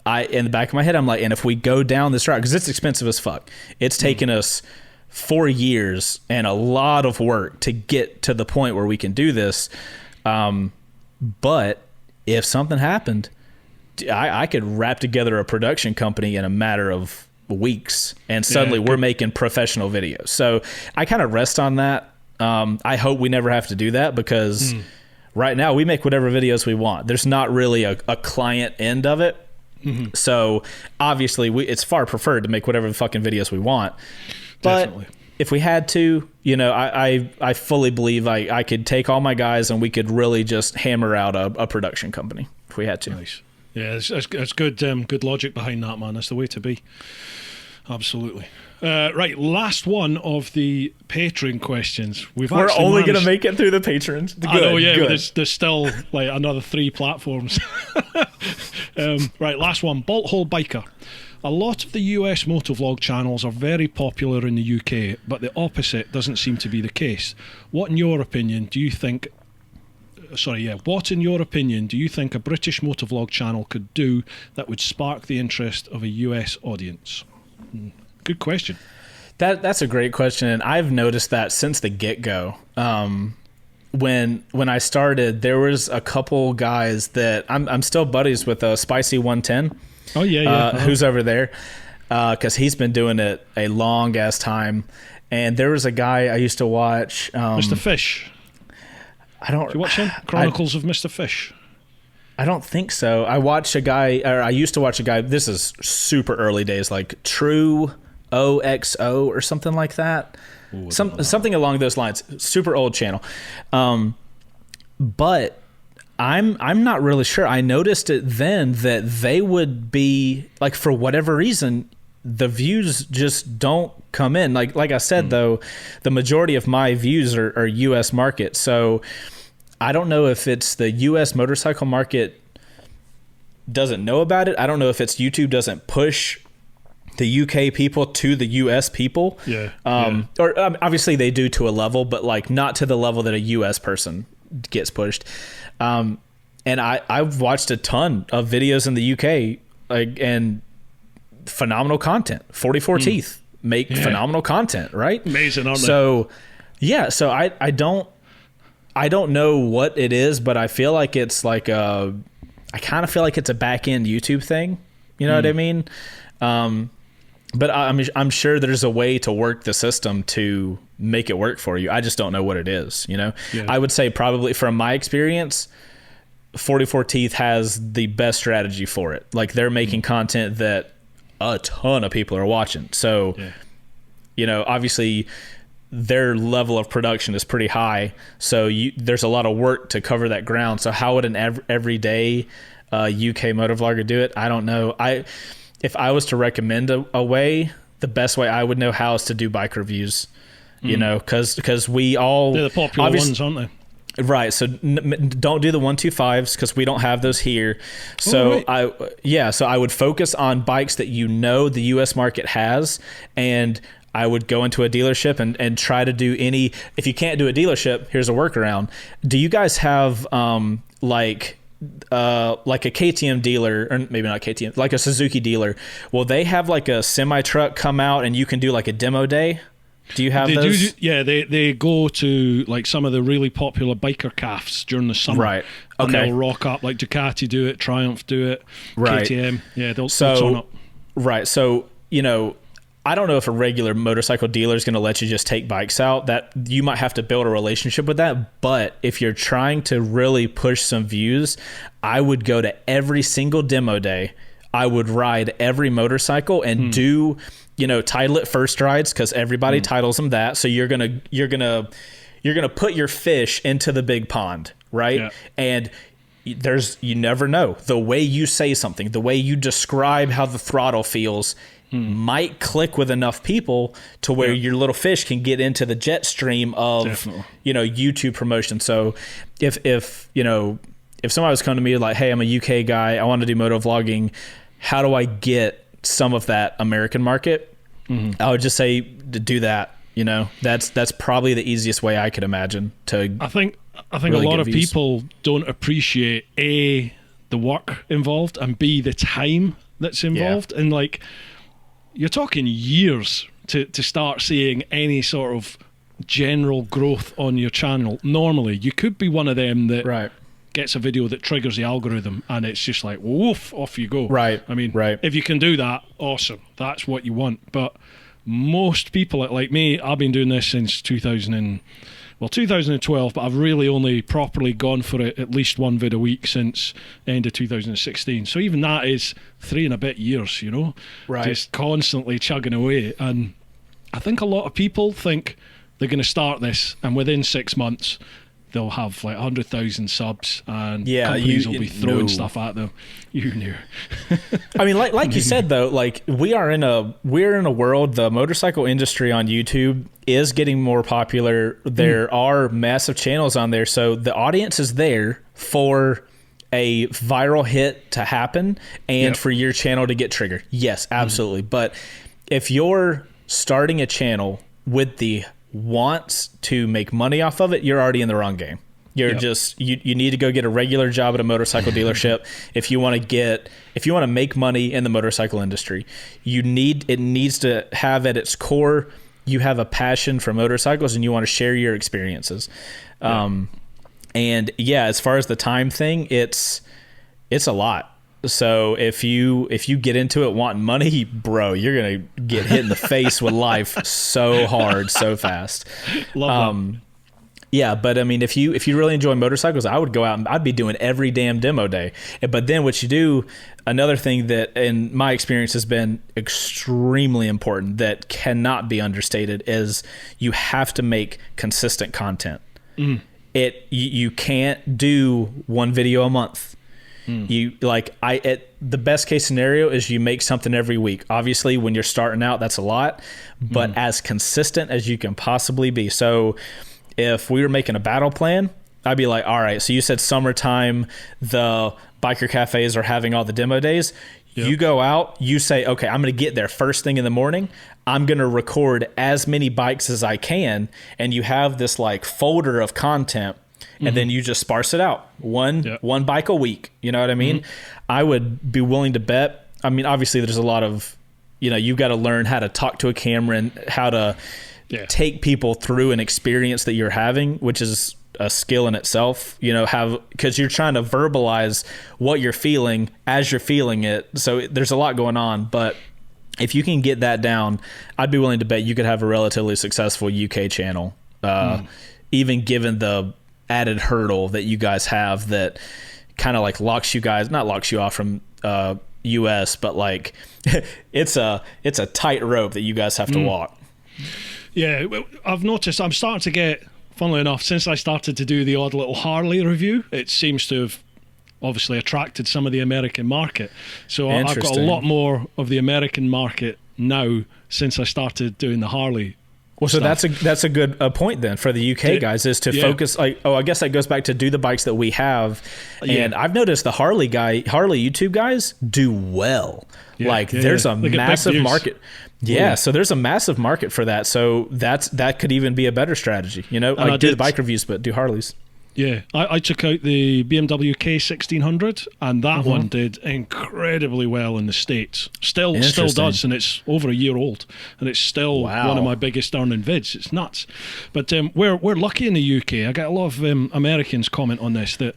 in the back of my head, I'm like, and if we go down this route, because it's expensive as fuck, it's taken us 4 years and a lot of work to get to the point where we can do this. But if something happened, I could wrap together a production company in a matter of weeks, and suddenly we're making professional videos. So I kind of rest on that. I hope we never have to do that, because right now we make whatever videos we want. There's not really a client end of it. So obviously it's far preferred to make whatever fucking videos we want. But definitely, if we had to, I fully believe I could take all my guys and we could really just hammer out a production company if we had to. Nice. Yeah, it's good logic behind that, man. That's the way to be. Absolutely. Right, last one of the Patreon questions. We're only going to make it through the patrons. I know, yeah, but there's still like another 3 platforms. Right, last one. Bolt Hole Biker. A lot of the US motovlog channels are very popular in the UK, but the opposite doesn't seem to be the case. What, in your opinion, do you think a British motovlog channel could do that would spark the interest of a US audience? Good question. That's a great question, and I've noticed that since the get-go. When I started, there was a couple guys that I'm still buddies with, Spicy 110. Oh yeah. Who's over there? Because he's been doing it a long ass time. And there was a guy I used to watch, Mr. Fish. Do you watch him? Chronicles of Mr. Fish. I don't think so. I used to watch a guy. This is super early days, like True OXO or something like that. Ooh, something along those lines. Super old channel. But I'm not really sure. I noticed it then that they would be like, for whatever reason, the views just don't come in. Like I said, though, the majority of my views are US market. So I don't know if it's the US motorcycle market doesn't know about it. I don't know if it's YouTube doesn't push the UK people to the US people. Or obviously they do to a level, but like not to the level that a US person gets pushed. And I've watched a ton of videos in the UK, and phenomenal content. 44 Teeth make phenomenal content, right? Amazing, aren't they? So I don't know what it is, but I feel like it's like I kind of feel like it's a back end YouTube thing. You know what I mean? But I'm sure there's a way to work the system to make it work for you. I just don't know what it is, you know? Yeah. I would say probably from my experience, 44 Teeth has the best strategy for it. Like they're making content that a ton of people are watching. So, you know, obviously their level of production is pretty high. So there's a lot of work to cover that ground. So how would an everyday UK motovlogger do it? I don't know. If I was to recommend a way, the best way I would know how is to do bike reviews, you know, because we all... They're the popular ones, aren't they? Right. So don't do the 125s because we don't have those here. So so I would focus on bikes that you know the US market has, and I would go into a dealership and try to do any... If you can't do a dealership, here's a workaround. Do you guys have like a KTM dealer, or maybe not KTM, like a Suzuki dealer? Well, they have like a semi truck come out and you can do like a demo day. Do you have those? They go to like some of the really popular biker cafes during the summer. Right. Okay. And they'll rock up, like Ducati do it, Triumph do it, right. KTM. Yeah, they'll turn up. Right. So, you know, I don't know if a regular motorcycle dealer is going to let you just take bikes out. That you might have to build a relationship with that. But if you're trying to really push some views, I would go to every single demo day. I would ride every motorcycle and do, you know, title it first rides, because everybody titles them that. So you're gonna put your fish into the big pond, right? Yeah. And you never know, the way you say something, the way you describe how the throttle feels might click with enough people to where your little fish can get into the jet stream of you know, YouTube promotion. So if somebody was coming to me like, hey, I'm a UK guy, I want to do motovlogging, how do I get some of that American market? I would just say to do that. You know, that's probably the easiest way I could imagine to. I think really a lot of people don't appreciate A, the work involved, and B, the time that's involved. And like, you're talking years to start seeing any sort of general growth on your channel. Normally, you could be one of them that gets a video that triggers the algorithm, and it's just like, woof, off you go. Right. I mean, if you can do that, awesome. That's what you want. But most people like me, I've been doing this since 2012, but I've really only properly gone for it at least one vid a week since end of 2016. So even that is 3 and a bit years, you know, just constantly chugging away. And I think a lot of people think they're going to start this and within 6 months they'll have like 100,000 subs and companies will be throwing stuff at them. You knew. I mean, like you said though, like we're in a world, the motorcycle industry on YouTube is getting more popular. There are massive channels on there, so the audience is there for a viral hit to happen and for your channel to get triggered. Yes, absolutely. But if you're starting a channel with the wants to make money off of it, you're already in the wrong game. You're just you need to go get a regular job at a motorcycle dealership if you want to make money in the motorcycle industry. It needs to have at its core, you have a passion for motorcycles and you want to share your experiences. And as far as the time thing, it's a lot. So if you get into it wanting money, bro, you're gonna get hit in the face with life so hard, so fast. Yeah, but I mean, if you really enjoy motorcycles, I would go out and I'd be doing every damn demo day. But then what you do, another thing that in my experience has been extremely important that cannot be understated is you have to make consistent content. You can't do one video a month. The best case scenario is you make something every week. Obviously, when you're starting out, that's a lot, but as consistent as you can possibly be. So if we were making a battle plan, I'd be like, all right, so you said summertime, the biker cafes are having all the demo days. Yep. You go out, you say, okay, I'm going to get there first thing in the morning. I'm going to record as many bikes as I can. And you have this like folder of content, and then you just sparse it out. One bike a week. You know what I mean? I would be willing to bet. I mean, obviously there's a lot of, you've got to learn how to talk to a camera and how to take people through an experience that you're having, which is a skill in itself, because you're trying to verbalize what you're feeling as you're feeling it. So there's a lot going on, but if you can get that down, I'd be willing to bet you could have a relatively successful UK channel, even given the added hurdle that you guys have that kind of like not locks you off from US, but like it's a tightrope that you guys have to walk. Yeah, I've noticed I'm starting to get, funnily enough, since I started to do the odd little Harley review, it seems to have obviously attracted some of the American market. So I've got a lot more of the American market now since I started doing the Harley. Well, so that's a good point then for the UK guys, is to focus. I guess that goes back to do the bikes that we have, and I've noticed the Harley YouTube guys do well. There's a massive market. So there's a massive market for that. So that could even be a better strategy. Do the bike reviews, but do Harleys. Yeah, I took out the BMW K1600, and that one did incredibly well in the States. Still does, and it's over a year old, and it's still one of my biggest earning vids. It's nuts. But we're lucky in the UK. I get a lot of Americans comment on this, that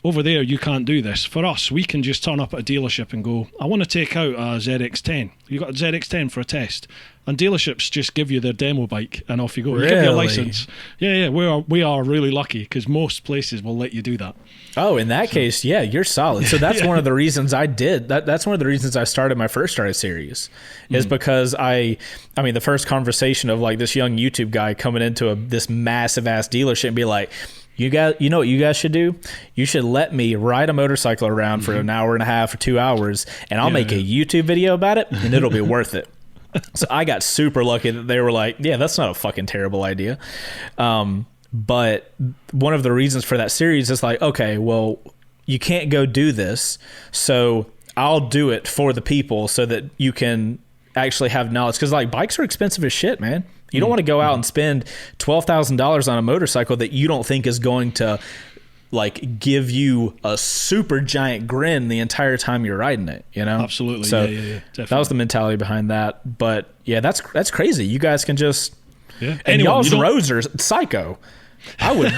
over there you can't do this. For us, we can just turn up at a dealership and go, I want to take out a ZX10. You got a ZX10 for a test? And dealerships just give you their demo bike and off you go. You give you a license. Yeah, we are really lucky because most places will let you do that. Oh, in that case, you're solid. So that's one of the reasons I did that. That's one of the reasons I started my first Stride series, is because I mean, the first conversation of like this young YouTube guy coming into this massive ass dealership and be like, you know what you guys should do? You should let me ride a motorcycle around for an hour and a half or 2 hours, and I'll make a YouTube video about it, and it'll be worth it. So I got super lucky that they were like, yeah, that's not a fucking terrible idea. But one of the reasons for that series is like, okay, well, you can't go do this, so I'll do it for the people so that you can actually have knowledge. Because like bikes are expensive as shit, man. You don't want to go out and spend $12,000 on a motorcycle that you don't think is going to like give you a super giant grin the entire time you're riding it, Absolutely. So definitely. That was the mentality behind that. But yeah, that's crazy. You guys can just and y'all's roads are psycho. I would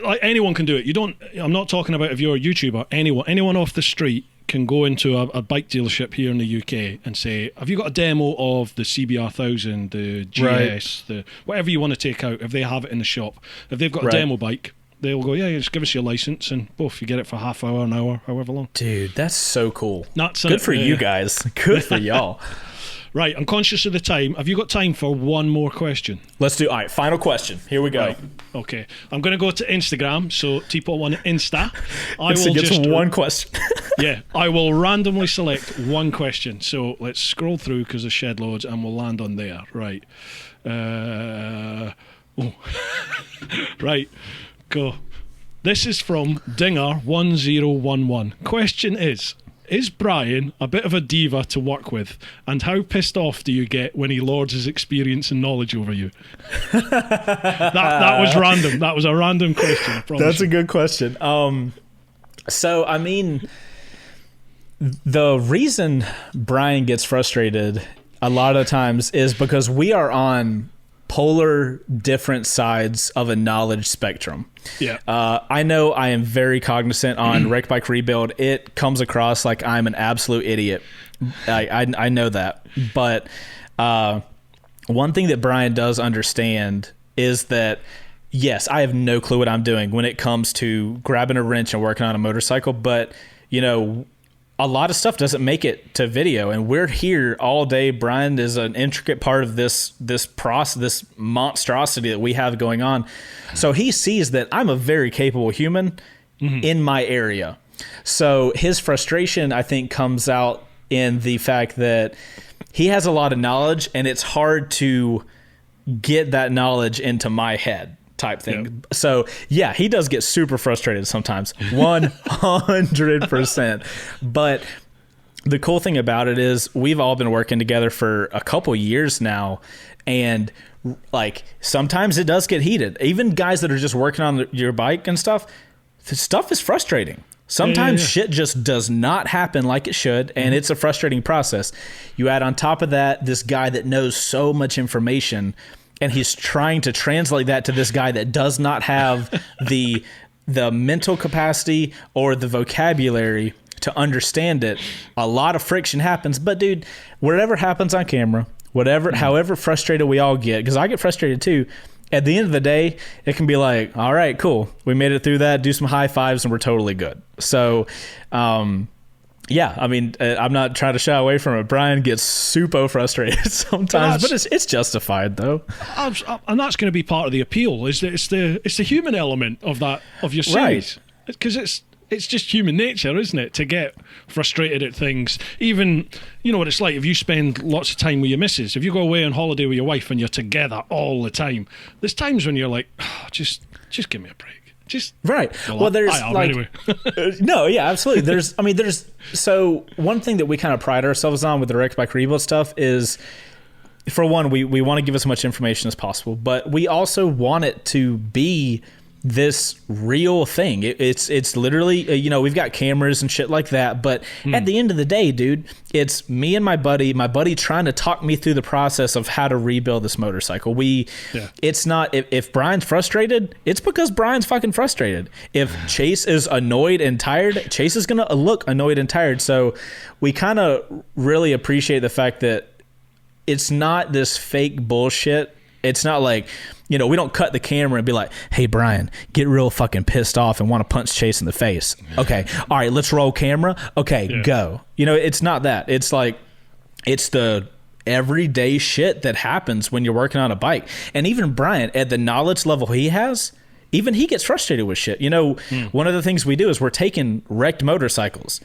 like anyone can do it. I'm not talking about if you're a YouTuber. Anyone off the street can go into a bike dealership here in the UK and say, have you got a demo of the CBR 1000, the GS, the whatever you want to take out, if they have it in the shop. If they've got a demo bike, they'll go, just give us your license, and you get it for half hour, an hour, however long. Dude, that's so cool. Nuts. Good for you guys. Good for y'all. Right, I'm conscious of the time. Have you got time for one more question? Let's do. All right, final question. Here we go. Right. Okay, I'm going to go to Instagram. So TeapotOne Insta. I will just one question. I will randomly select one question. So let's scroll through because there's shed loads, and we'll land on there. Right. Right. Go. This is from Dinger1011. Question is Brian a bit of a diva to work with, and how pissed off do you get when he lords his experience and knowledge over you? That was random. That was a random question. I promise. That's a good question. So I mean, the reason Brian gets frustrated a lot of times is because we are on polar different sides of a knowledge spectrum. Yeah. I know I am very cognizant on Wreck Bike Rebuild. It comes across like I'm an absolute idiot. I know that. But one thing that Brian does understand is that, yes, I have no clue what I'm doing when it comes to grabbing a wrench and working on a motorcycle. But, a lot of stuff doesn't make it to video, and we're here all day. Brian is an intricate part of this process, this monstrosity that we have going on. So he sees that I'm a very capable human in my area. So his frustration, I think, comes out in the fact that he has a lot of knowledge, and it's hard to get that knowledge into my head. type thing. So yeah, he does get super frustrated sometimes, 100%. But the cool thing about it is we've all been working together for a couple years now, and like sometimes it does get heated. Even guys that are just working on your bike and stuff, the stuff is frustrating. Sometimes shit just does not happen like it should, and it's a frustrating process. You add on top of that this guy that knows so much information, and he's trying to translate that to this guy that does not have the mental capacity or the vocabulary to understand it. A lot of friction happens, but dude, whatever happens on camera, however frustrated we all get, because I get frustrated too, at the end of the day, it can be like, all right, cool, we made it through that, do some high fives, and we're totally good. So, yeah, I mean, I'm not trying to shy away from it. Brian gets super frustrated sometimes, but it's justified though. And that's going to be part of the appeal. It's the human element of your series, right? Because it's just human nature, isn't it, to get frustrated at things. Even, you know what it's like if you spend lots of time with your missus. If you go away on holiday with your wife and you're together all the time, there's times when you're like, oh, just give me a break. Just right. Well, there's like, anyway. No, yeah, absolutely. There's so one thing that we kind of pride ourselves on with the Wrecked Bike Rebuild stuff is, for one, we want to give as much information as possible, but we also want it to be this real thing. It's literally, you know, we've got cameras and shit like that, but at the end of the day, dude, it's me and my buddy trying to talk me through the process of how to rebuild this motorcycle. It's not, if Brian's frustrated, it's because Brian's fucking frustrated. If Chase is annoyed and tired, Chase is gonna look annoyed and tired. So we kind of really appreciate the fact that it's not this fake bullshit. It's not like, you know, we don't cut the camera and be like, hey, Brian, get real fucking pissed off and want to punch Chase in the face. Okay. All right, let's roll camera. Okay, go. You know, it's not that. It's like, it's the everyday shit that happens when you're working on a bike. And even Brian, at the knowledge level he has, even he gets frustrated with shit. You know, one of the things we do is we're taking wrecked motorcycles.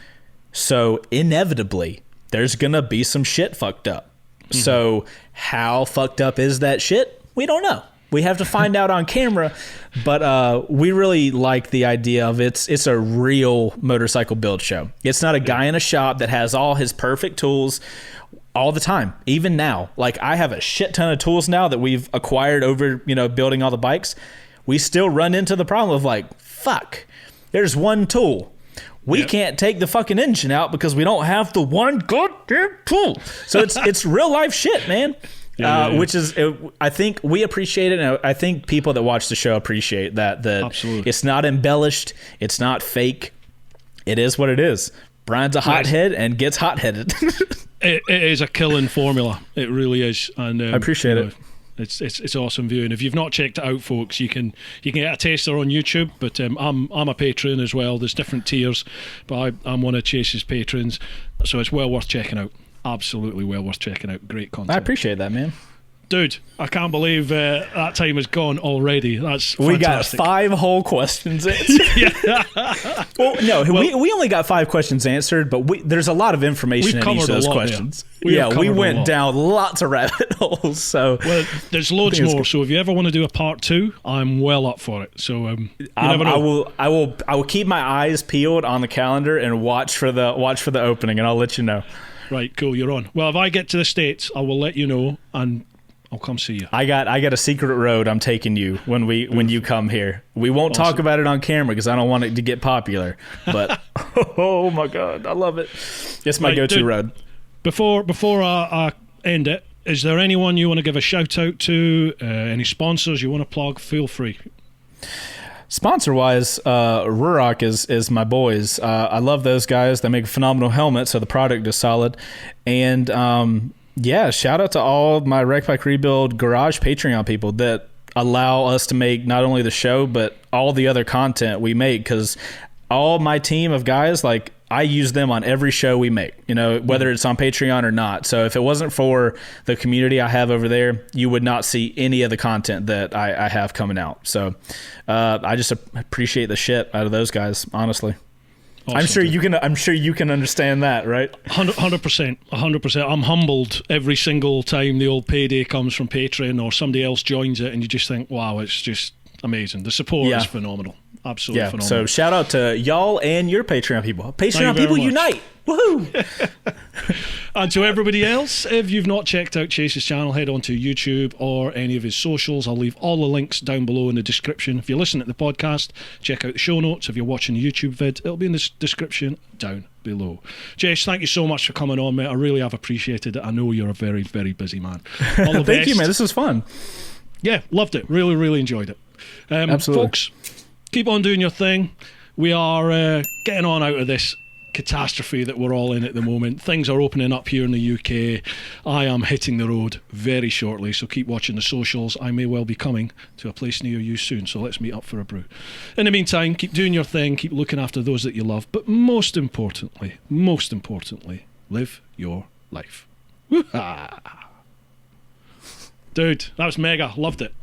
So inevitably, there's going to be some shit fucked up. So how fucked up is that shit? We don't know. We have to find out on camera, but we really like the idea of it's a real motorcycle build show. It's not a guy in a shop that has all his perfect tools all the time. Even now, like I have a shit ton of tools now that we've acquired over, you know, building all the bikes. We still run into the problem of like, fuck, there's one tool. We can't take the fucking engine out because we don't have the one goddamn tool. So it's real life shit, man. Which is, I think we appreciate it, and I think people that watch the show appreciate that Absolutely. It's not embellished, it's not fake. It is what it is. Brian's a hothead and gets hot-headed. It is a killing formula. It really is, and I appreciate it. It's awesome viewing. If you've not checked it out, folks, you can get a taster on YouTube. But I'm a patron as well. There's different tiers, but I'm one of Chase's patrons, so it's well worth checking out. Absolutely well worth checking out. Great content. I appreciate that, man. Dude, I can't believe that time is gone already. That's fantastic. We got 5 whole questions answered. We only got 5 questions answered, but there's a lot of information in each of those questions. We went down lots of rabbit holes. So there's loads more. So if you ever want to do a part 2, I'm well up for it. So I will keep my eyes peeled on the calendar and watch for the opening, and I'll let you know. Right, cool. You're on. Well, if I get to the States, I will let you know, and I'll come see you. I got a secret road I'm taking you when you come here. We won't talk about it on camera because I don't want it to get popular. But oh my god, I love it. It's my go-to road. Before I end it, is there anyone you want to give a shout out to? Any sponsors you want to plug? Feel free. Sponsor-wise, Ruroc is my boys. I love those guys. They make a phenomenal helmet, so the product is solid. And shout out to all my Wreck Bike Rebuild Garage Patreon people that allow us to make not only the show, but all the other content we make, because all my team of guys, like, I use them on every show we make, you know, whether it's on Patreon or not. So if it wasn't for the community I have over there, you would not see any of the content that I have coming out. So I just appreciate the shit out of those guys, honestly. Awesome. I'm sure you can understand that, right? 100%. I'm humbled every single time the old payday comes from Patreon or somebody else joins it, and you just think, wow, it's just amazing. The support is phenomenal. Absolutely phenomenal. So shout out to y'all and your Patreon people. Patreon very people much. unite. Woohoo! And to everybody else, if you've not checked out Chase's channel, head on to YouTube or any of his socials. I'll leave all the links down below in the description. If you listen to the podcast, check out the show notes. If you're watching the YouTube vid, it'll be in the description down below. Chase, thank you so much for coming on, mate. I really have appreciated it. I know you're a very, very busy man. All the Thank best. you, man. This was fun. Yeah, loved it. Really, really enjoyed it. Absolutely. Folks, keep on doing your thing. We are getting on out of this catastrophe that we're all in at the moment. Things are opening up here in the UK. I am hitting the road very shortly, so keep watching the socials. I may well be coming to a place near you soon, so let's meet up for a brew. In the meantime, keep doing your thing, keep looking after those that you love, but most importantly, live your life. Woo-ha! Dude, that was mega. Loved it.